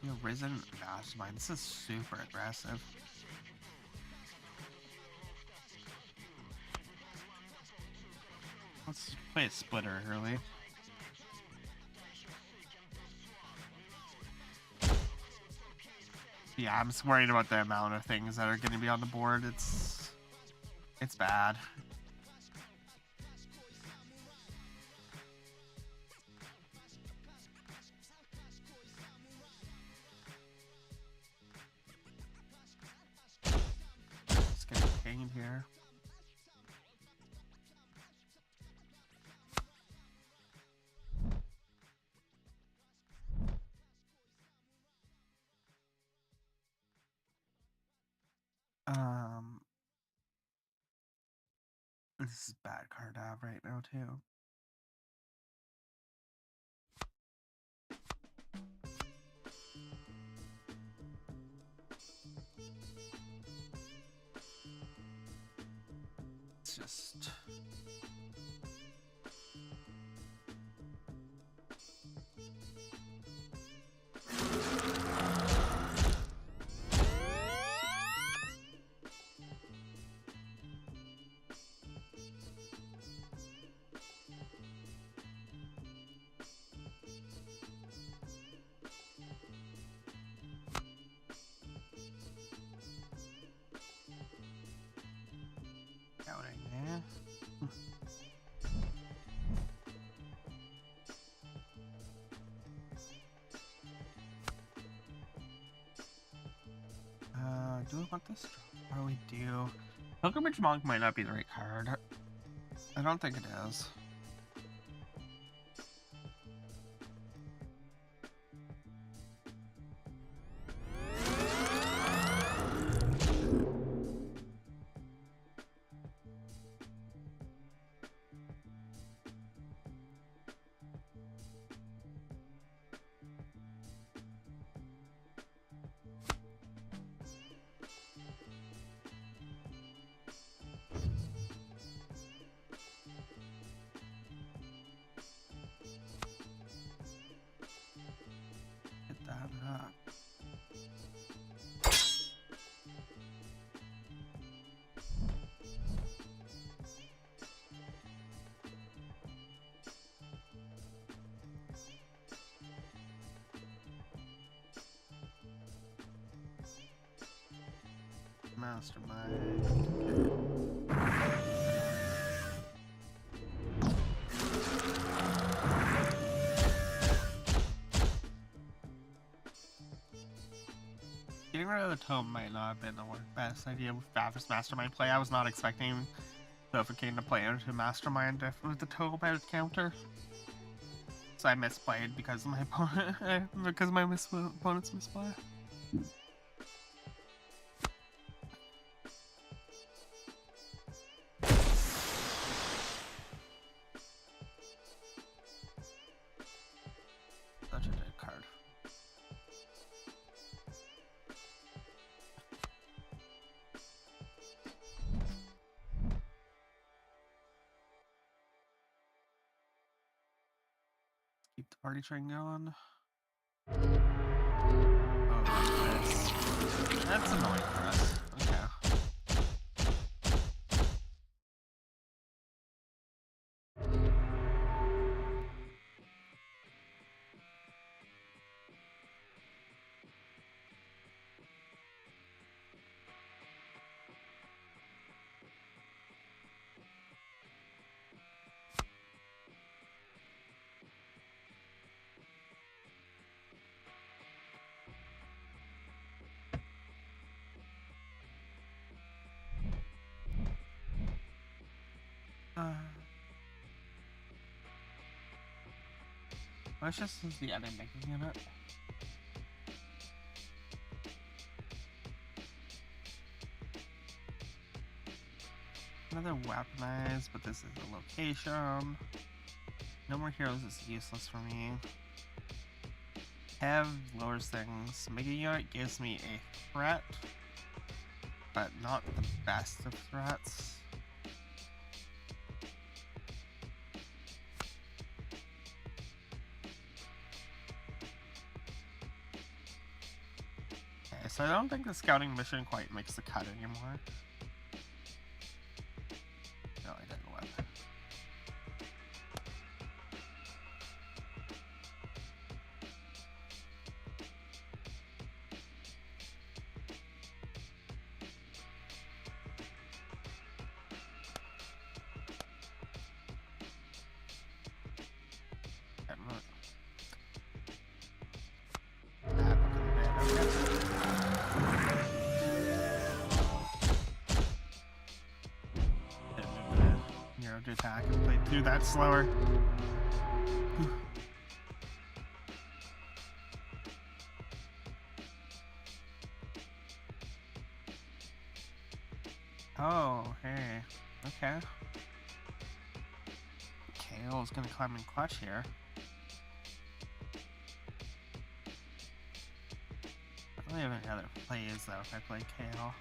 You know, Risen Mastermind. This is super aggressive. Let's play a splitter early. Yeah, I'm just worried about the amount of things that are going to be on the board. It's bad. Let's get a king here. This is a bad card to have right now, too. It's just... Scouting, yeah. Do we want this? What do we do? Pilgrimage Monk might not be the right card. I don't think it is. Mastermind. Getting rid of the tome might not have been the best idea with Favre's Mastermind play. I was not expecting Sophocane to play into Mastermind with the tome out counter. So I misplayed because my opponent because my opponent's misplay. Such a dead card. Keep the party train going. Oh, that's annoying for us. Okay. Let's just use the other making unit. Another weaponized, but this is a location. No more heroes is useless for me. Have lowers things. Mega unit gives me a threat, but not the best of threats. Okay, so I don't think the scouting mission quite makes the cut anymore. No, I didn't win. To attack and play through that slower. Oh, hey. Okay. Kale's gonna climb in clutch here. I don't have any other plays though if I play Kale.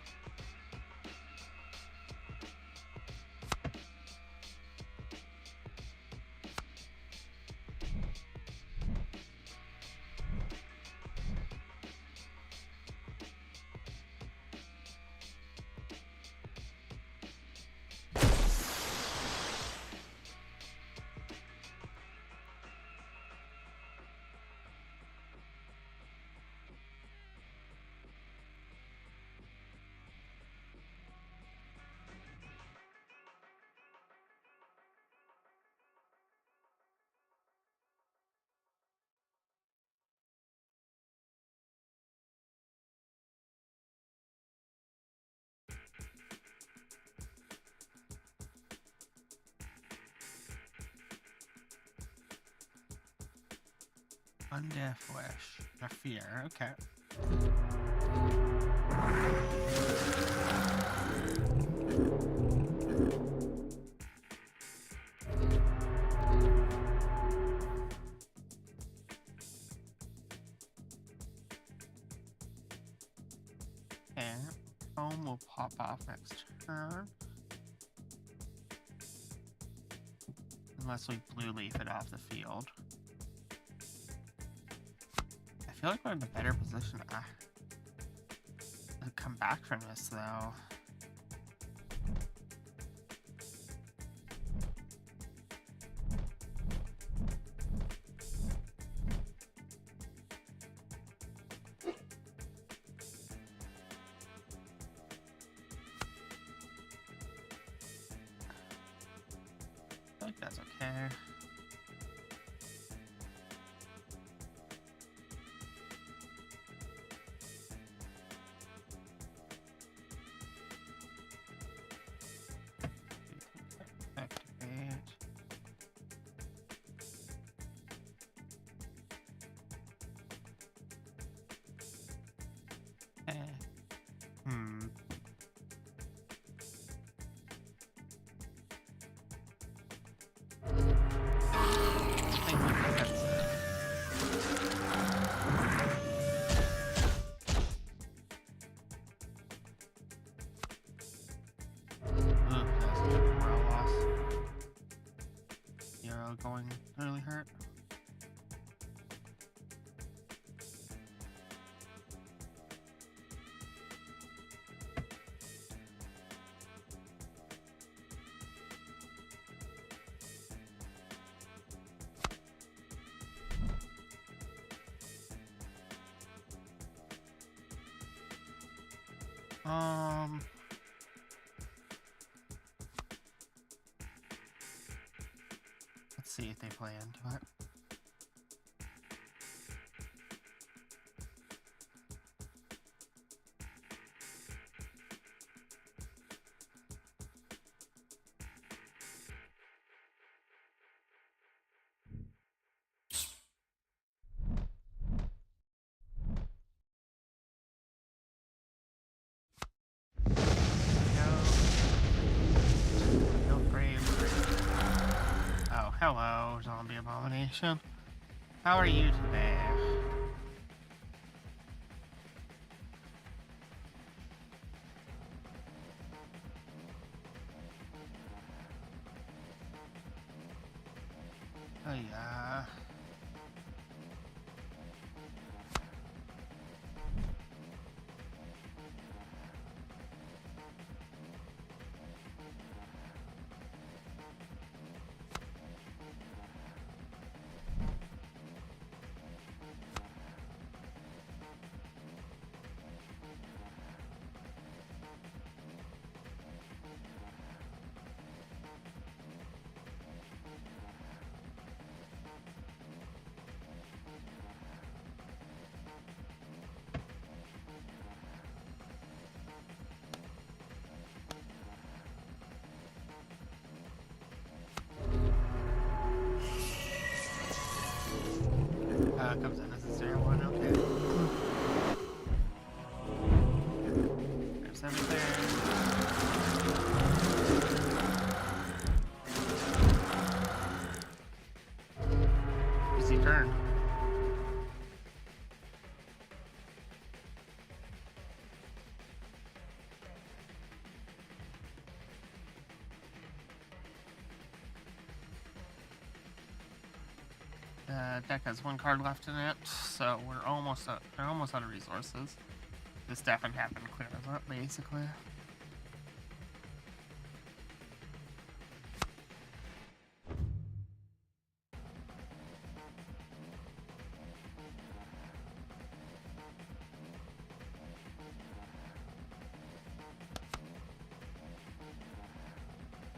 Undeath Wish. A fear, okay. Okay, Home will pop off next turn. Unless we blue leaf it off the field. I feel like we're in a better position to come back from this, though. I think that's okay. Activate. Hmm. I think that's it. Ugh, that's a morale loss. Zero going really hurt. Let's see if they play into it. Feel free. Oh, hello, zombie abomination. How are you today? Oh yeah. Comes in as a 0-1, okay. There's everything. Easy turn. Deck has one card left in it, so we're almost out of resources. This definitely happened to clear us up, basically.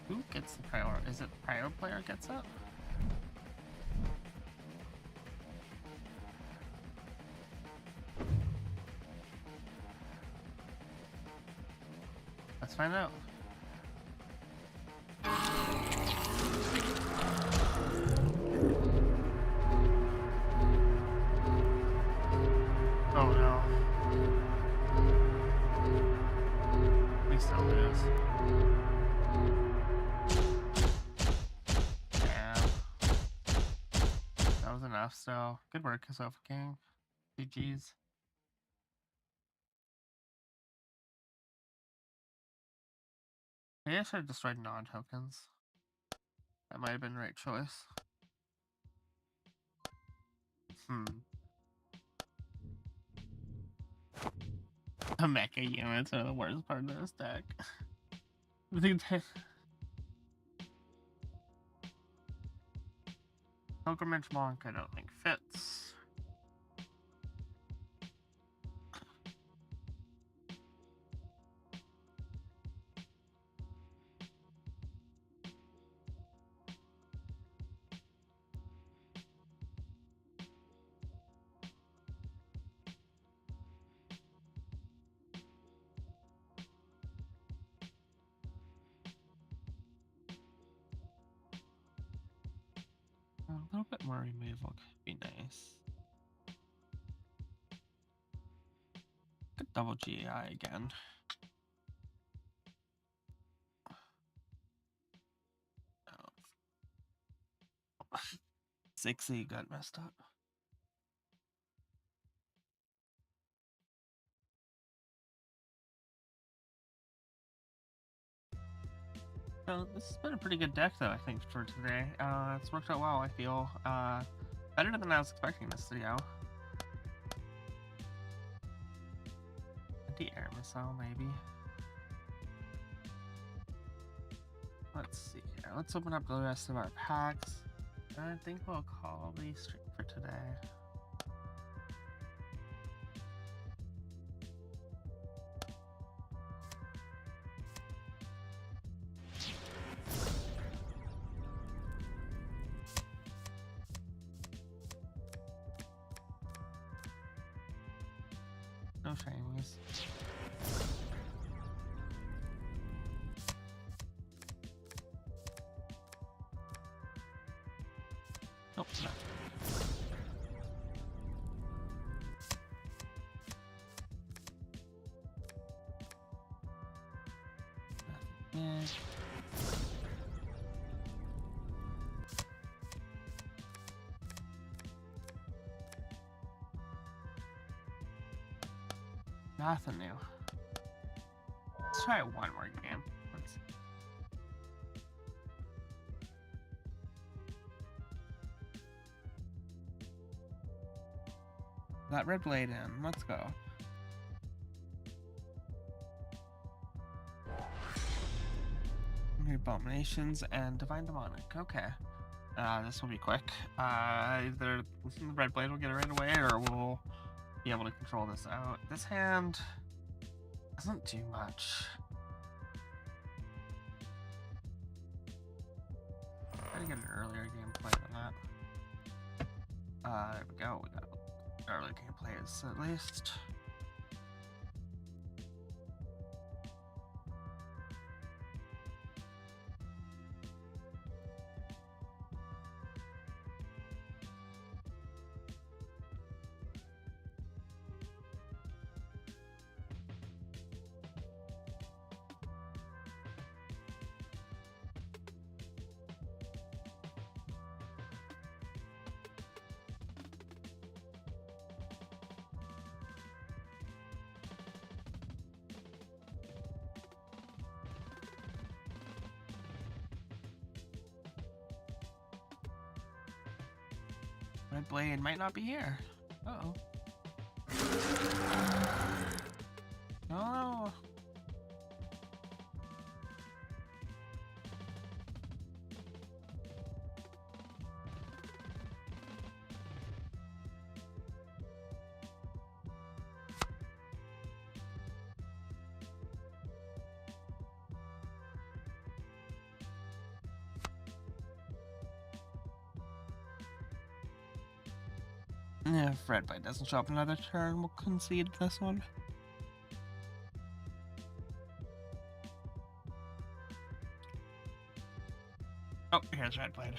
Who gets the prior? Is it prior player gets it? Let's find out. Oh no. We still lose. Damn. That was enough, so good work, Sofa King. GG's. Maybe I should have destroyed non-tokens. That might have been the right choice. The mecha units are the worst part of this deck. The Pilgrimage Monk I don't think fits. A little bit more removal could be nice. Could double GI again. Oh. 6E got messed up. So this has been a pretty good deck, though, I think, for today. It's worked out well, I feel. Better than I was expecting this video. Anti-air missile, maybe. Let's see here. Let's open up the rest of our packs. And I think we'll call the stream for today. No shinies. Nope, no. Nothing big. Nothing new. Let's try one more game. Let's see. That red blade in. Let's go. Abominations and Divine Demonic. Okay. This will be quick. Either the red blade will get it right away, or we'll be able to control this out. This hand doesn't do much. Try to get an earlier gameplay than that. There we go. We got earlier gameplays at least. Red blade might not be here. Uh-oh. No. Yeah, if red blade doesn't show up another turn, we'll concede this one. Oh, here's red blade.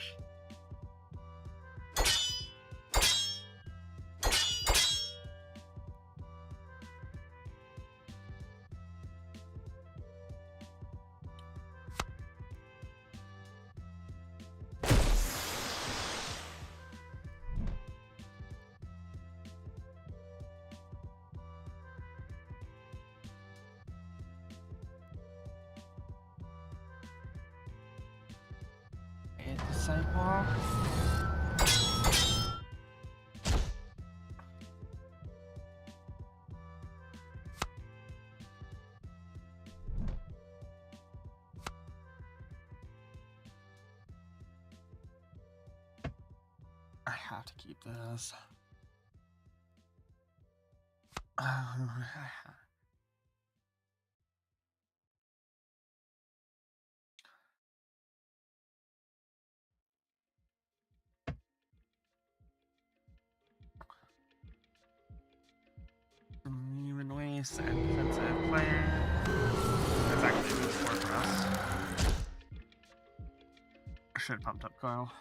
Sidewalk. have to keep this. Human waste and defensive player. That's actually a good score for us. I should have pumped up Carl.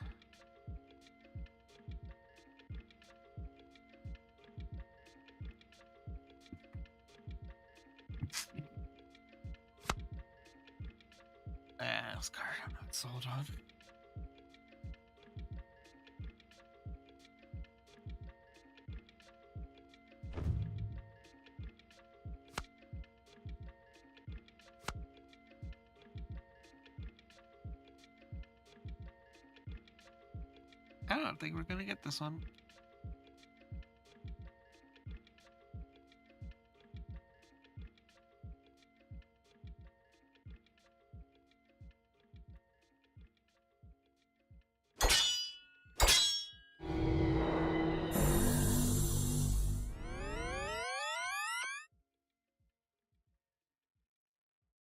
This card I'm not sold on. I don't think we're gonna get this one.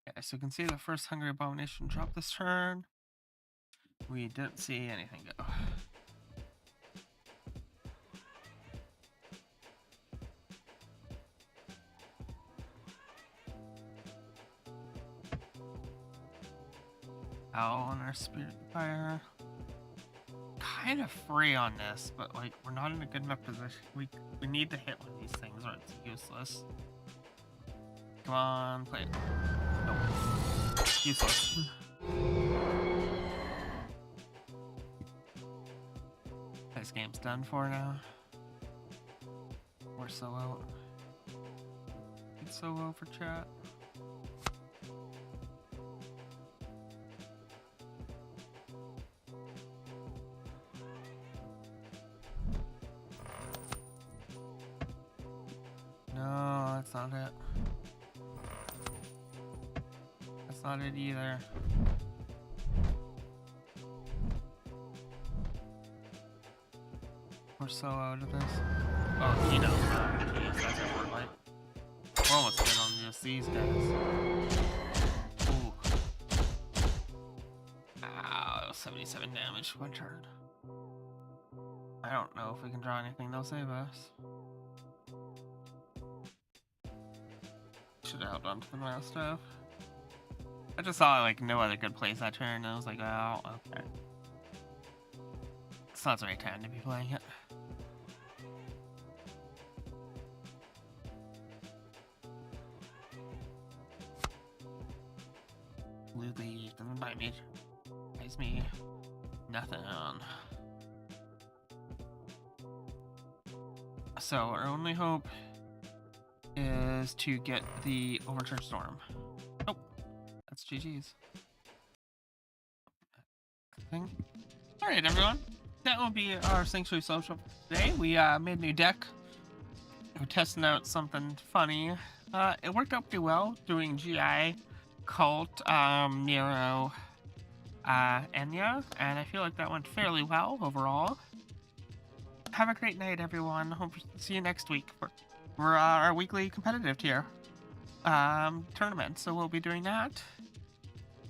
Yeah, so you can see the first Hungry Abomination drop this turn. We didn't see anything go. Owl on our Spirit Fire. Kind of free on this, but like we're not in a good enough position. We need to hit one of these things or it's useless. Come on, play it. Nope. Useless. This game's done for now. We're so out. It's so low for chat. No, that's not it. That's not it either. We're so out of this. Oh, you know, geez, that's a word light. We're almost dead on just these guys. Ooh. Ow, 77 damage, one turn. I don't know if we can draw anything that'll save us. Should have held on to the mouse stuff. I just saw like no other good plays that turn, and I was like, oh, okay. It's not the right time to be playing it. Blue leaf doesn't bite me. Bites me. Nothing. So our only hope is to get the Overture Storm. Nope. That's GG's. Alright, everyone. That will be our Sanctuary Social today. We made a new deck. We're testing out something funny. It worked out pretty well doing GI, Cult, Nero, Enya, and I feel like that went fairly well overall. Have a great night, everyone. Hope to see you next week for our weekly competitive tier tournament. So we'll be doing that.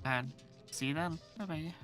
And see you then. Bye-bye.